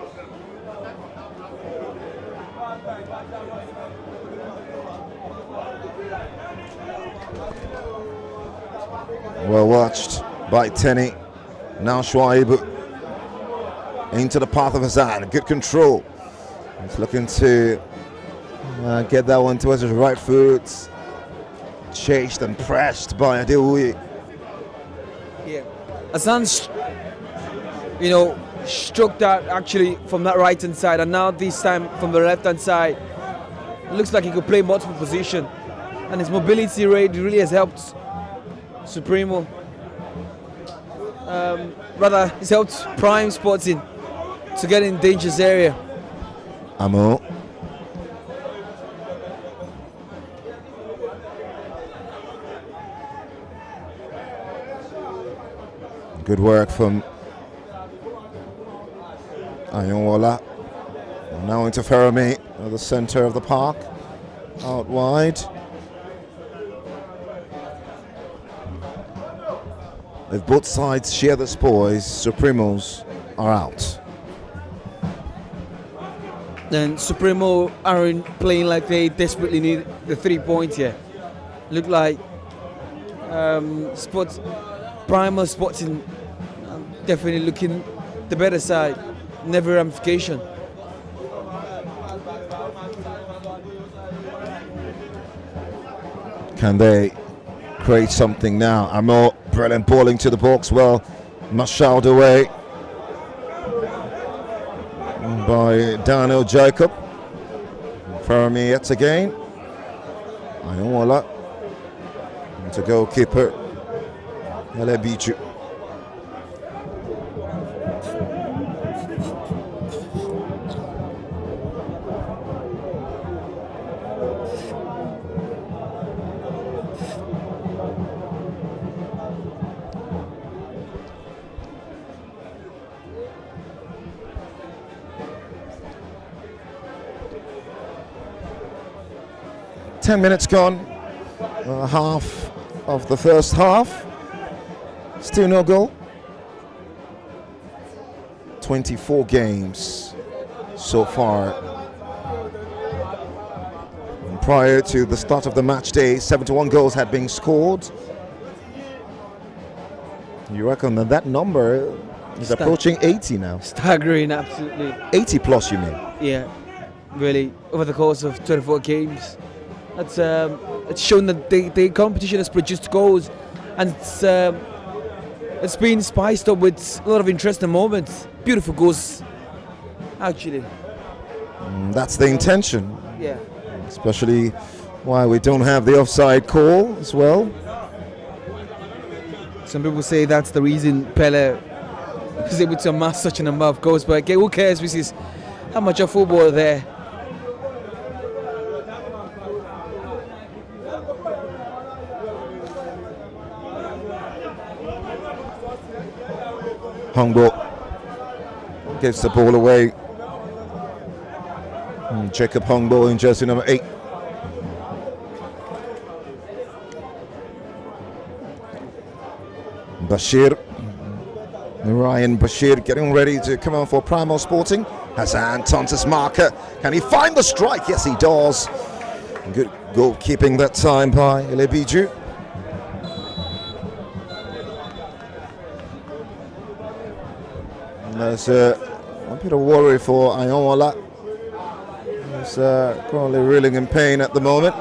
Well watched by Tenny. Now Schwaibu into the path of Hassan. Good control. He's looking to get that one towards his right foot. Chased and pressed by Adewi. Yeah, Hassan, struck that actually from that right hand side, and now this time from the left hand side. It looks like he could play multiple positions, and his mobility rate really has helped Supremo. Rather, it's helped Prime Sporting to get in dangerous area. Amo. Good work from Ayonwola. Now into Fermi at the center of the park. Out wide. If both sides share the spoils, Supremos are out. Then Supremo aren't playing like they desperately need the 3 points here. Look like Primal Sporting definitely looking the better side, never ramification. Can they create something now? Amo, brilliant balling to the box. Well, Marshalled away by Daniel Jacob. Fermi yet again. Ayonwola. To goalkeeper Elebichu. Ten minutes gone. Half of the first half. Still no goal. 24 games so far. And prior to the start of the match day, 71 goals had been scored. You reckon that that number is approaching 80 now? Staggering, absolutely. 80 plus, you mean? Yeah, really. Over the course of 24 games, that's it's shown that the competition has produced goals, and it's been spiced up with a lot of interesting moments. Beautiful goals, actually. That's the intention. Yeah. Especially why we don't have the offside call as well. Some people say that's the reason Pele was able to amass such a number of goals, but who cares? This is how much of football there. Hongbo gives the ball away. Jacob Hongbo in jersey number 8. Bashir, Ryan Bashir getting ready to come on for Primal Sporting. Hassan Tontis marker. Can he find the strike? Yes, he does. Good goalkeeping that time by Elebiju. And there's a bit of worry for Ayonwala. He's currently reeling in pain at the moment.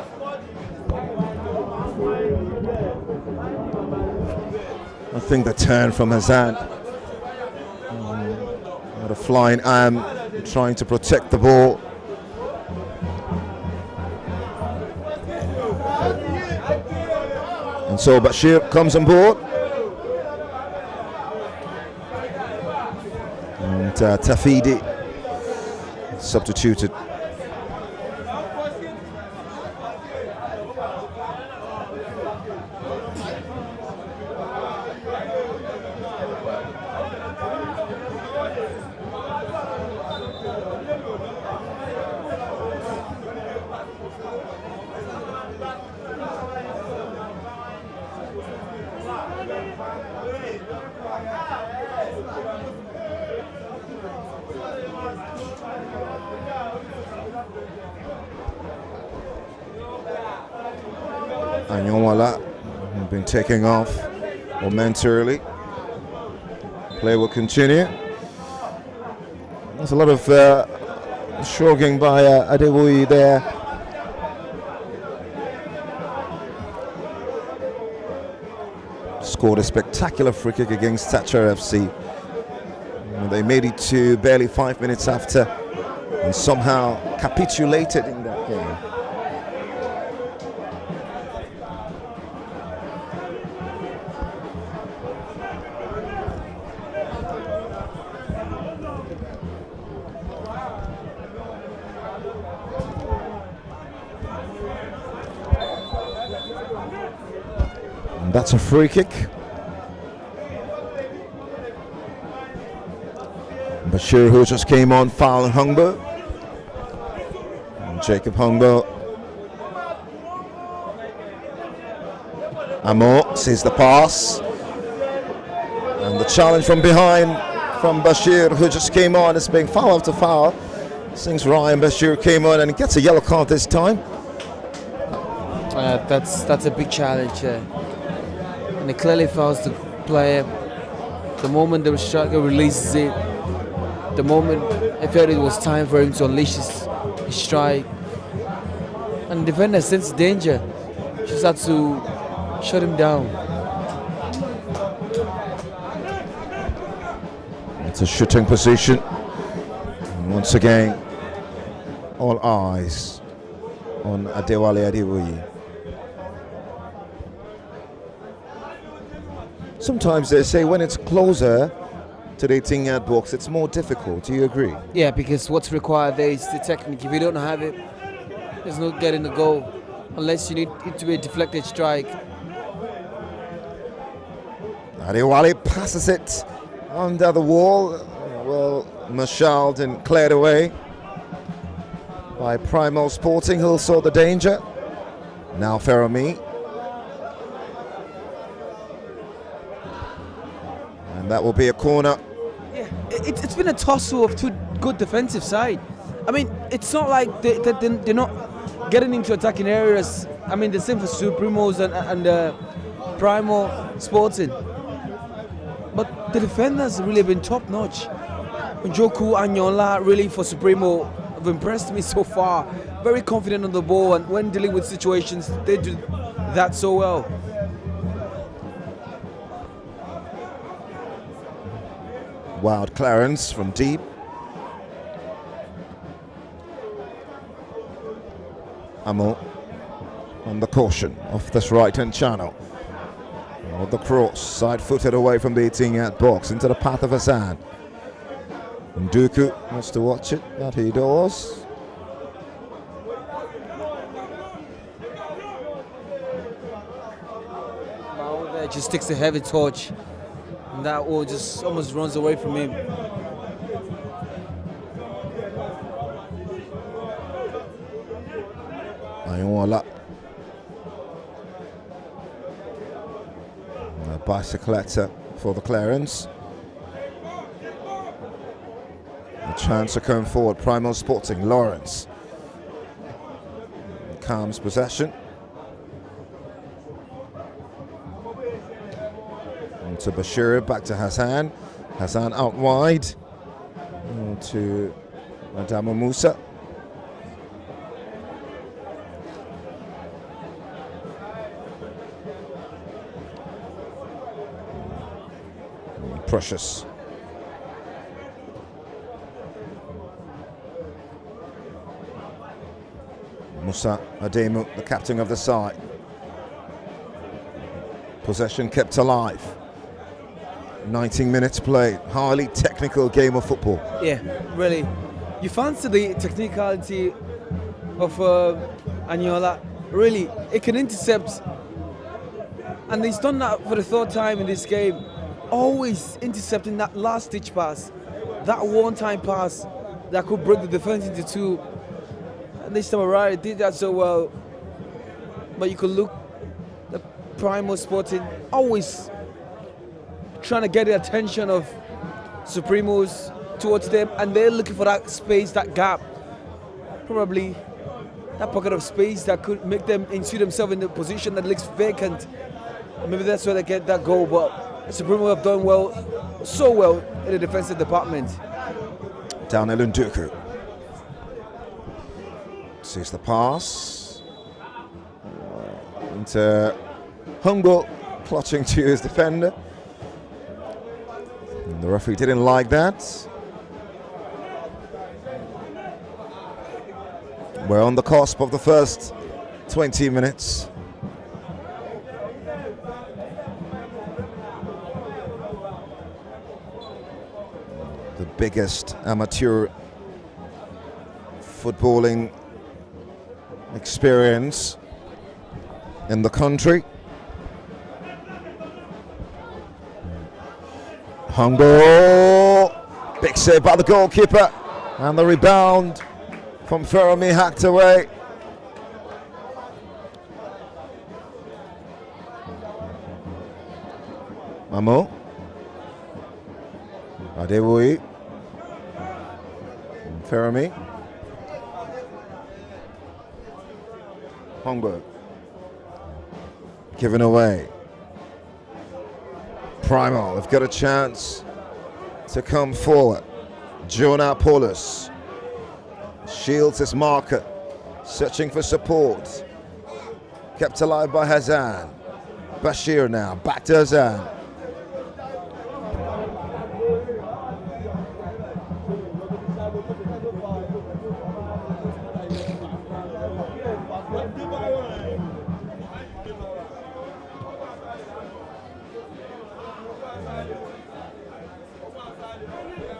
I think the turn from Hassan. What a flying arm, trying to protect the ball. And so Bashir comes on board. And Tafidi substituted. Anyonwala has been taking off momentarily. Play will continue. There's a lot of shrugging by Adewoyi there. Scored a spectacular free kick against Thatcher FC. They made it to barely 5 minutes after and somehow capitulated in that game. That's a free kick. Bashir, who just came on, foul Hongbo. And Jacob Hongbo. Amo sees the pass. And the challenge from behind from Bashir, who just came on, is being foul after foul. Since Ryan Bashir came on and he gets a yellow card this time. That's a big challenge. And it clearly fouls the player. The moment the striker releases it, the moment I felt it was time for him to unleash his strike. And the defender sensed danger. Just had to shut him down. It's a shooting position. And once again, all eyes on Adewale Adewoyi. Sometimes they say when it's closer to the 18-yard box, it's more difficult. Do you agree? Yeah, because what's required there is the technique. If you don't have it, there's no getting the goal unless you need it to be a deflected strike. Adewale passes it under the wall. Well, Marshall and cleared away by Primal Sporting, who saw the danger. Now Ferrami. And that will be a corner. Yeah, it's been a tussle of two good defensive side. I mean, it's not like they're not getting into attacking areas. I mean, the same for Supremos and Primo Sporting. But the defenders have really been top notch. Njoku and Yola really for Supremo have impressed me so far. Very confident on the ball, and when dealing with situations, they do that so well. Wild clearance from deep. Amo on the caution of this right-hand channel. With the cross, side-footed away from the 18-yard box into the path of Hassan. Nduku wants to watch it, that he does. There just takes a heavy touch, and that ball just almost runs away from him. Ayola. A bicycletta for the clearance. A chance to come forward. Primal Sporting. Lawrence calms possession. To Bashir, back to Hassan. Hassan out wide to Adama Musa. Precious. Musa Ademu, the captain of the side. Possession kept alive. 19 minutes played. Highly technical game of football. Yeah, really. You fancy the technicality of Anyola. Really, it can intercept. And he's done that for the third time in this game. Always intercepting that last stitch pass. That one-time pass that could break the defense into two. And this time around, he did that so well. But you could look, the Primo Sporting always trying to get the attention of Supremos towards them, and they're looking for that space, that gap, probably that pocket of space that could make them insert themselves in the position that looks vacant. Maybe that's where they get that goal, but Supremo have done well, so well in the defensive department. Daniel Nduku sees the pass into Hungo, clutching to his defender. And the referee didn't like that. We're on the cusp of the first 20 minutes. The biggest amateur footballing experience in the country. Hungo, big save by the goalkeeper, and the rebound from Fermi hacked away. Mamo, Adewoyi, Fermi, Hungo, given away. Primo have got a chance to come forward. Jonah Paulus shields his marker, searching for support. Kept alive by Hassan. Bashir now, back to Hassan.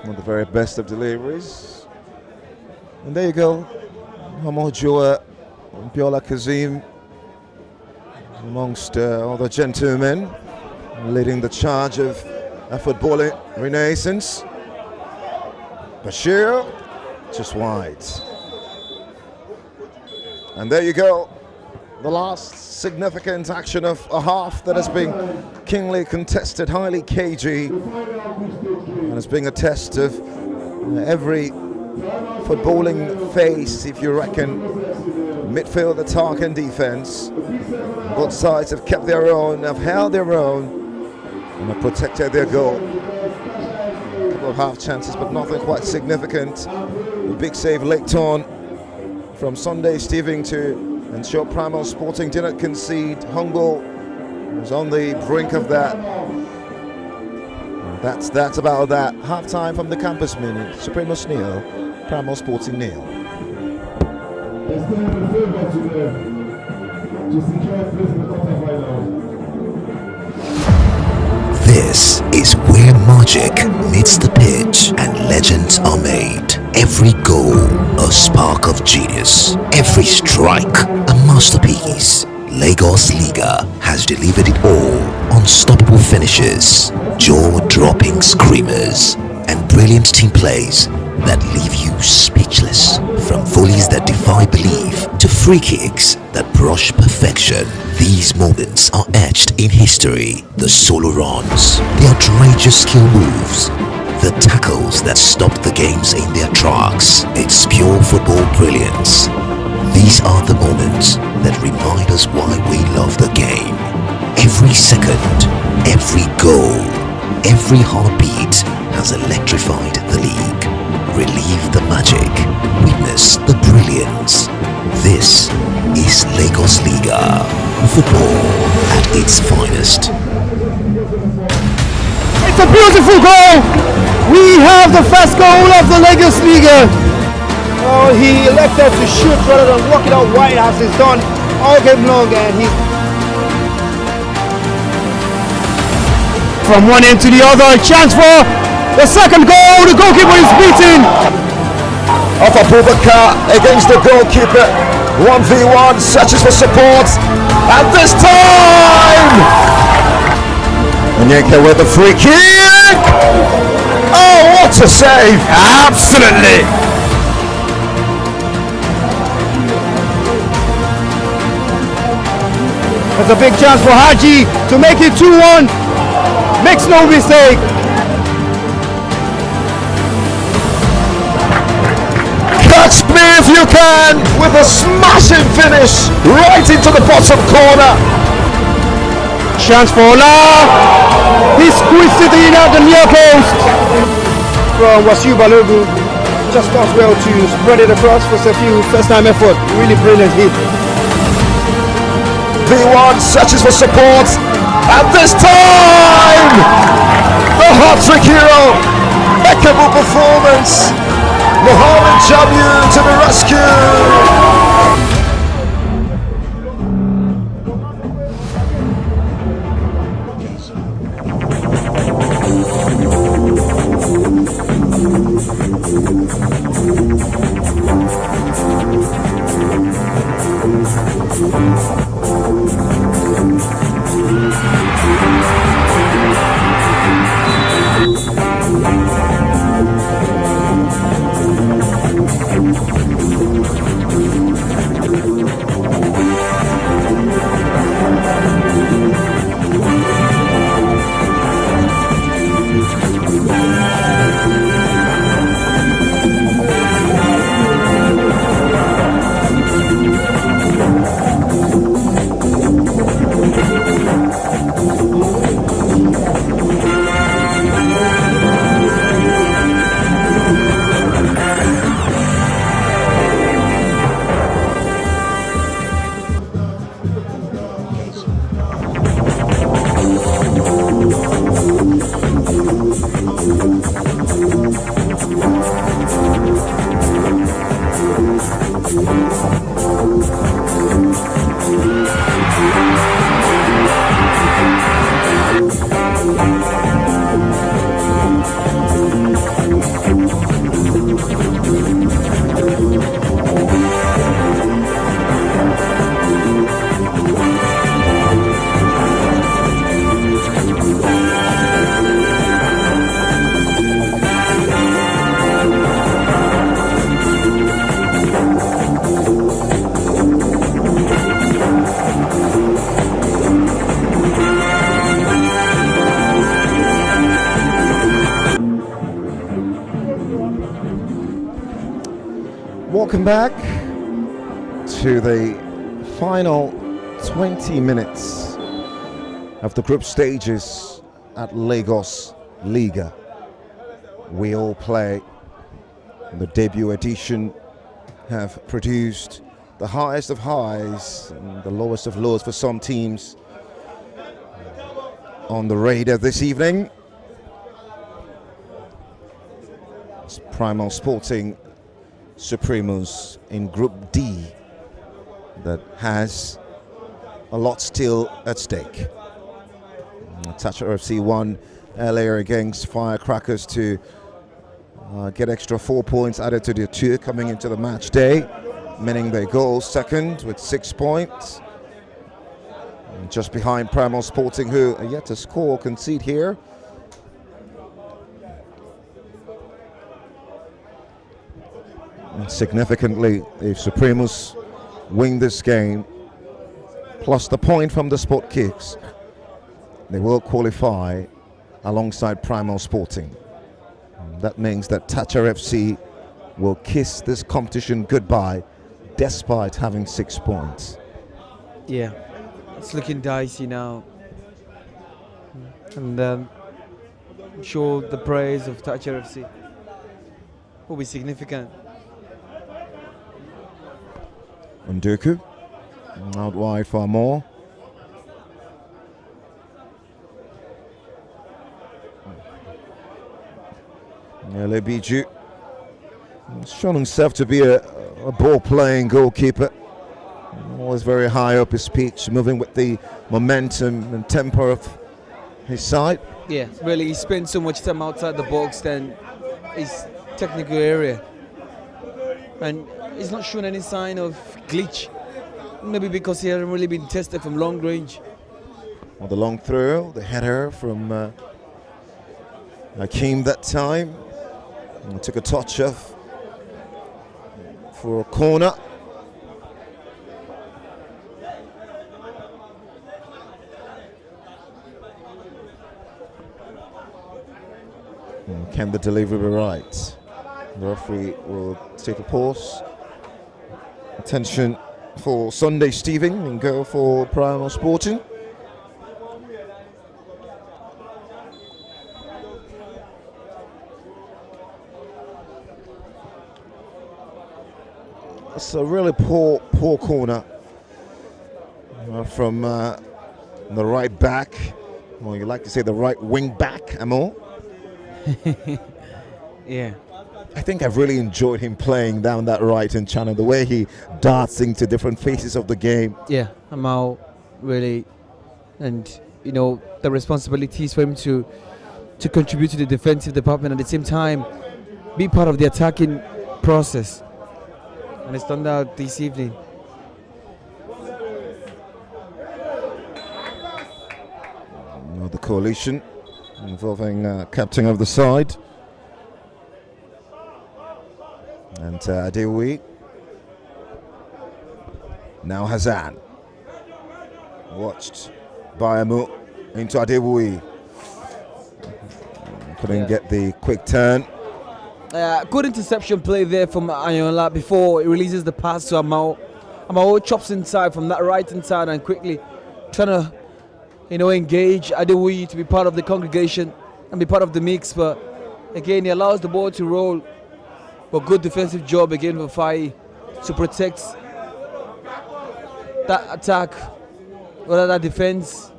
One of the very best of deliveries. And there you go. Hamojoa Biola Kazim amongst all the gentlemen leading the charge of a footballing renaissance. Bashir just wide. And there you go. The last significant action of a half that has been keenly contested, highly cagey. and it's being a test of every footballing phase, if you reckon. Midfield, attack and defense. Both sides have kept their own, have held their own, and have protected their goal. A couple of half chances, but nothing quite significant. A big save late on from Sunday Steven to ensure Primal Sporting did not concede. Humble was on the brink of that. That's about that. Half time from the campus mini. Supremos nil, Primal Sporting nil. They're still in the favour to secure a place in the quarterfinal. This is where magic meets the pitch and legends are made. Every goal, a spark of genius. Every strike, a masterpiece. Lagos Liga has delivered it all. Unstoppable finishes, jaw-dropping screamers, and brilliant team plays that leave you speechless. From volleys that defy belief to free kicks that brush perfection, these moments are etched in history. The solo runs, the outrageous skill moves, the tackles that stopped the games in their tracks. It's pure football brilliance. These are the moments that remind us why we love the game. Every second, every goal, every heartbeat has electrified the league. Relive the magic, witness the brilliance. This is Lagos Liga, football at its finest. It's a beautiful goal. We have the first goal of the Lagos Liga. Oh, he elected to shoot rather than walk it out wide as he's done all game long, and he's from one end to the other. Chance for the second goal. The goalkeeper is beaten. Off Abubakar against the goalkeeper. 1v1, searches for support. At this time! Onyeka with the free kick! Oh, what a save! Absolutely! There's a big chance for Haji to make it 2-1. Makes no mistake. Catch me if you can with a smashing finish right into the bottom corner. Chance for Ola. He squeezed it in at the near post. From Wasiu Balogun. Just does well to spread it across for a few first time effort. Really brilliant hit. V1 searches for support. At this time, the hat-trick hero, impeccable performance. Mohamed Jamu to the rescue. Welcome back to the final 20 minutes of the group stages at Lagos Liga. We all play. The debut edition have produced the highest of highs and the lowest of lows for some teams. On the radar this evening, it's Primal Sporting Supremos in Group D that has a lot still at stake. Thatcher FC won earlier against Firecrackers to get extra 4 points added to the 2 coming into the match day, meaning they go second with 6 points. And just behind Primal Sporting, who are yet to score, concede here. And significantly, if Supremos win this game, plus the point from the spot kicks, they will qualify alongside Primal Sporting. That means that Thatcher FC will kiss this competition goodbye despite having 6 points. Yeah, it's looking dicey now. And I'm sure the praise of Thatcher FC will be significant. Nduku out wide for more. Lebiju has shown himself to be a ball-playing goalkeeper. Always very high up his pitch, moving with the momentum and tempo of his side. Yeah, really, he spends so much time outside the box than his technical area. And he's not shown any sign of glitch. Maybe because he hasn't really been tested from long range. Well, the long throw, the header from Hakeem that time. And took a touch off for a corner. And can the delivery be right? The referee will take a pause. Attention for Sunday Steven and go for Primal Sporting. It's a really poor corner from the right back. Well, you like to say the right wing back, Amor. Yeah. I think I've really enjoyed him playing down that right-hand channel, the way he darts into different phases of the game. Yeah, Amal really, and you know, the responsibility is for him to contribute to the defensive department, at the same time be part of the attacking process. And it's done that this evening. The coalition involving captain of the side and Adewi. Now Hassan, watched by Amu into Adewi. Couldn't get the quick turn. Good interception play there from Ayola before he releases the pass to Amao. Amao chops inside from that right hand side and quickly trying to, engage Adewi to be part of the congregation and be part of the mix. But again, he allows the ball to roll. But good defensive job again for Fai to protect that attack, or that defense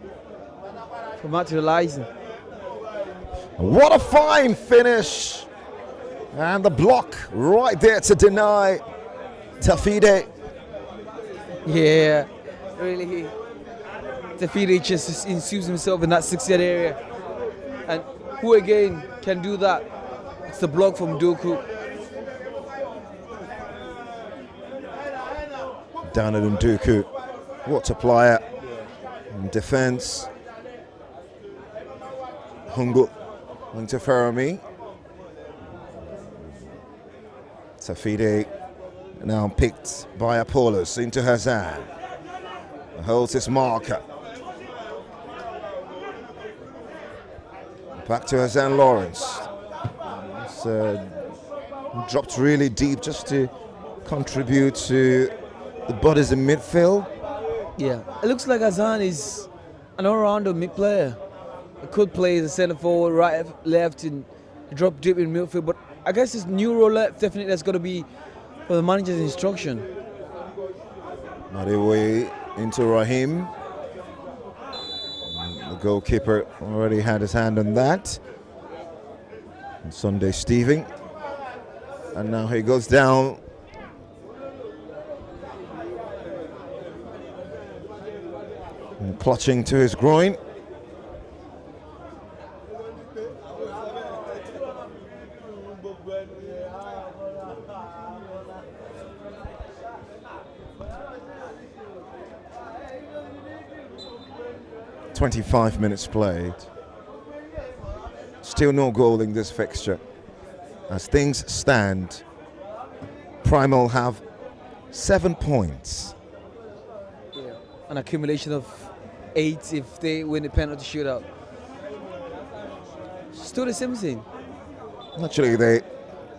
from materializing. What a fine finish! And the block right there to deny Tafide. Yeah, really. Tafide just ensues himself in that 6-yard area. And who again can do that? It's the block from Doku. Down at Nduku. What a player. In defense. Hungu into Fermi. Tafide now picked by Apollos into Hassan. Holds his marker. Back to Hassan Lawrence. It's dropped really deep just to contribute to the bodies in midfield. Yeah, it looks like Hassan is an all-rounder mid player. He could play as a centre forward, right, left, and drop deep in midfield. But I guess his new role definitely that's going to be for the manager's instruction. Not away into Raheem. The goalkeeper already had his hand on that. And Sunday Steven. And now he goes down. And clutching to his groin. "25 minutes played. Still no goal in this fixture. As things stand, Primal have 7 points. An accumulation of 8 if they win the penalty shootout. Still the same thing. Actually, they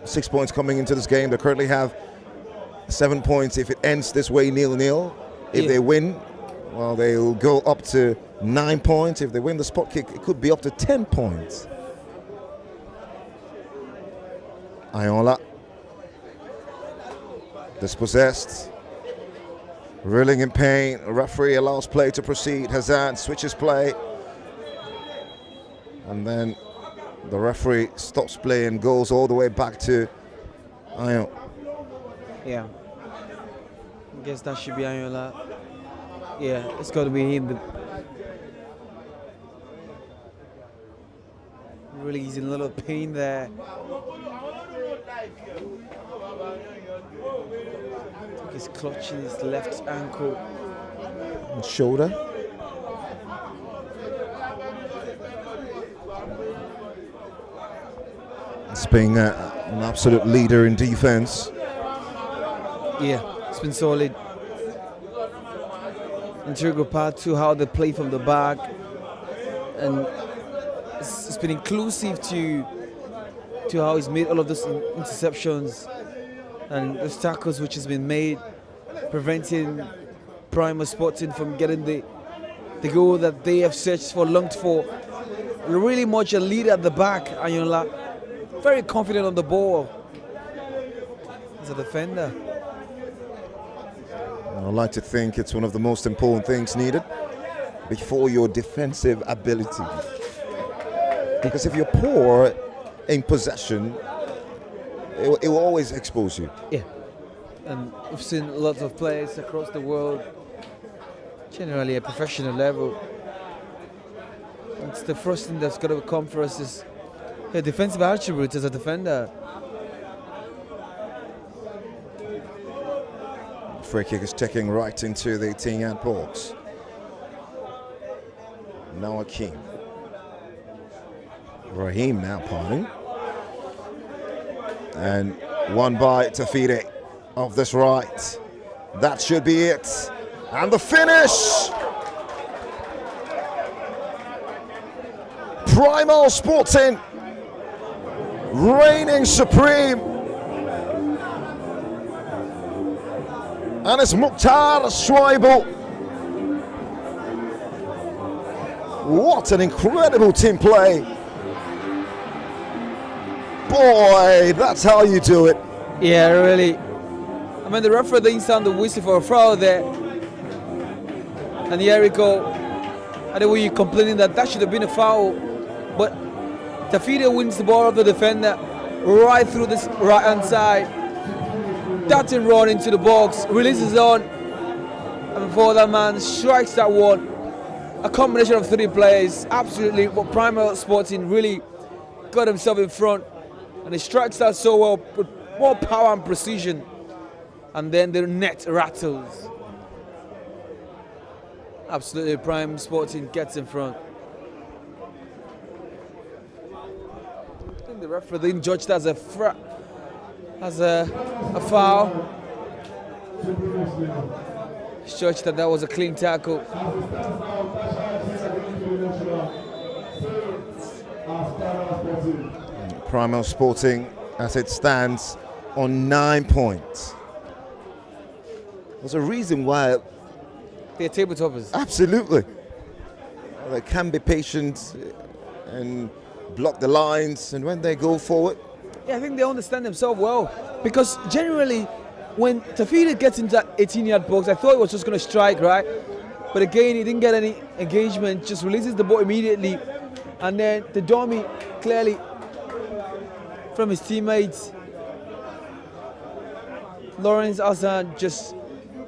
6 points coming into this game. They currently have 7 points if it ends this way, 0-0. If they win, well, they'll go up to 9 points. If they win the spot kick, it could be up to 10 points. Ayola, dispossessed, reeling in pain. A referee allows play to proceed. Hazan switches play, and then the referee stops play and goes all the way back to Ayola. Yeah, I guess that should be Ayola. Yeah, it's got to be him. Really, he's in a little pain there. I think he's clutching his left ankle. And shoulder. It's being an absolute leader in defense. Yeah, it's been solid. Integral part to how they play from the back, and it's been inclusive to how he's made all of those interceptions and those tackles which has been made, preventing Primal Sporting from getting the goal that they have searched for, longed for. Really much a leader at the back, Ayola. Very confident on the ball as a defender. I like to think it's one of the most important things needed before your defensive ability. Because if you're poor in possession, it will always expose you. Yeah, and we've seen lots of players across the world, generally at professional level. It's the first thing that's got to come for us is your defensive attributes as a defender. Free kick is taking right into the 18-yard box. Now Akeem. Raheem now parting. And one by Tafide off this right. That should be it. And the finish! Primal Sporting reigning supreme. And it's Mukhtar Schweibel. What an incredible team play. Boy, that's how you do it. Yeah, really. I mean, the referee didn't sound the whistle for a foul there. And here we go. I know you're complaining that should have been a foul. But Tafide wins the ball of the defender right through this right-hand side. That's him run into the box, releases on, and before that man strikes that one. A combination of 3 players, absolutely, but Primal Sporting really got himself in front, and he strikes that so well with more power and precision, and then the net rattles. Absolutely, Primal Sporting gets in front. I think the referee didn't judge that as a foul. Judged that was a clean tackle. Primal Sporting, as it stands, on 9 points. There's a reason why. They're table toppers. Absolutely. They can be patient and block the lines, and when they go forward. Yeah, I think they understand themselves well. Because generally, when Tafida gets into that 18-yard box, I thought he was just going to strike, right? But again, he didn't get any engagement, just releases the ball immediately. And then the dummy, clearly, from his teammates, Lawrence Hassan just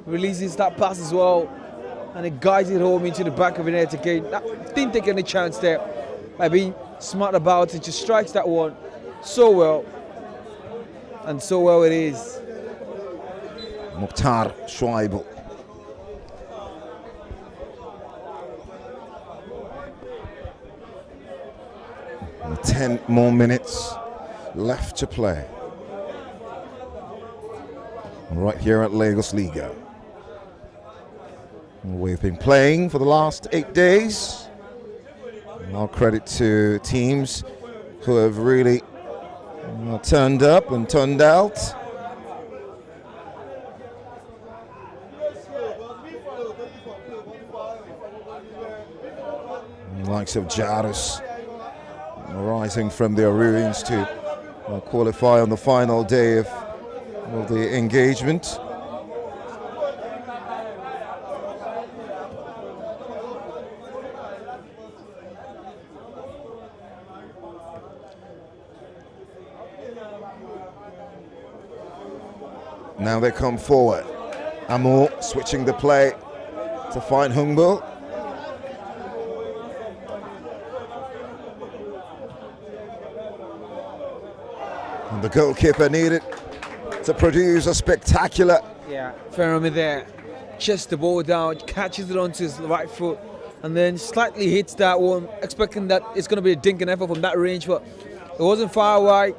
releases that pass as well. And it guides it home into the back of the net again. Didn't take any chance there by being smart about it. Just strikes that one so well. And so well it is. Mukhtar Shuaib. And 10 more minutes left to play. Right here at Lagos Liga. We've been playing for the last 8 days. All credit to teams who have really turned up and turned out. The likes of Jairus rising from their ruins to qualify on the final day of the engagement. Now they come forward. Amor switching the play to find Humble. And the goalkeeper needed to produce a spectacular. Yeah, Fermi there. Chests the ball down, catches it onto his right foot, and then slightly hits that one, expecting that it's going to be a dinking effort from that range, but it wasn't far wide.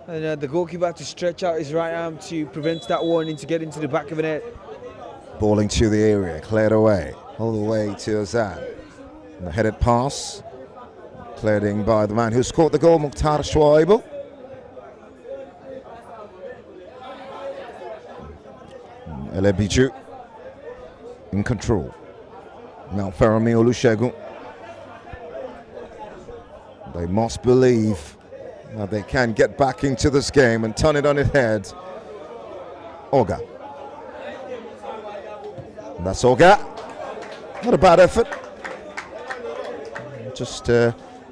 And the goalkeeper had to stretch out his right arm to prevent that one into getting to the back of the net. Ball into the area, cleared away, all the way to Azan. The headed pass, cleared in by the man who scored the goal, Mukhtar Shuaib. Elebiju in control. Now Fermi Olusegun. They must believe that they can get back into this game and turn it on its head. Oga. That's Oga. Not a bad effort. Just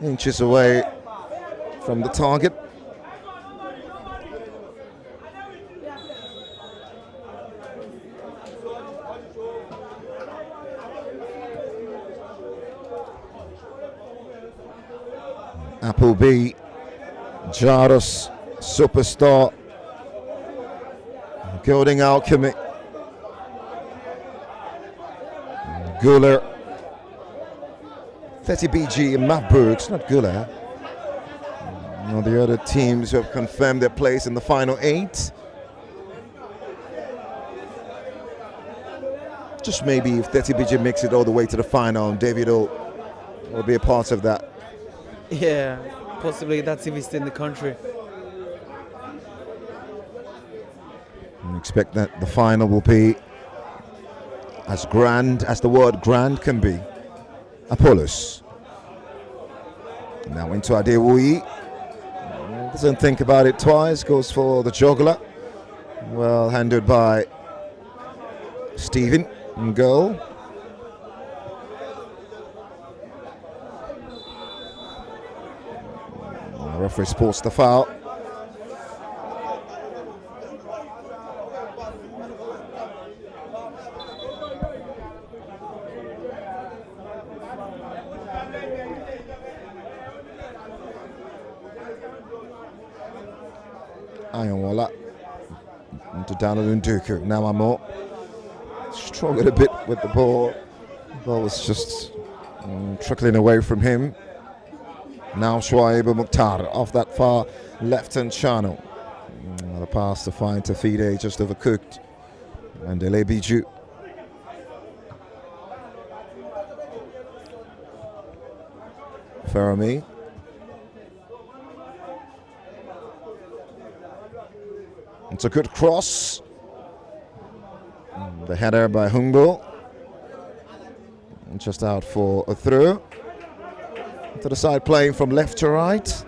inches away from the target. Appleby, Jairus, superstar, Gilding Alchemy, Guler, 30 BG and Mavbrook, it's not Guler. The other teams who have confirmed their place in the final 8. Just maybe if 30 BG makes it all the way to the final, David O will be a part of that. Yeah, possibly that's if he's still in the country. I expect that the final will be as grand as the word grand can be. Apollos. Now into Adewuyi. Doesn't think about it twice, goes for the juggler. Well handled by Stephen in goal. The referee sports the foul. Ayonwala into Daniel Nduku. Now Amor struggled a bit with the ball. The ball was just trickling away from him. Now Shuaib Mukhtar off that far left-hand channel. The pass to find Tafide just overcooked. And Elebiju. Fermi. It's a good cross. The header by Humbo. Just out for a throw. To the side playing from left to right.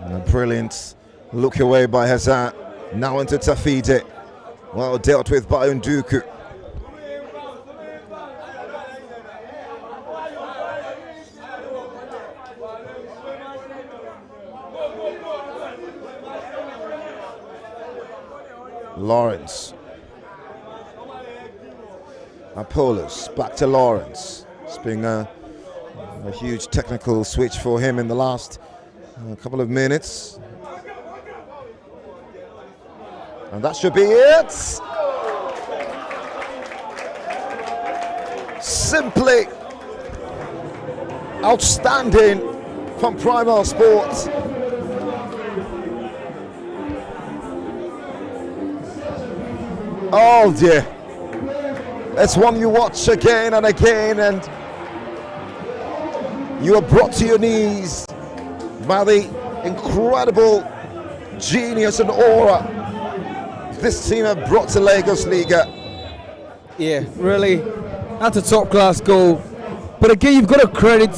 And a brilliant look away by Hazard. Now into Tafide. Well dealt with by Nduku. Lawrence. Apollos back to Lawrence. It's been a huge technical switch for him in the last couple of minutes. And that should be it. Simply outstanding from Primal Sports. Oh dear. It's one you watch again and again, and you are brought to your knees by the incredible genius and aura this team have brought to Lagos Liga. Yeah, really, that's a top-class goal. But again, you've got to credit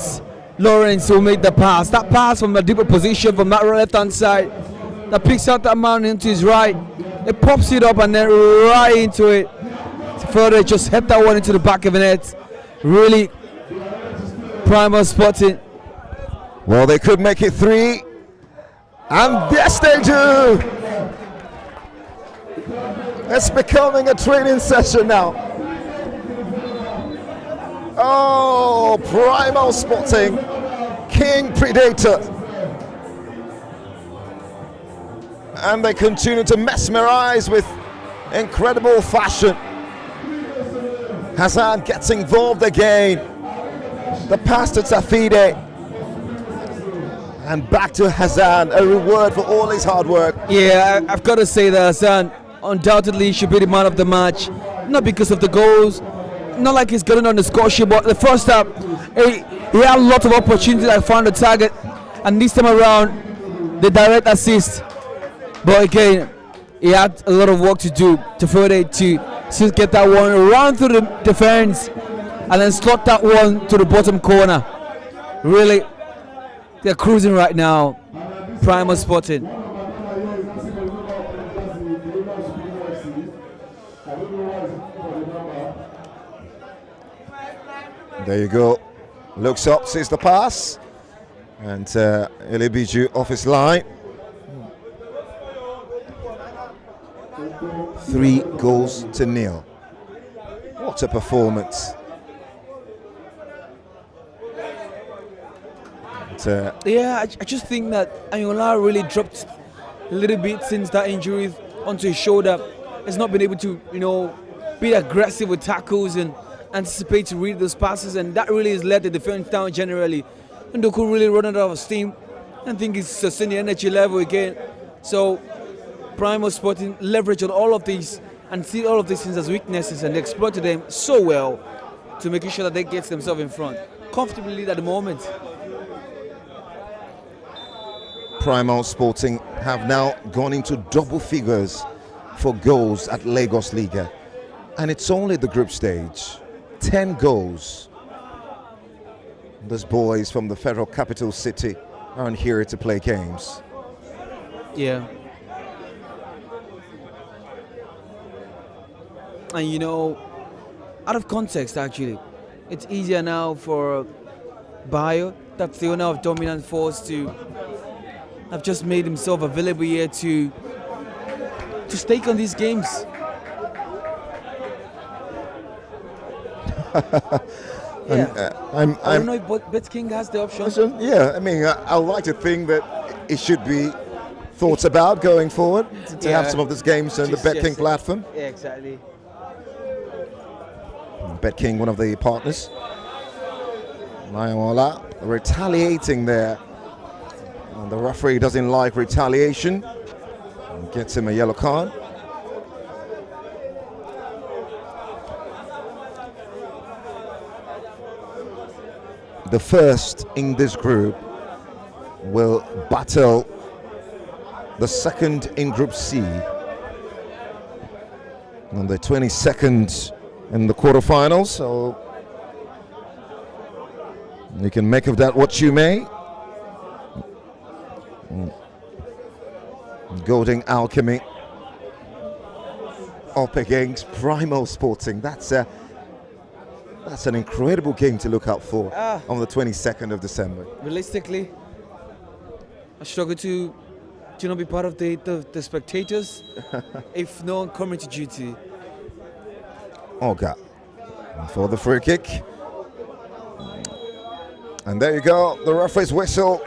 Lawrence who made the pass. That pass from a deeper position from that left-hand side that picks out that man into his right. It pops it up and then right into it. Further, just hit that one into the back of the net. Really, Primal Sporting. Well, they could make it 3. And yes, they do. It's becoming a training session now. Oh, Primal Sporting, King Predator. And they continue to mesmerize with incredible fashion. Hassan gets involved again. The pass to Tafide. And back to Hassan, a reward for all his hard work. Yeah, I've got to say that Hassan undoubtedly should be the man of the match. Not because of the goals, not like he's getting on the score sheet, but the first half, he had a lot of opportunities. I found the target, and this time around, the direct assist. But again, he had a lot of work to do to further to get that one, run through the defense, and then slot that one to the bottom corner. Really, they're cruising right now. Primal Sporting. There you go. Looks up, sees the pass, and Elibiju off his line. 3-0. What a performance. And, yeah, I just think that Ayola really dropped a little bit since that injury onto his shoulder. Has not been able to, be aggressive with tackles and anticipate to read those passes, and that really has let the defense down generally. And Ndoku really run out of steam. I think he's sustained the energy level again. So Primal Sporting leverage on all of these and see all of these things as weaknesses and exploited them so well to making sure that they get themselves in front. Comfortably lead at the moment. Primal Sporting have now gone into double figures for goals at Lagos Liga, and it's only the group stage. 10 goals. Those boys from the Federal Capital City aren't here to play games. Yeah. And out of context actually, it's easier now for Bayo, that's the owner of Dominant Force, to have just made himself available here to stake on these games. Yeah. I don't know if Bet King has the option. Yeah, I mean, I like to think that it should be thought about going forward to have some of these games on the Bet King platform. Yeah, exactly. Bet King, one of the partners. Mayola retaliating there. And the referee doesn't like retaliation. And gets him a yellow card. the first in this group will battle the second in Group C on the 22nd in the quarterfinals. So you can make of that what you may. Golden Alchemy up against Primal Sporting. That's an incredible game to look out for on the 22nd of December. Realistically, I struggle to not be part of the spectators if no one coming to duty. Oga for the free kick. And there you go, the referee's whistle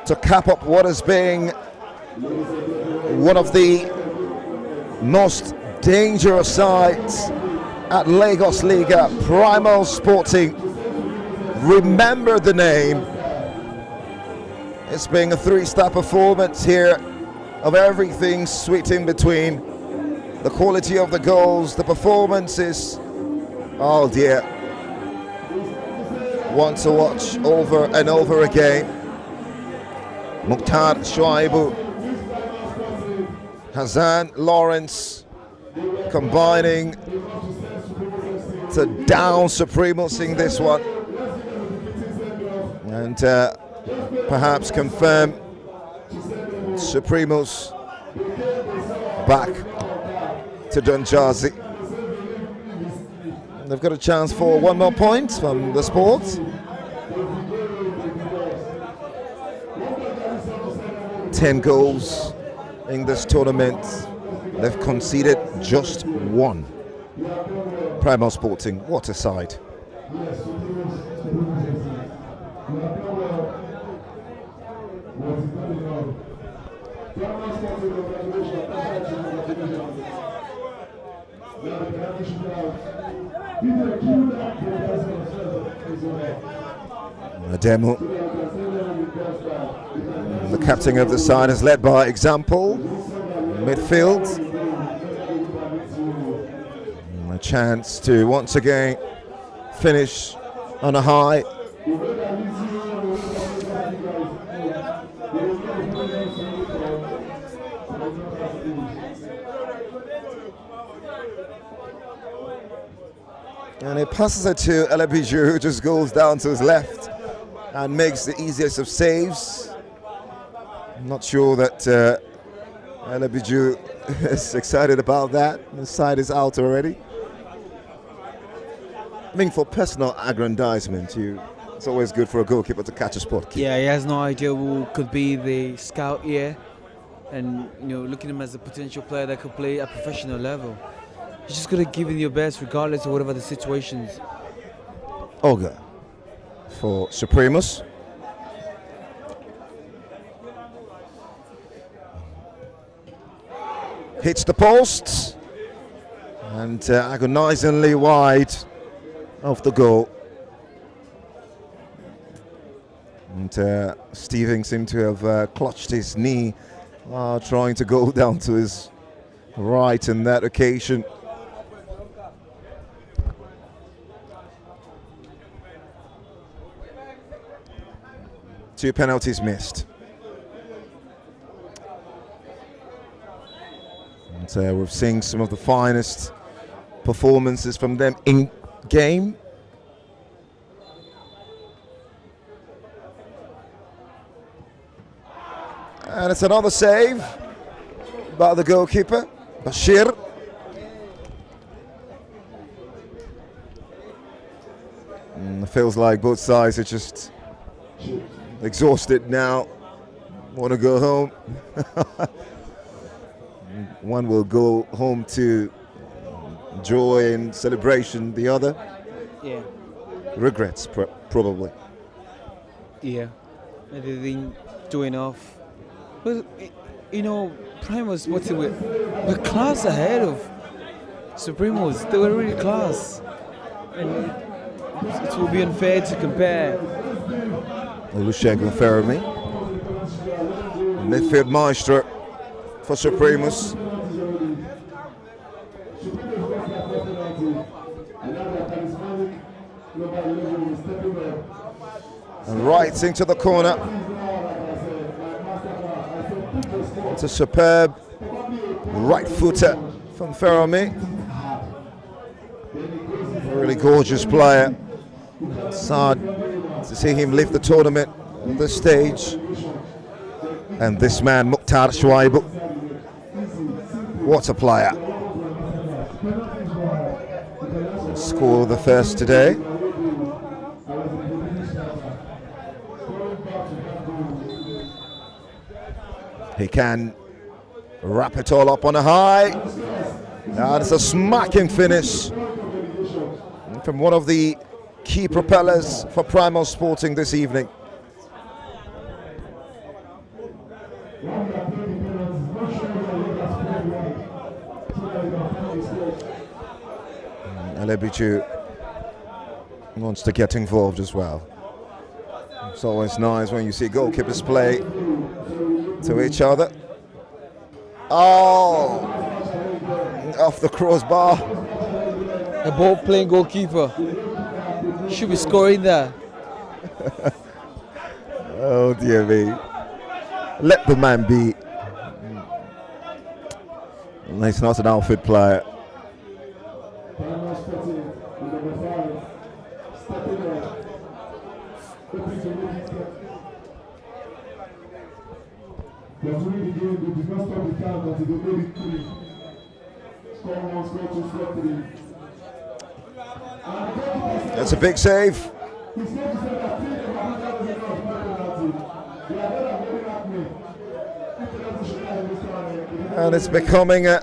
to cap up what has been one of the most dangerous sides at Lagos Liga, Primal Sporting. Remember the name. It's been a 3-star performance here of everything sweet in between. The quality of the goals, the performances. Oh dear. One to watch over and over again. Mukhtar Shuaibu, Hassan Lawrence combining to down Supremos in this one. And perhaps confirm Supremos back to Donjazi. They've got a chance for one more point from the Sports. 10 goals in this tournament. They've conceded just one. Primal Sporting, what a side. Ademo, the captain of the side, is led by example. Midfield, a chance to once again finish on a high. And it passes it to Elabiju, who just goes down to his left and makes the easiest of saves. I'm not sure that Elabiju is excited about that. The side is out already. I mean, for personal aggrandizement, it's always good for a goalkeeper to catch a spot kick. Yeah, he has no idea who could be the scout here, and looking at him as a potential player that could play at professional level. You just gotta give it your best, regardless of whatever the situations. Olga for Supremos. Hits the post and agonizingly wide of the goal. And Stevens seemed to have clutched his knee while trying to go down to his right on that occasion. Two penalties missed. And we've seen some of the finest performances from them in game. And it's another save by the goalkeeper, Bashir. It feels like both sides are just exhausted now, want to go home. One will go home to joy and celebration, the other regrets, probably. Yeah, they've been doing off. But, Primal Sporting were class ahead of Supremos. They were really class. And it will be unfair to compare. Olusegun Fermi, midfield maestro for Supremos. And right into the corner. It's a superb right footer from Ferrami. A really gorgeous player. Sad to see him leave the tournament on this stage. And this man, Mukhtar Shuaib, what a player. Score the first today. He can wrap it all up on a high. And it's a smacking finish from one of the key propellers for Primal Sporting this evening. Alebichu wants to get involved as well. It's always nice when you see goalkeepers play to each other. Oh, off the crossbar. A ball playing goalkeeper should be scoring there. Oh dear me. Let the man be. He's not an outfit player. That's a big save. And it's becoming a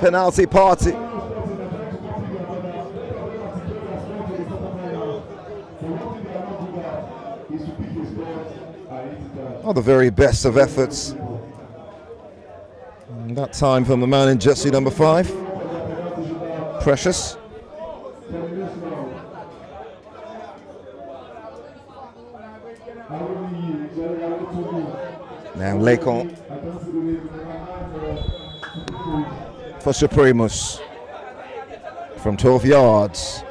penalty party. Oh, the very best of efforts. And that time from the man in jersey number 5. Precious. Now Lekon for Supremus from 12 yards.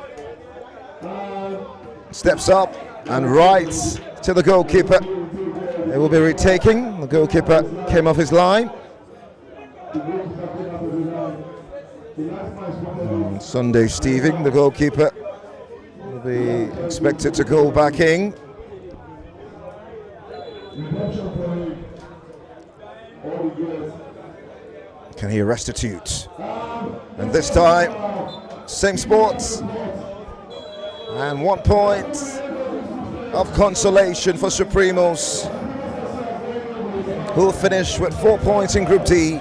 Steps up and right to the goalkeeper. It will be retaking. The goalkeeper came off his line. Sunday Steving, the goalkeeper, will be expected to go back in. Can he restitute? And this time, same sports. And 1 point of consolation for Supremos, who finish with 4 points in Group D.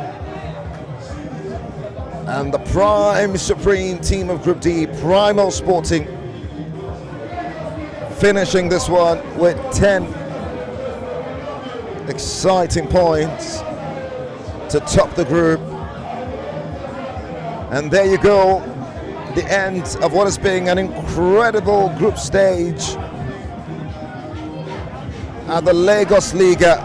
And the prime supreme team of Group D, Primal Sporting, finishing this one with 10 exciting points to top the group. And there you go, the end of what has been an incredible group stage at the Lagos Liga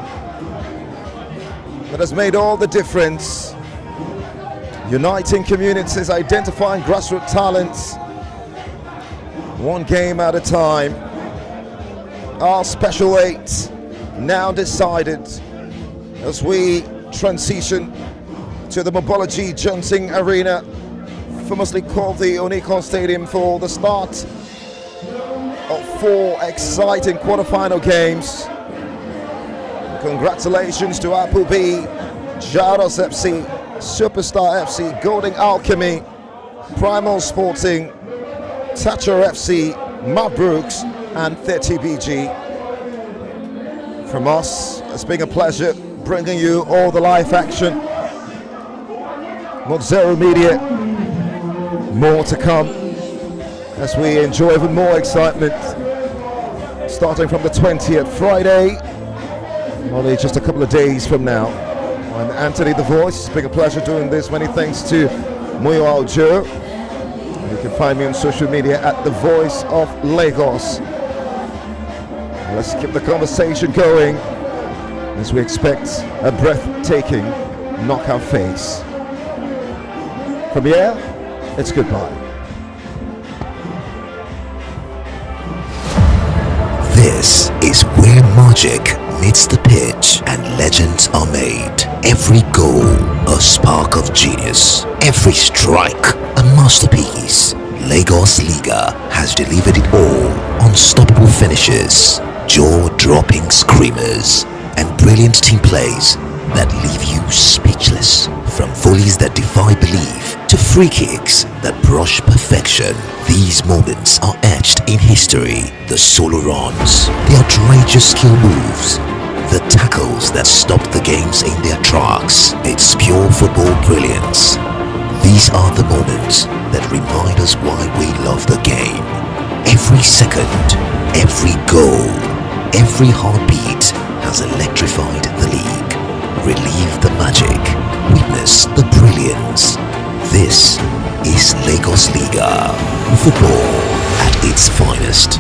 that has made all the difference, uniting communities, identifying grassroots talents, one game at a time. Our Special 8 now decided as we transition to the Mobology Johnson Arena, famously called the Onikon Stadium, for the start of 4 exciting quarterfinal games. Congratulations to Apple B, Jaros FC, Superstar FC, Golden Alchemy, Primal Sporting, Thatcher FC, Mabrooks, and 30BG. From us, it's been a pleasure bringing you all the live action. Mozzero Media, more to come as we enjoy even more excitement. Starting from the 20th, Friday, only just a couple of days from now. I'm Anthony the Voice. It's been a pleasure doing this. Many thanks to Muyo Aljo. You can find me on social media at The Voice of Lagos. Let's keep the conversation going as we expect a breathtaking knockout phase. From here, it's goodbye. This is where magic meets the pitch and legends are made. Every goal, a spark of genius. Every strike, a masterpiece. Lagos Liga has delivered it all. Unstoppable finishes, jaw-dropping screamers, and brilliant team plays that leave you speechless. From volleys that defy belief to free kicks that brush perfection, these moments are etched in history. The solo runs, the outrageous skill moves, the tackles that stopped the games in their tracks. It's pure football brilliance. These are the moments that remind us why we love the game. Every second, every goal, every heartbeat has electrified the league. Relive the magic, witness the brilliance. This is Lagos Liga, football at its finest.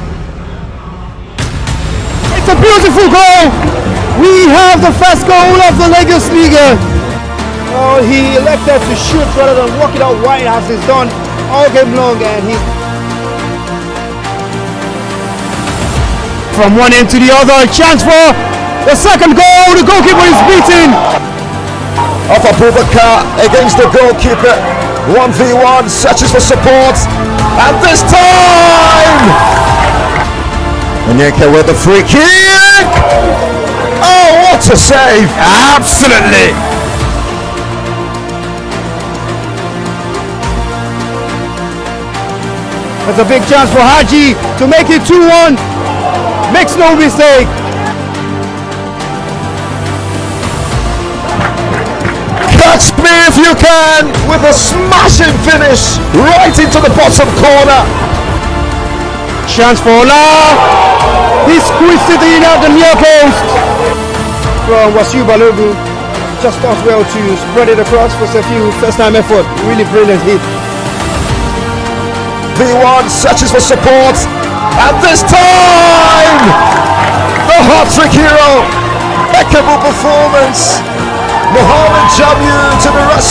It's a beautiful goal. We have the first goal of the Lagos Liga. Oh, he elected to shoot rather than walk it out wide as he's done all game long, and he's from one end to the other. Chance for the second goal. The goalkeeper is beaten. Off Abubakar against the goalkeeper. 1v1, searches for support. And this time! Onyeka with the free kick! Oh, what a save! Absolutely! That's a big chance for Haji to make it 2-1. Makes no mistake. Catch me if you can with a smashing finish right into the bottom corner. Chance for Ola. He squeezed it in at the near post. From Wasiu Balogun. Just does well to spread it across for a few first time effort. Really brilliant hit. V1 searches for support, and this time the hat-trick hero, impeccable performance. Mohamed Jamu to the rescue.